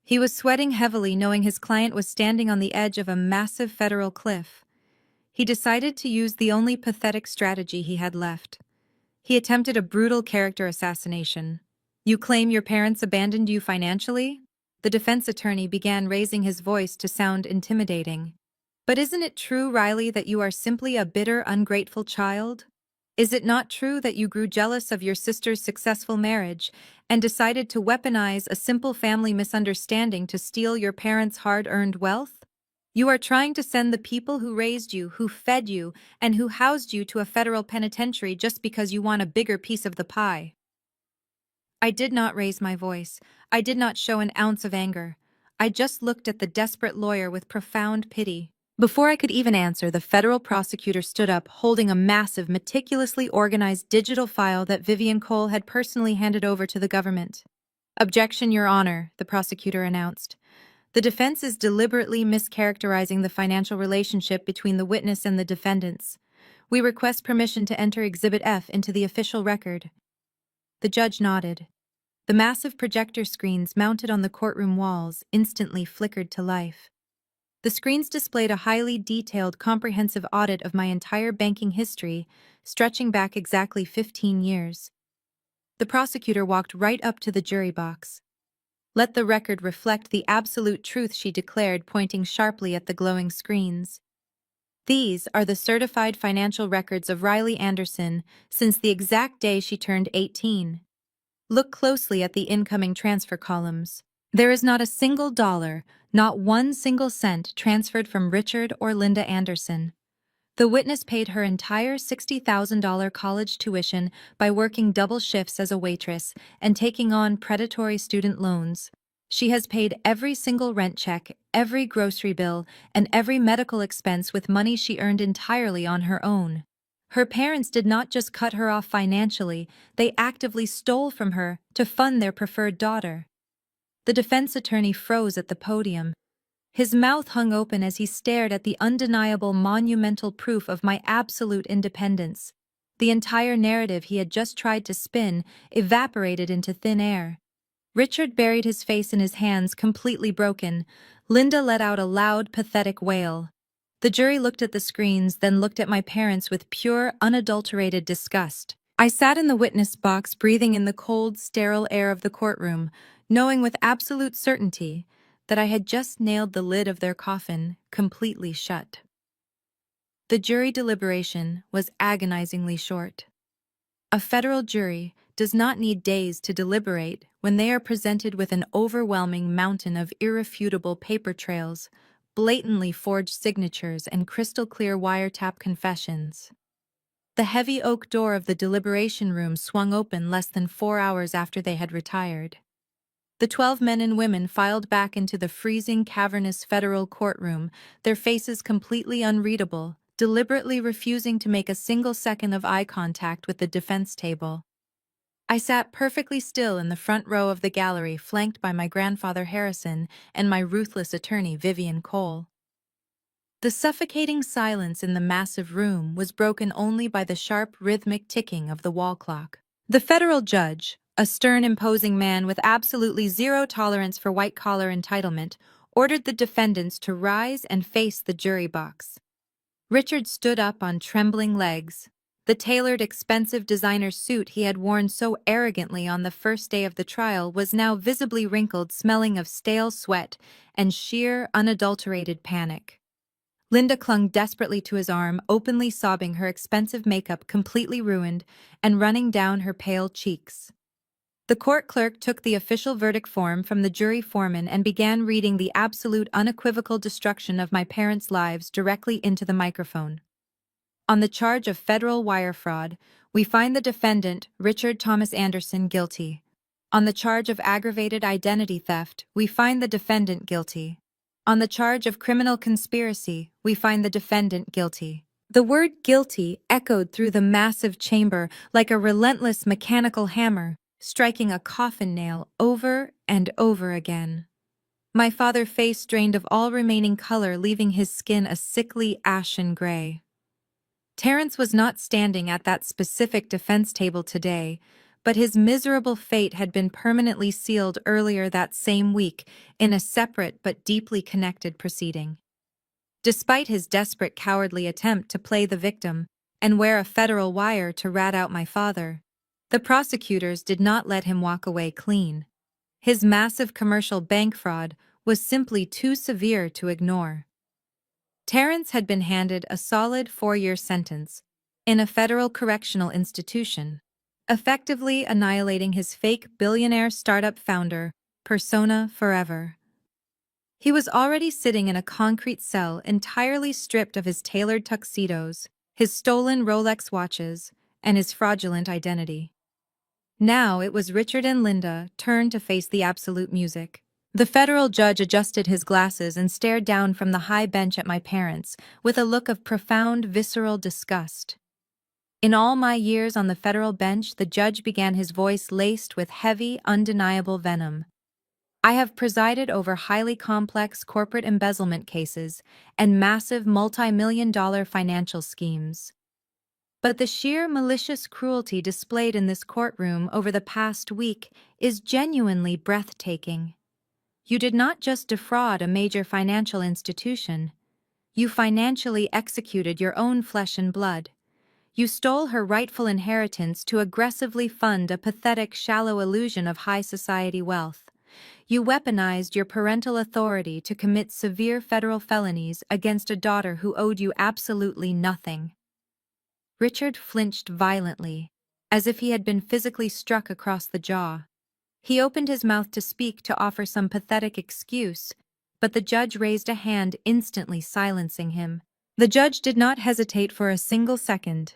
He was sweating heavily, knowing his client was standing on the edge of a massive federal cliff. He decided to use the only pathetic strategy he had left. He attempted a brutal character assassination. "You claim your parents abandoned you financially?" The defense attorney began, raising his voice to sound intimidating. "But isn't it true, Riley, that you are simply a bitter, ungrateful child? Is it not true that you grew jealous of your sister's successful marriage and decided to weaponize a simple family misunderstanding to steal your parents' hard-earned wealth? You are trying to send the people who raised you, who fed you, and who housed you to a federal penitentiary just because you want a bigger piece of the pie." I did not raise my voice. I did not show an ounce of anger. I just looked at the desperate lawyer with profound pity. Before I could even answer, the federal prosecutor stood up, holding a massive, meticulously organized digital file that Vivian Cole had personally handed over to the government. "Objection, Your Honor," the prosecutor announced. "The defense is deliberately mischaracterizing the financial relationship between the witness and the defendants. We request permission to enter Exhibit F into the official record." The judge nodded. The massive projector screens mounted on the courtroom walls instantly flickered to life. The screens displayed a highly detailed, comprehensive audit of my entire banking history, stretching back exactly 15 years. The prosecutor walked right up to the jury box. "Let the record reflect the absolute truth," she declared, pointing sharply at the glowing screens. "These are the certified financial records of Riley Anderson since the exact day she turned 18. Look closely at the incoming transfer columns. There is not a single dollar, not one single cent transferred from Richard or Linda Anderson. The witness paid her entire $60,000 college tuition by working double shifts as a waitress and taking on predatory student loans. She has paid every single rent check, every grocery bill, and every medical expense with money she earned entirely on her own. Her parents did not just cut her off financially, they actively stole from her to fund their preferred daughter." The defense attorney froze at the podium. His mouth hung open as he stared at the undeniable, monumental proof of my absolute independence. The entire narrative he had just tried to spin evaporated into thin air. Richard buried his face in his hands, completely broken. Linda let out a loud, pathetic wail. The jury looked at the screens, then looked at my parents with pure, unadulterated disgust. I sat in the witness box, breathing in the cold, sterile air of the courtroom, knowing with absolute certainty that I had just nailed the lid of their coffin completely shut. The jury deliberation was agonizingly short. A federal jury does not need days to deliberate when they are presented with an overwhelming mountain of irrefutable paper trails, blatantly forged signatures, and crystal-clear wiretap confessions. The heavy oak door of the deliberation room swung open less than 4 hours after they had retired. The 12 men and women filed back into the freezing, cavernous federal courtroom, their faces completely unreadable, deliberately refusing to make a single second of eye contact with the defense table. I sat perfectly still in the front row of the gallery, flanked by my grandfather Harrison and my ruthless attorney Vivian Cole. The suffocating silence in the massive room was broken only by the sharp, rhythmic ticking of the wall clock. The federal judge, a stern, imposing man with absolutely zero tolerance for white-collar entitlement, ordered the defendants to rise and face the jury box. Richard stood up on trembling legs. The tailored, expensive designer suit he had worn so arrogantly on the first day of the trial was now visibly wrinkled, smelling of stale sweat and sheer, unadulterated panic. Linda clung desperately to his arm, openly sobbing, her expensive makeup completely ruined and running down her pale cheeks. The court clerk took the official verdict form from the jury foreman and began reading the absolute, unequivocal destruction of my parents' lives directly into the microphone. On the charge of federal wire fraud, we find the defendant, Richard Thomas Anderson, guilty. On the charge of aggravated identity theft, we find the defendant guilty. On the charge of criminal conspiracy, we find the defendant guilty. The word guilty echoed through the massive chamber like a relentless mechanical hammer, striking a coffin nail over and over again. My father's face drained of all remaining color, leaving his skin a sickly ashen gray. Terrence was not standing at that specific defense table today, but his miserable fate had been permanently sealed earlier that same week in a separate but deeply connected proceeding. Despite his desperate, cowardly attempt to play the victim and wear a federal wire to rat out my father, the prosecutors did not let him walk away clean. His massive commercial bank fraud was simply too severe to ignore. Terrence had been handed a solid 4-year sentence in a federal correctional institution, effectively annihilating his fake billionaire startup founder persona forever. He was already sitting in a concrete cell, entirely stripped of his tailored tuxedos, his stolen Rolex watches, and his fraudulent identity. Now it was Richard and Linda turn to face the absolute music. The federal judge adjusted his glasses and stared down from the high bench at my parents with a look of profound, visceral disgust. In all my years on the federal bench, the judge began, his voice laced with heavy, undeniable venom. I have presided over highly complex corporate embezzlement cases and massive multi-million-dollar financial schemes. But the sheer malicious cruelty displayed in this courtroom over the past week is genuinely breathtaking. You did not just defraud a major financial institution. You financially executed your own flesh and blood. You stole her rightful inheritance to aggressively fund a pathetic, shallow illusion of high society wealth. You weaponized your parental authority to commit severe federal felonies against a daughter who owed you absolutely nothing. Richard flinched violently, as if he had been physically struck across the jaw. He opened his mouth to speak, to offer some pathetic excuse, but the judge raised a hand, instantly silencing him. The judge did not hesitate for a single second.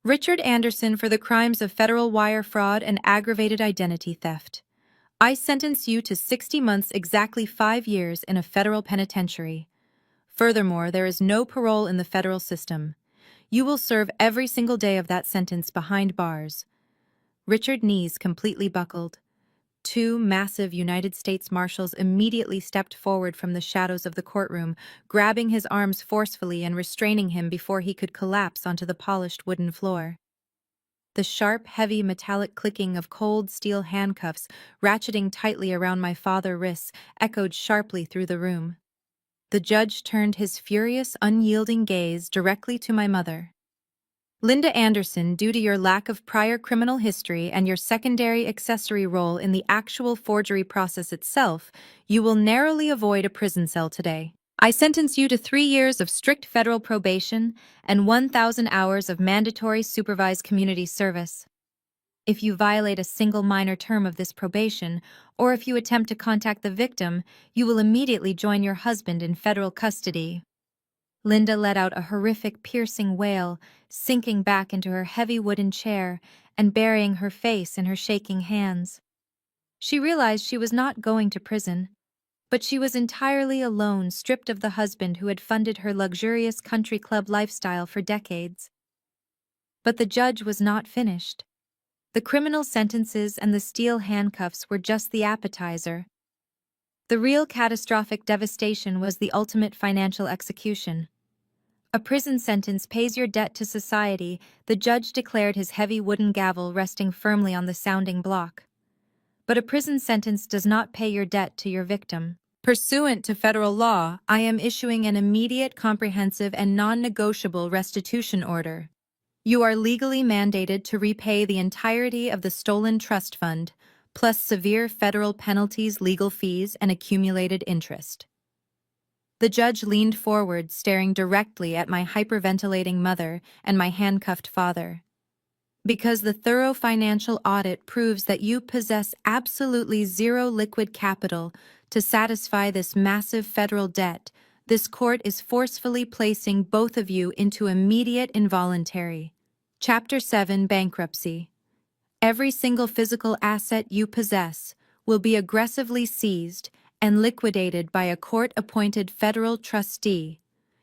Richard Anderson, for the crimes of federal wire fraud and aggravated identity theft. I sentence you to 60 months, exactly 5 years, in a federal penitentiary. Furthermore, there is no parole in the federal system. You will serve every single day of that sentence behind bars. Richard's knees completely buckled. 2 massive United States Marshals immediately stepped forward from the shadows of the courtroom, grabbing his arms forcefully and restraining him before he could collapse onto the polished wooden floor. The sharp, heavy, metallic clicking of cold steel handcuffs, ratcheting tightly around my father's wrists, echoed sharply through the room. The judge turned his furious, unyielding gaze directly to my mother. Linda Anderson, due to your lack of prior criminal history and your secondary accessory role in the actual forgery process itself, you will narrowly avoid a prison cell today. I sentence you to 3 years of strict federal probation and 1,000 hours of mandatory supervised community service. If you violate a single minor term of this probation, or if you attempt to contact the victim, you will immediately join your husband in federal custody. Linda let out a horrific, piercing wail, sinking back into her heavy wooden chair and burying her face in her shaking hands. She realized she was not going to prison, but she was entirely alone, stripped of the husband who had funded her luxurious country club lifestyle for decades. But the judge was not finished. The criminal sentences and the steel handcuffs were just the appetizer. The real catastrophic devastation was the ultimate financial execution. A prison sentence pays your debt to society, the judge declared, his heavy wooden gavel resting firmly on the sounding block. But a prison sentence does not pay your debt to your victim. Pursuant to federal law, I am issuing an immediate, comprehensive, and non-negotiable restitution order. You are legally mandated to repay the entirety of the stolen trust fund, plus severe federal penalties, legal fees, and accumulated interest. The judge leaned forward, staring directly at my hyperventilating mother and my handcuffed father. Because the thorough financial audit proves that you possess absolutely zero liquid capital to satisfy this massive federal debt, this court is forcefully placing both of you into immediate involuntary. Chapter 7: Bankruptcy. Every single physical asset you possess will be aggressively seized and liquidated by a court-appointed federal trustee.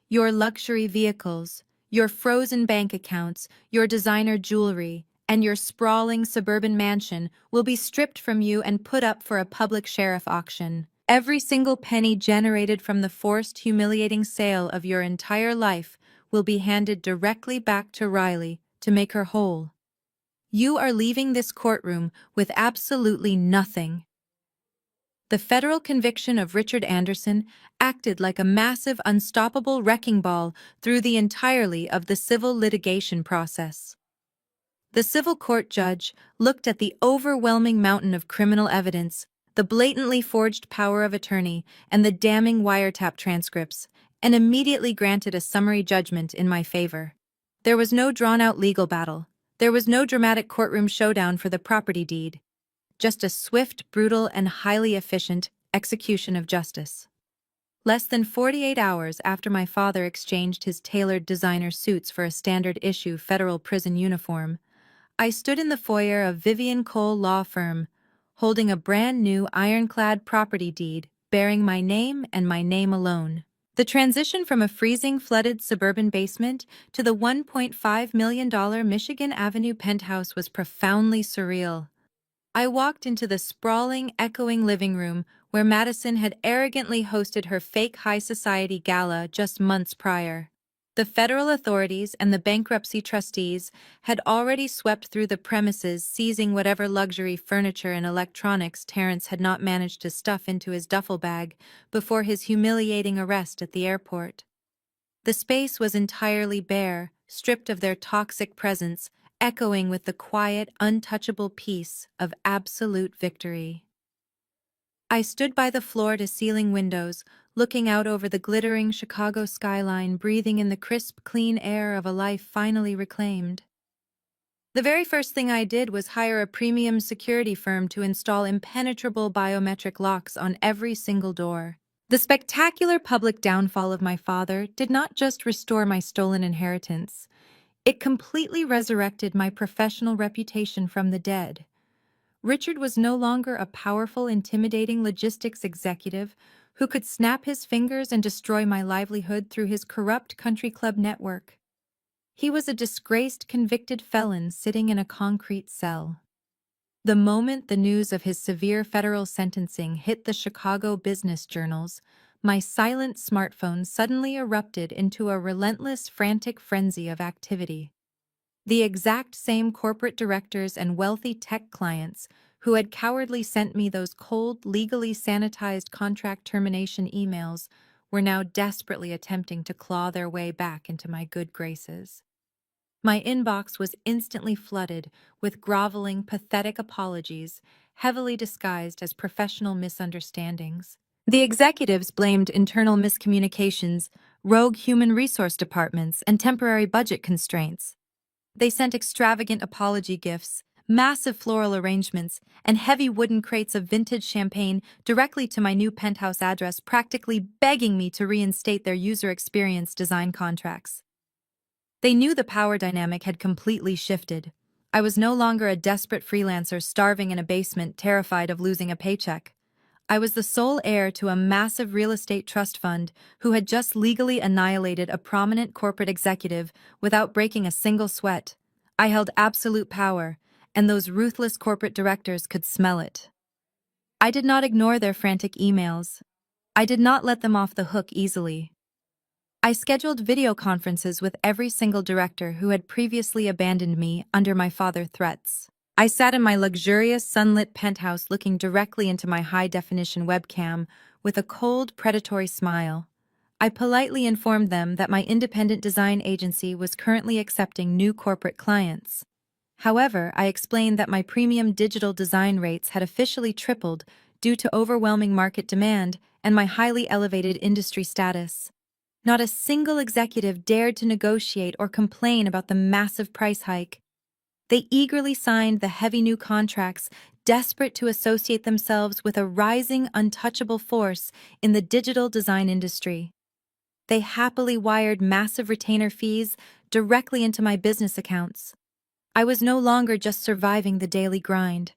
Your luxury vehicles, your frozen bank accounts, your designer jewelry, and your sprawling suburban mansion will be stripped from you and put up for a public sheriff auction. Every single penny generated from the forced, humiliating sale of your entire life will be handed directly back to Riley to make her whole. You are leaving this courtroom with absolutely nothing. The federal conviction of Richard Anderson acted like a massive, unstoppable wrecking ball through the entirety of the civil litigation process. The civil court judge looked at the overwhelming mountain of criminal evidence, the blatantly forged power of attorney, and the damning wiretap transcripts, and immediately granted a summary judgment in my favor. There was no drawn-out legal battle. There was no dramatic courtroom showdown for the property deed. Just a swift, brutal, and highly efficient execution of justice. Less than 48 hours after my father exchanged his tailored designer suits for a standard-issue federal prison uniform, I stood in the foyer of Vivian Cole Law Firm, holding a brand-new ironclad property deed bearing my name and my name alone. The transition from a freezing, flooded suburban basement to the $1.5 million Michigan Avenue penthouse was profoundly surreal. I walked into the sprawling, echoing living room where Madison had arrogantly hosted her fake high society gala just months prior. The federal authorities and the bankruptcy trustees had already swept through the premises, seizing whatever luxury furniture and electronics Terrence had not managed to stuff into his duffel bag before his humiliating arrest at the airport. The space was entirely bare, stripped of their toxic presence, echoing with the quiet, untouchable peace of absolute victory. I stood by the floor-to-ceiling windows, looking out over the glittering Chicago skyline, breathing in the crisp, clean air of a life finally reclaimed. The very first thing I did was hire a premium security firm to install impenetrable biometric locks on every single door. The spectacular public downfall of my father did not just restore my stolen inheritance, it completely resurrected my professional reputation from the dead. Richard was no longer a powerful, intimidating logistics executive who could snap his fingers and destroy my livelihood through his corrupt country club network. He was a disgraced, convicted felon sitting in a concrete cell. The moment the news of his severe federal sentencing hit the Chicago business journals, my silent smartphone suddenly erupted into a relentless, frantic frenzy of activity. The exact same corporate directors and wealthy tech clients who had cowardly sent me those cold, legally sanitized contract termination emails were now desperately attempting to claw their way back into my good graces. My inbox was instantly flooded with groveling, pathetic apologies, heavily disguised as professional misunderstandings. The executives blamed internal miscommunications, rogue human resource departments, and temporary budget constraints. They sent extravagant apology gifts, massive floral arrangements, and heavy wooden crates of vintage champagne directly to my new penthouse address, practically begging me to reinstate their user experience design contracts. They knew the power dynamic had completely shifted. I was no longer a desperate freelancer starving in a basement, terrified of losing a paycheck. I was the sole heir to a massive real estate trust fund who had just legally annihilated a prominent corporate executive without breaking a single sweat. I held absolute power, and those ruthless corporate directors could smell it. I did not ignore their frantic emails. I did not let them off the hook easily. I scheduled video conferences with every single director who had previously abandoned me under my father's threats. I sat in my luxurious sunlit penthouse looking directly into my high-definition webcam with a cold, predatory smile. I politely informed them that my independent design agency was currently accepting new corporate clients. However, I explained that my premium digital design rates had officially tripled due to overwhelming market demand and my highly elevated industry status. Not a single executive dared to negotiate or complain about the massive price hike. They eagerly signed the heavy new contracts, desperate to associate themselves with a rising, untouchable force in the digital design industry. They happily wired massive retainer fees directly into my business accounts. I was no longer just surviving the daily grind.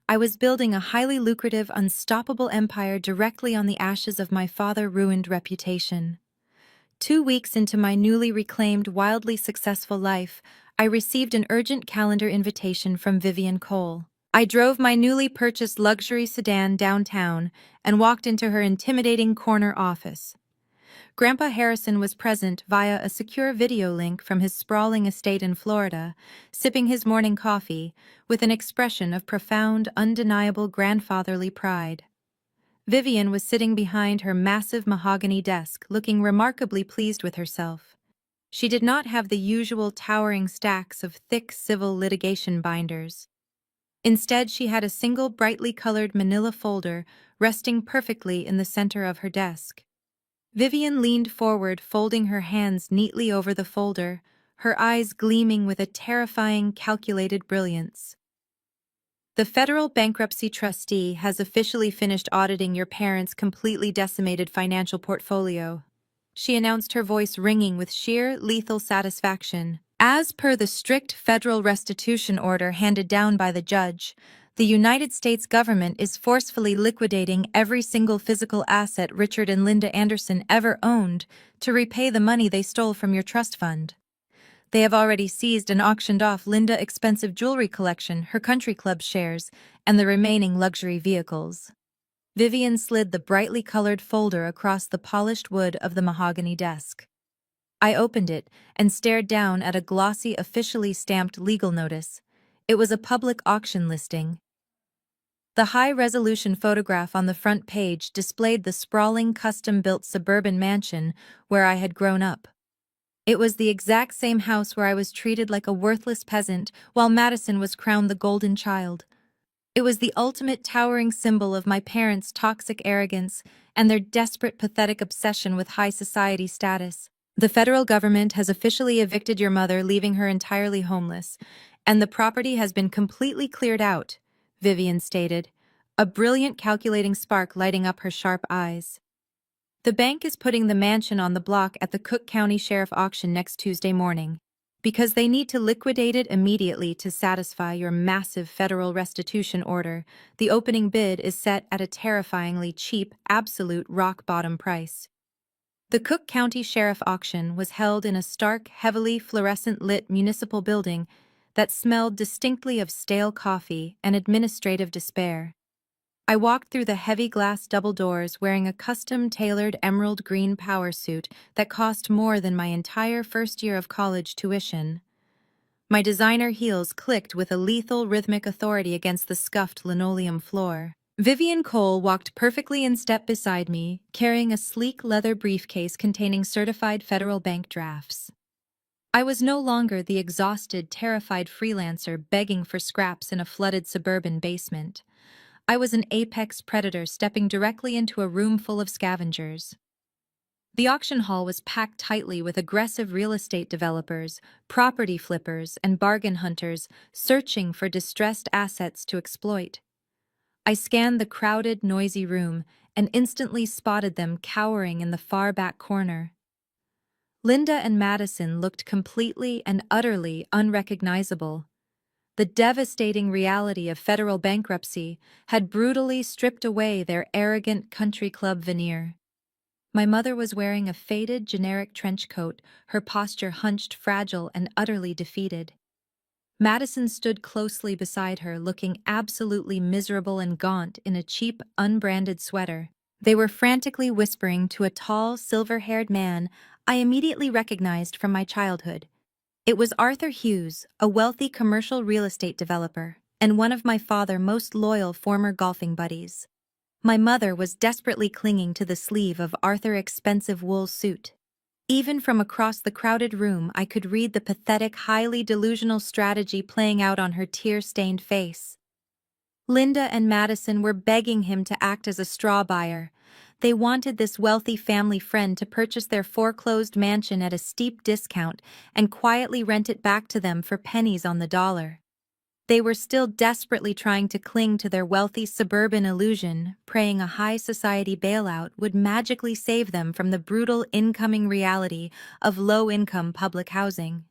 I was building a highly lucrative, unstoppable empire directly on the ashes of my father-ruined reputation. 2 weeks into my newly reclaimed, wildly successful life, I received an urgent calendar invitation from Vivian Cole. I drove my newly purchased luxury sedan downtown and walked into her intimidating corner office. Grandpa Harrison was present via a secure video link from his sprawling estate in Florida, sipping his morning coffee with an expression of profound, undeniable grandfatherly pride. Vivian was sitting behind her massive mahogany desk, looking remarkably pleased with herself. She did not have the usual towering stacks of thick civil litigation binders. Instead, she had a single brightly colored manila folder resting perfectly in the center of her desk. Vivian leaned forward, folding her hands neatly over the folder, her eyes gleaming with a terrifying, calculated brilliance. The federal bankruptcy trustee has officially finished auditing your parents' completely decimated financial portfolio. She announced, her voice ringing with sheer, lethal satisfaction. As per the strict federal restitution order handed down by the judge, the United States government is forcefully liquidating every single physical asset Richard and Linda Anderson ever owned to repay the money they stole from your trust fund. They have already seized and auctioned off Linda's expensive jewelry collection, her country club shares, and the remaining luxury vehicles. Vivian slid the brightly colored folder across the polished wood of the mahogany desk. I opened it and stared down at a glossy, officially stamped legal notice. It was a public auction listing. The high-resolution photograph on the front page displayed the sprawling, custom-built suburban mansion where I had grown up. It was the exact same house where I was treated like a worthless peasant while Madison was crowned the golden child. It was the ultimate towering symbol of my parents' toxic arrogance and their desperate, pathetic obsession with high society status. The federal government has officially evicted your mother, leaving her entirely homeless, and the property has been completely cleared out, Vivian stated, a brilliant calculating spark lighting up her sharp eyes. The bank is putting the mansion on the block at the Cook County Sheriff auction next Tuesday morning, because they need to liquidate it immediately to satisfy your massive federal restitution order. The opening bid is set at a terrifyingly cheap, absolute rock-bottom price. The Cook County Sheriff auction was held in a stark, heavily fluorescent-lit municipal building that smelled distinctly of stale coffee and administrative despair. I walked through the heavy glass double doors wearing a custom-tailored emerald green power suit that cost more than my entire first year of college tuition. My designer heels clicked with a lethal rhythmic authority against the scuffed linoleum floor. Vivian Cole walked perfectly in step beside me, carrying a sleek leather briefcase containing certified federal bank drafts. I was no longer the exhausted, terrified freelancer begging for scraps in a flooded suburban basement. I was an apex predator stepping directly into a room full of scavengers. The auction hall was packed tightly with aggressive real estate developers, property flippers, and bargain hunters searching for distressed assets to exploit. I scanned the crowded, noisy room and instantly spotted them cowering in the far back corner. Linda and Madison looked completely and utterly unrecognizable. The devastating reality of federal bankruptcy had brutally stripped away their arrogant country club veneer. My mother was wearing a faded, generic trench coat, her posture hunched, fragile, and utterly defeated. Madison stood closely beside her, looking absolutely miserable and gaunt in a cheap, unbranded sweater. They were frantically whispering to a tall, silver-haired man I immediately recognized from my childhood. It was Arthur Hughes, a wealthy commercial real estate developer, and one of my father's most loyal former golfing buddies. My mother was desperately clinging to the sleeve of Arthur's expensive wool suit. Even from across the crowded room, I could read the pathetic, highly delusional strategy playing out on her tear-stained face. Linda and Madison were begging him to act as a straw buyer. They wanted this wealthy family friend to purchase their foreclosed mansion at a steep discount and quietly rent it back to them for pennies on the dollar. They were still desperately trying to cling to their wealthy suburban illusion, praying a high society bailout would magically save them from the brutal incoming reality of low-income public housing.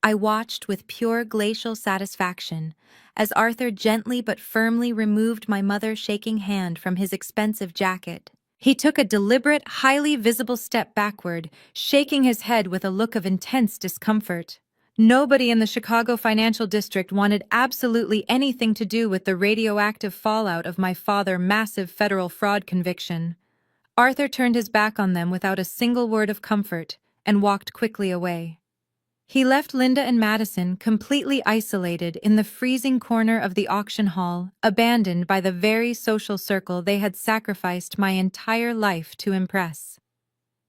I watched with pure glacial satisfaction as Arthur gently but firmly removed my mother's shaking hand from his expensive jacket. He took a deliberate, highly visible step backward, shaking his head with a look of intense discomfort. Nobody in the Chicago financial district wanted absolutely anything to do with the radioactive fallout of my father's massive federal fraud conviction. Arthur turned his back on them without a single word of comfort and walked quickly away. He left Linda and Madison completely isolated in the freezing corner of the auction hall, abandoned by the very social circle they had sacrificed my entire life to impress.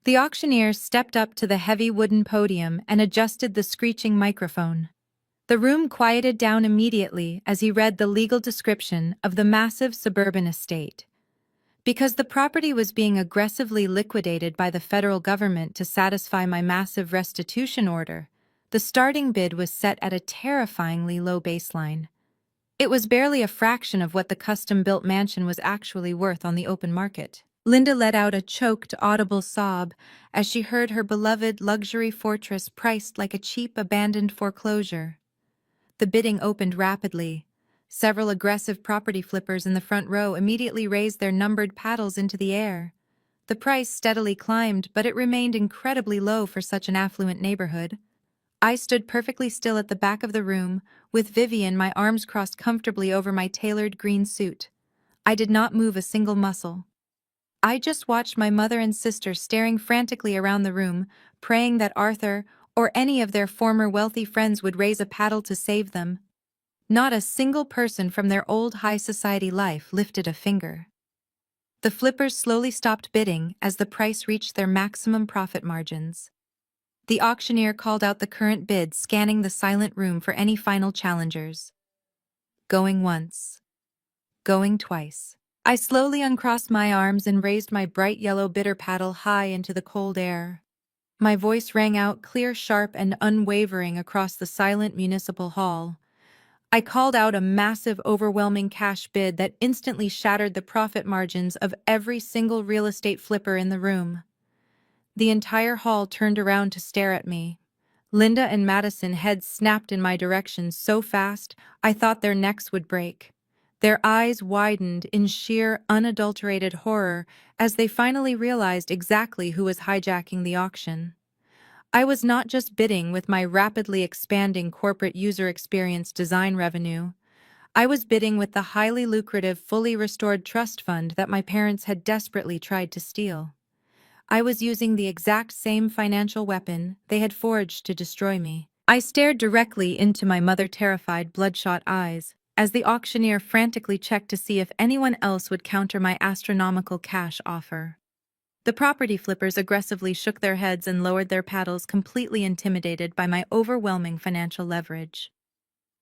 The auctioneer stepped up to the heavy wooden podium and adjusted the screeching microphone. The room quieted down immediately as he read the legal description of the massive suburban estate. Because the property was being aggressively liquidated by the federal government to satisfy my massive restitution order, the starting bid was set at a terrifyingly low baseline. It was barely a fraction of what the custom-built mansion was actually worth on the open market. Linda let out a choked, audible sob as she heard her beloved luxury fortress priced like a cheap, abandoned foreclosure. The bidding opened rapidly. Several aggressive property flippers in the front row immediately raised their numbered paddles into the air. The price steadily climbed, but it remained incredibly low for such an affluent neighborhood. I stood perfectly still at the back of the room, with Vivian, my arms crossed comfortably over my tailored green suit. I did not move a single muscle. I just watched my mother and sister staring frantically around the room, praying that Arthur or any of their former wealthy friends would raise a paddle to save them. Not a single person from their old high society life lifted a finger. The flippers slowly stopped bidding as the price reached their maximum profit margins. The auctioneer called out the current bid, scanning the silent room for any final challengers. Going once. Going twice. I slowly uncrossed my arms and raised my bright yellow bitter paddle high into the cold air. My voice rang out clear, sharp, and unwavering across the silent municipal hall. I called out a massive, overwhelming cash bid that instantly shattered the profit margins of every single real estate flipper in the room. The entire hall turned around to stare at me. Linda and Madison heads snapped in my direction so fast I thought their necks would break. Their eyes widened in sheer, unadulterated horror as they finally realized exactly who was hijacking the auction. I was not just bidding with my rapidly expanding corporate user experience design revenue. I was bidding with the highly lucrative, fully restored trust fund that my parents had desperately tried to steal. I was using the exact same financial weapon they had forged to destroy me. I stared directly into my terrified, bloodshot eyes as the auctioneer frantically checked to see if anyone else would counter my astronomical cash offer. The property flippers aggressively shook their heads and lowered their paddles, completely intimidated by my overwhelming financial leverage.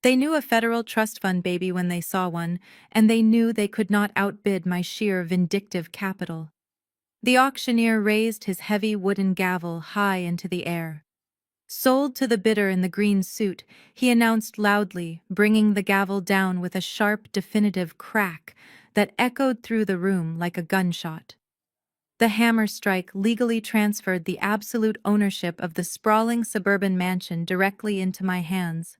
They knew a federal trust fund baby when they saw one, and they knew they could not outbid my sheer vindictive capital. The auctioneer raised his heavy wooden gavel high into the air. Sold to the bidder in the green suit, he announced loudly, bringing the gavel down with a sharp, definitive crack that echoed through the room like a gunshot. The hammer strike legally transferred the absolute ownership of the sprawling suburban mansion directly into my hands.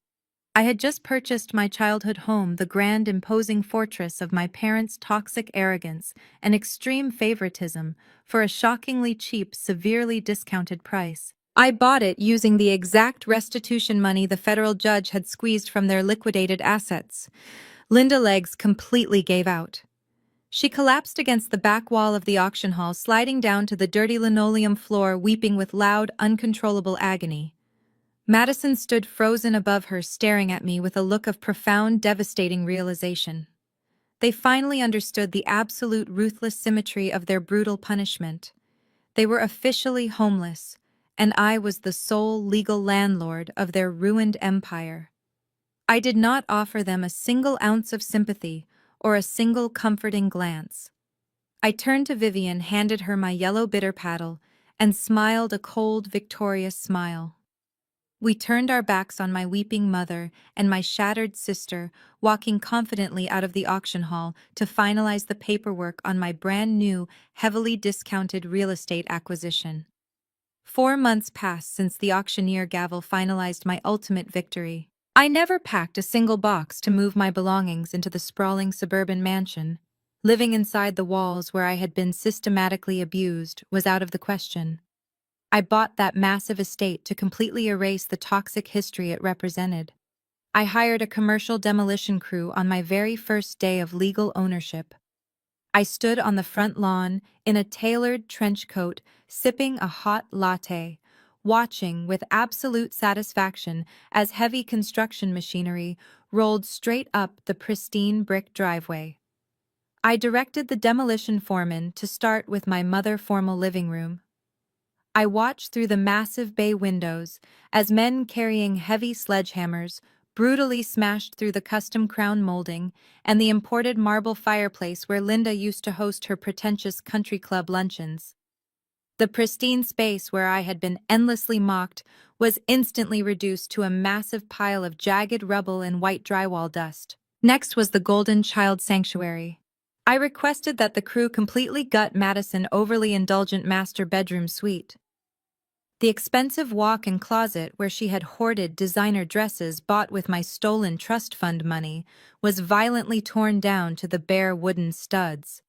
I had just purchased my childhood home, the grand, imposing fortress of my parents' toxic arrogance and extreme favoritism, for a shockingly cheap, severely discounted price. I bought it using the exact restitution money the federal judge had squeezed from their liquidated assets. Linda Legs completely gave out. She collapsed against the back wall of the auction hall, sliding down to the dirty linoleum floor, weeping with loud, uncontrollable agony. Madison stood frozen above her, staring at me with a look of profound, devastating realization. They finally understood the absolute ruthless symmetry of their brutal punishment. They were officially homeless, and I was the sole legal landlord of their ruined empire. I did not offer them a single ounce of sympathy or a single comforting glance. I turned to Vivian, handed her my yellow bitter paddle, and smiled a cold, victorious smile. We turned our backs on my weeping mother and my shattered sister, walking confidently out of the auction hall to finalize the paperwork on my brand new, heavily discounted real estate acquisition. 4 months passed since the auctioneer gavel finalized my ultimate victory. I never packed a single box to move my belongings into the sprawling suburban mansion. Living inside the walls where I had been systematically abused was out of the question. I bought that massive estate to completely erase the toxic history it represented. I hired a commercial demolition crew on my very first day of legal ownership. I stood on the front lawn in a tailored trench coat, sipping a hot latte, watching with absolute satisfaction as heavy construction machinery rolled straight up the pristine brick driveway. I directed the demolition foreman to start with my formal living room. I watched through the massive bay windows as men carrying heavy sledgehammers brutally smashed through the custom crown molding and the imported marble fireplace where Linda used to host her pretentious country club luncheons. The pristine space where I had been endlessly mocked was instantly reduced to a massive pile of jagged rubble and white drywall dust. Next was the Golden Child Sanctuary. I requested that the crew completely gut Madison's overly indulgent master bedroom suite. The expensive walk-in closet where she had hoarded designer dresses bought with my stolen trust fund money was violently torn down to the bare wooden studs.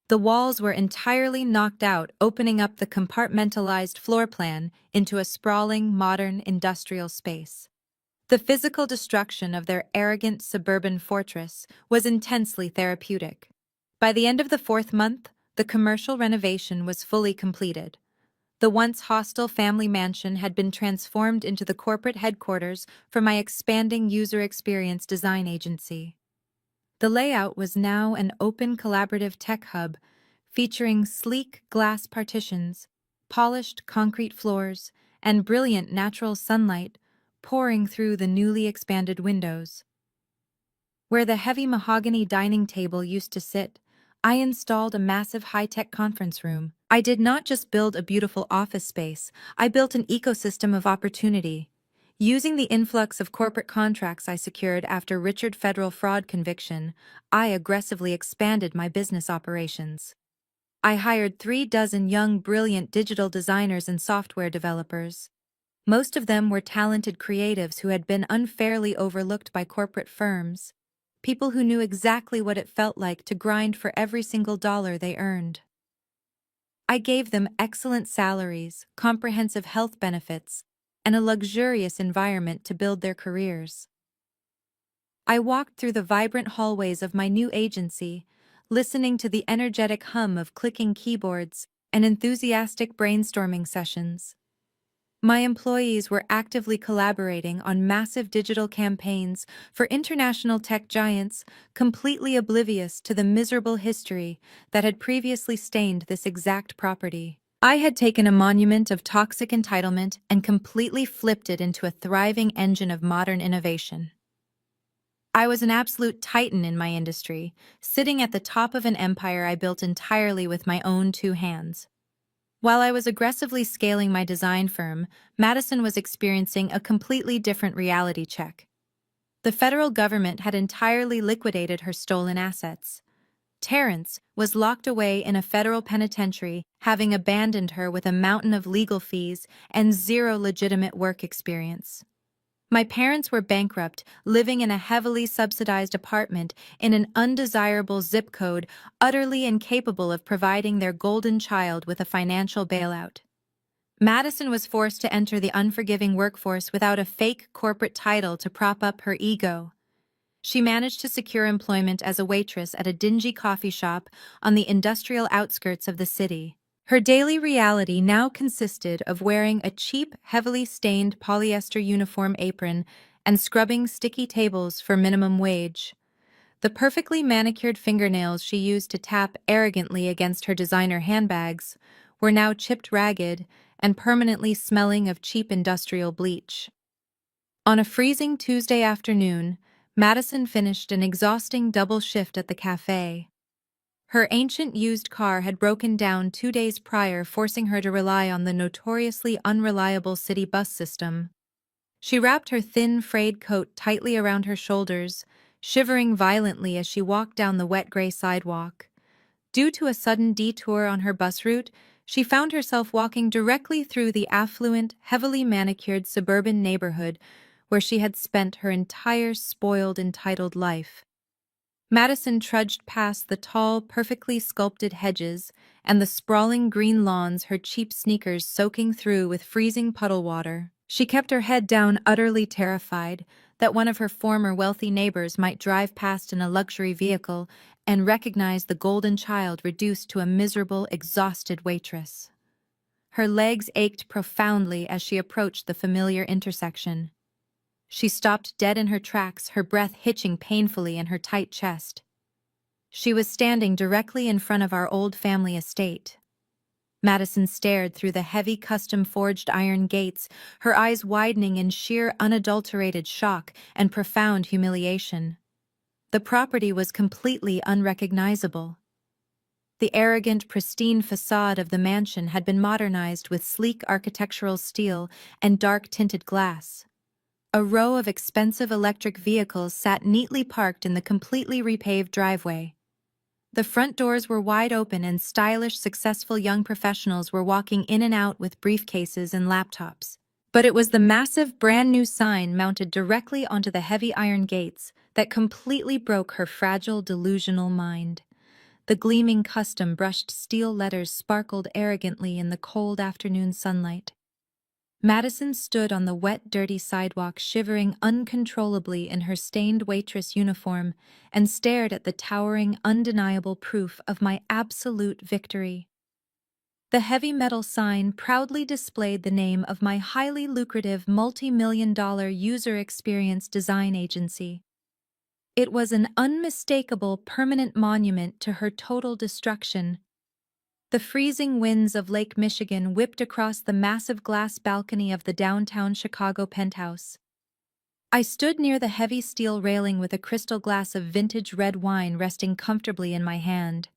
The walls were entirely knocked out, opening up the compartmentalized floor plan into a sprawling, modern, industrial space. The physical destruction of their arrogant suburban fortress was intensely therapeutic. By the end of the 4th month, The commercial renovation was fully completed. The once hostile family mansion had been transformed into the corporate headquarters for my expanding user experience design agency. The layout was now an open collaborative tech hub featuring sleek glass partitions, polished concrete floors, and brilliant natural sunlight pouring through the newly expanded windows. Where the heavy mahogany dining table used to sit, I installed a massive high-tech conference room. I did not just build a beautiful office space, I built an ecosystem of opportunity. Using the influx of corporate contracts I secured after Richard federal fraud conviction, I aggressively expanded my business operations. I hired 3 dozen young, brilliant digital designers and software developers. Most of them were talented creatives who had been unfairly overlooked by corporate firms. People who knew exactly what it felt like to grind for every single dollar they earned. I gave them excellent salaries, comprehensive health benefits, and a luxurious environment to build their careers. I walked through the vibrant hallways of my new agency, listening to the energetic hum of clicking keyboards and enthusiastic brainstorming sessions. My employees were actively collaborating on massive digital campaigns for international tech giants, completely oblivious to the miserable history that had previously stained this exact property. I had taken a monument of toxic entitlement and completely flipped it into a thriving engine of modern innovation. I was an absolute titan in my industry, sitting at the top of an empire I built entirely with my own 2 hands. While I was aggressively scaling my design firm, Madison was experiencing a completely different reality check. The federal government had entirely liquidated her stolen assets. Terrence was locked away in a federal penitentiary, having abandoned her with a mountain of legal fees and zero legitimate work experience. My parents were bankrupt, living in a heavily subsidized apartment in an undesirable zip code, utterly incapable of providing their golden child with a financial bailout. Madison was forced to enter the unforgiving workforce without a fake corporate title to prop up her ego. She managed to secure employment as a waitress at a dingy coffee shop on the industrial outskirts of the city. Her daily reality now consisted of wearing a cheap, heavily stained polyester uniform apron and scrubbing sticky tables for minimum wage. The perfectly manicured fingernails she used to tap arrogantly against her designer handbags were now chipped ragged and permanently smelling of cheap industrial bleach. On a freezing Tuesday afternoon, Madison finished an exhausting double shift at the cafe. Her ancient used car had broken down 2 days prior, forcing her to rely on the notoriously unreliable city bus system. She wrapped her thin, frayed coat tightly around her shoulders, shivering violently as she walked down the wet gray sidewalk. Due to a sudden detour on her bus route, she found herself walking directly through the affluent, heavily manicured suburban neighborhood where she had spent her entire spoiled, entitled life. Madison trudged past the tall, perfectly sculpted hedges and the sprawling green lawns, her cheap sneakers soaking through with freezing puddle water. She kept her head down, utterly terrified that one of her former wealthy neighbors might drive past in a luxury vehicle and recognize the golden child reduced to a miserable, exhausted waitress. Her legs ached profoundly as she approached the familiar intersection. She stopped dead in her tracks, her breath hitching painfully in her tight chest. She was standing directly in front of our old family estate. Madison stared through the heavy custom-forged iron gates, her eyes widening in sheer unadulterated shock and profound humiliation. The property was completely unrecognizable. The arrogant, pristine facade of the mansion had been modernized with sleek architectural steel and dark-tinted glass. A row of expensive electric vehicles sat neatly parked in the completely repaved driveway. The front doors were wide open and stylish, successful young professionals were walking in and out with briefcases and laptops. But it was the massive, brand-new sign mounted directly onto the heavy iron gates that completely broke her fragile, delusional mind. The gleaming custom-brushed steel letters sparkled arrogantly in the cold afternoon sunlight. Madison stood on the wet, dirty sidewalk, shivering uncontrollably in her stained waitress uniform, and stared at the towering, undeniable proof of my absolute victory. The heavy metal sign proudly displayed the name of my highly lucrative multi-million-dollar user experience design agency. It was an unmistakable permanent monument to her total destruction. The freezing winds of Lake Michigan whipped across the massive glass balcony of the downtown Chicago penthouse. I stood near the heavy steel railing with a crystal glass of vintage red wine resting comfortably in my hand.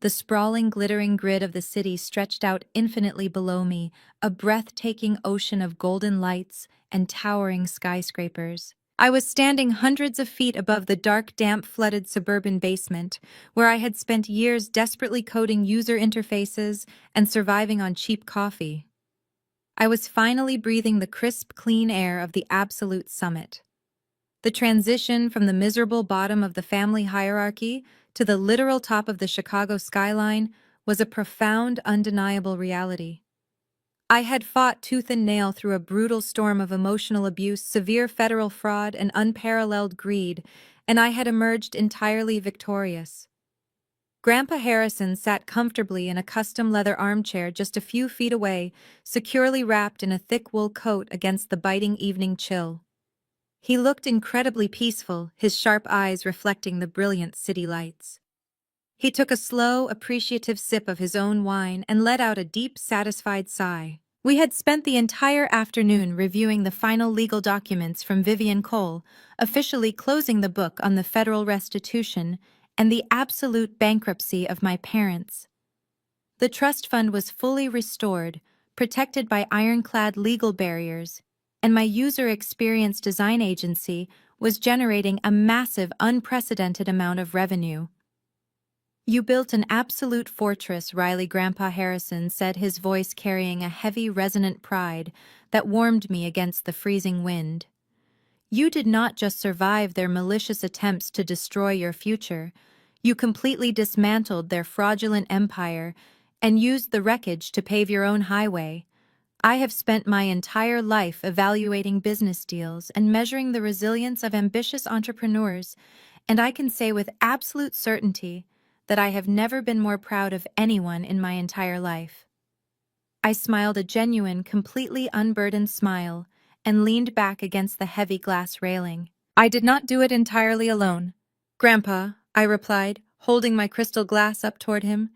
The sprawling, glittering grid of the city stretched out infinitely below me, a breathtaking ocean of golden lights and towering skyscrapers. I was standing hundreds of feet above the dark, damp, flooded suburban basement, where I had spent years desperately coding user interfaces and surviving on cheap coffee. I was finally breathing the crisp, clean air of the absolute summit. The transition from the miserable bottom of the family hierarchy to the literal top of the Chicago skyline was a profound, undeniable reality. I had fought tooth and nail through a brutal storm of emotional abuse, severe federal fraud, and unparalleled greed, and I had emerged entirely victorious. Grandpa Harrison sat comfortably in a custom leather armchair just a few feet away, securely wrapped in a thick wool coat against the biting evening chill. He looked incredibly peaceful, his sharp eyes reflecting the brilliant city lights. He took a slow, appreciative sip of his own wine and let out a deep, satisfied sigh. We had spent the entire afternoon reviewing the final legal documents from Vivian Cole, officially closing the book on the federal restitution and the absolute bankruptcy of my parents. The trust fund was fully restored, protected by ironclad legal barriers, and my user experience design agency was generating a massive, unprecedented amount of revenue. "You built an absolute fortress," Riley Grandpa Harrison said, his voice carrying a heavy, resonant pride that warmed me against the freezing wind. "You did not just survive their malicious attempts to destroy your future. You completely dismantled their fraudulent empire and used the wreckage to pave your own highway. I have spent my entire life evaluating business deals and measuring the resilience of ambitious entrepreneurs, and I can say with absolute certainty that I have never been more proud of anyone in my entire life." I smiled a genuine, completely unburdened smile and leaned back against the heavy glass railing. "I did not do it entirely alone, Grandpa," I replied, holding my crystal glass up toward him.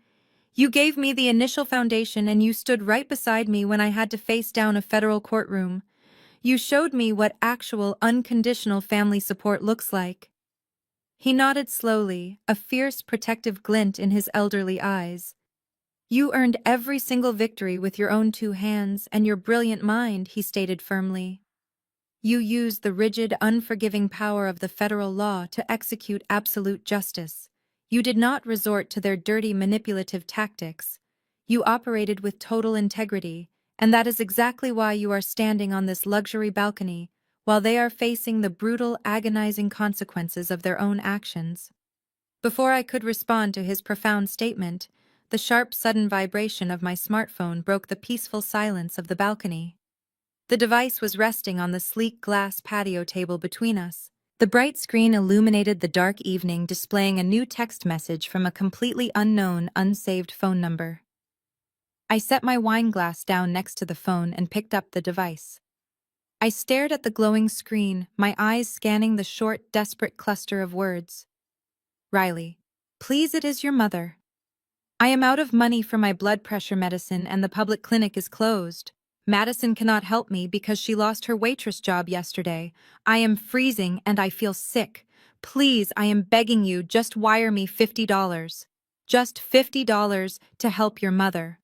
"You gave me the initial foundation, and you stood right beside me when I had to face down a federal courtroom. You showed me what actual, unconditional family support looks like." He nodded slowly, a fierce, protective glint in his elderly eyes. "You earned every single victory with your own two hands and your brilliant mind," he stated firmly. "You used the rigid, unforgiving power of the federal law to execute absolute justice. You did not resort to their dirty, manipulative tactics. You operated with total integrity, and that is exactly why you are standing on this luxury balcony, while they are facing the brutal, agonizing consequences of their own actions." Before I could respond to his profound statement, the sharp, sudden vibration of my smartphone broke the peaceful silence of the balcony. The device was resting on the sleek glass patio table between us. The bright screen illuminated the dark evening, displaying a new text message from a completely unknown, unsaved phone number. I set my wine glass down next to the phone and picked up the device. I stared at the glowing screen, my eyes scanning the short, desperate cluster of words. "Riley, please, it is your mother. I am out of money for my blood pressure medicine and the public clinic is closed. Madison cannot help me because she lost her waitress job yesterday. I am freezing and I feel sick. Please, I am begging you, just wire me $50. Just $50 to help your mother."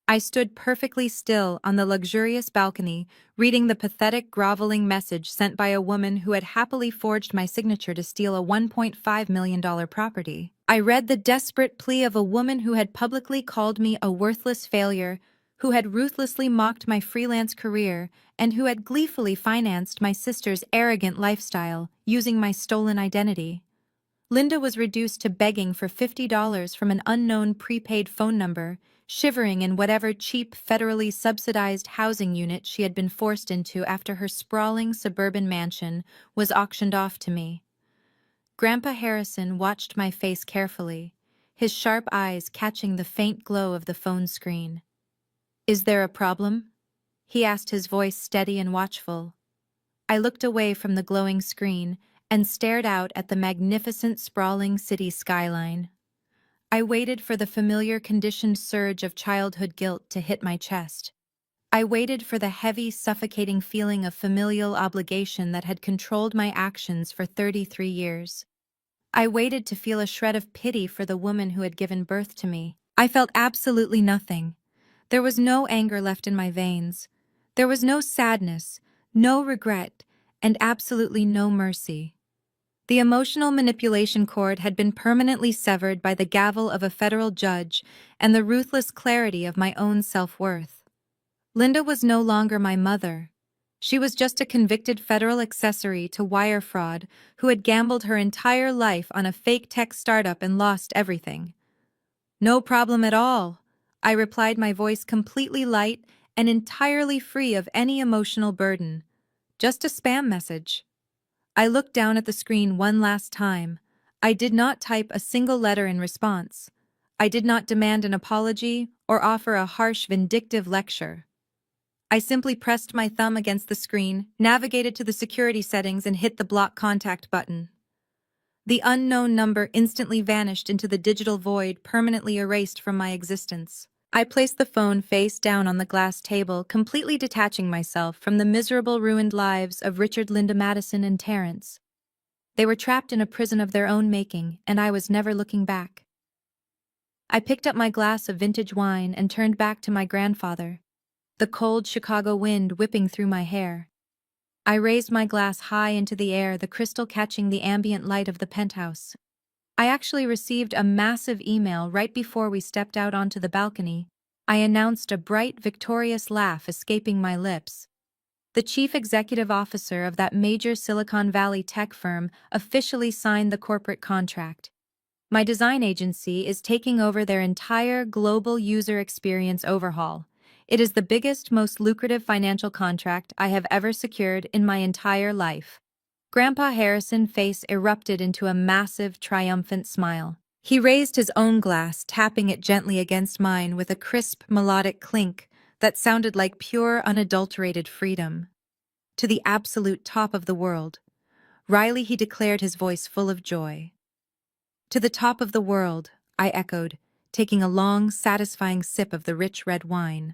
I stood perfectly still on the luxurious balcony, reading the pathetic, groveling message sent by a woman who had happily forged my signature to steal a $1.5 million property. I read the desperate plea of a woman who had publicly called me a worthless failure, who had ruthlessly mocked my freelance career, and who had gleefully financed my sister's arrogant lifestyle using my stolen identity. Linda was reduced to begging for $50 from an unknown prepaid phone number. shivering in whatever cheap federally subsidized housing unit she had been forced into after her sprawling suburban mansion was auctioned off to me. Grandpa Harrison watched my face carefully, his sharp eyes catching the faint glow of the phone screen. "Is there a problem?" he asked, his voice steady and watchful. I looked away from the glowing screen and stared out at the magnificent sprawling city skyline. I waited for the familiar conditioned surge of childhood guilt to hit my chest. I waited for the heavy, suffocating feeling of familial obligation that had controlled my actions for 33 years. I waited to feel a shred of pity for the woman who had given birth to me. I felt absolutely nothing. There was no anger left in my veins. There was no sadness, no regret, and absolutely no mercy. The emotional manipulation cord had been permanently severed by the gavel of a federal judge and the ruthless clarity of my own self-worth. Linda was no longer my mother. She was just a convicted federal accessory to wire fraud who had gambled her entire life on a fake tech startup and lost everything. "No problem at all," I replied, my voice completely light and entirely free of any emotional burden. "Just a spam message." I looked down at the screen one last time. I did not type a single letter in response. I did not demand an apology or offer a harsh, vindictive lecture. I simply pressed my thumb against the screen, navigated to the security settings, and hit the block contact button. The unknown number instantly vanished into the digital void, permanently erased from my existence. I placed the phone face down on the glass table, completely detaching myself from the miserable, ruined lives of Richard, Linda Madison, and Terrence. They were trapped in a prison of their own making, and I was never looking back. I picked up my glass of vintage wine and turned back to my grandfather, the cold Chicago wind whipping through my hair. I raised my glass high into the air, the crystal catching the ambient light of the penthouse. I actually received a massive email right before we stepped out onto the balcony. I announced, a bright, victorious laugh escaping my lips. The chief executive officer of that major Silicon Valley tech firm officially signed the corporate contract. My design agency is taking over their entire global user experience overhaul. It is the biggest, most lucrative financial contract I have ever secured in my entire life. Grandpa Harrison's face erupted into a massive, triumphant smile. He raised his own glass, tapping it gently against mine with a crisp, melodic clink that sounded like pure, unadulterated freedom. "To the absolute top of the world," Riley, he declared, his voice full of joy. "To the top of the world," I echoed, taking a long, satisfying sip of the rich red wine.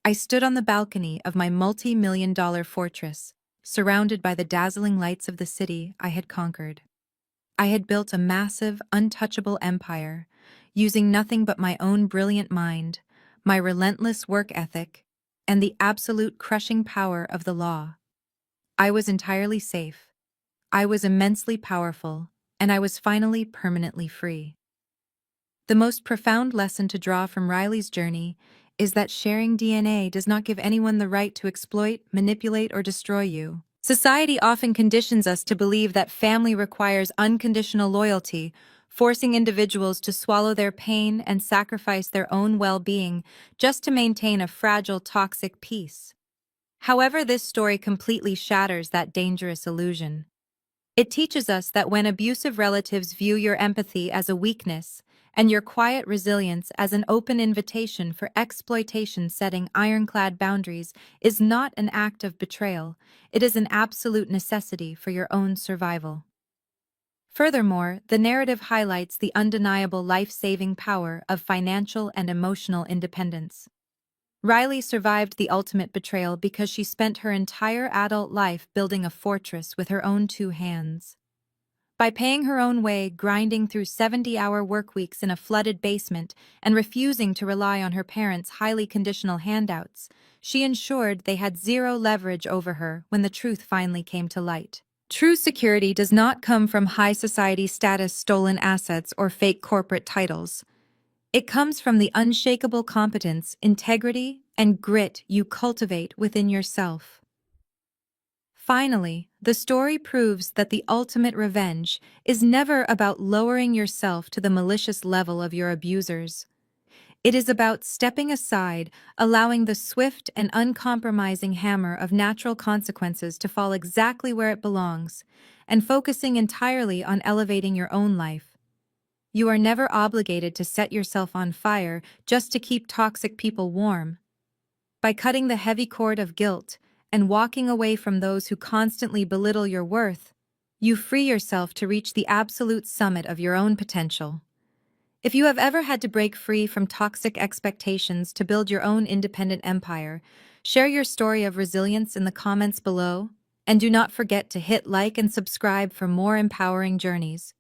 I stood on the balcony of my multi-million-dollar fortress, surrounded by the dazzling lights of the city I had conquered. I had built a massive, untouchable empire, using nothing but my own brilliant mind, my relentless work ethic, and the absolute crushing power of the law. I was entirely safe. I was immensely powerful, and I was finally permanently free. The most profound lesson to draw from Riley's journey is that sharing DNA does not give anyone the right to exploit, manipulate, or destroy you. Society often conditions us to believe that family requires unconditional loyalty, forcing individuals to swallow their pain and sacrifice their own well-being just to maintain a fragile, toxic peace. However, this story completely shatters that dangerous illusion. It teaches us that when abusive relatives view your empathy as a weakness and your quiet resilience as an open invitation for exploitation, setting ironclad boundaries is not an act of betrayal, it is an absolute necessity for your own survival. Furthermore, the narrative highlights the undeniable life-saving power of financial and emotional independence. Riley survived the ultimate betrayal because she spent her entire adult life building a fortress with her own two hands. By paying her own way, grinding through 70-hour work weeks in a flooded basement, and refusing to rely on her parents' highly conditional handouts, she ensured they had zero leverage over her when the truth finally came to light. True security does not come from high society status, stolen assets, or fake corporate titles. It comes from the unshakable competence, integrity, and grit you cultivate within yourself. Finally, the story proves that the ultimate revenge is never about lowering yourself to the malicious level of your abusers. It is about stepping aside, allowing the swift and uncompromising hammer of natural consequences to fall exactly where it belongs, and focusing entirely on elevating your own life. You are never obligated to set yourself on fire just to keep toxic people warm. By cutting the heavy cord of guilt and walking away from those who constantly belittle your worth, you free yourself to reach the absolute summit of your own potential. If you have ever had to break free from toxic expectations to build your own independent empire, share your story of resilience in the comments below, and do not forget to hit like and subscribe for more empowering journeys.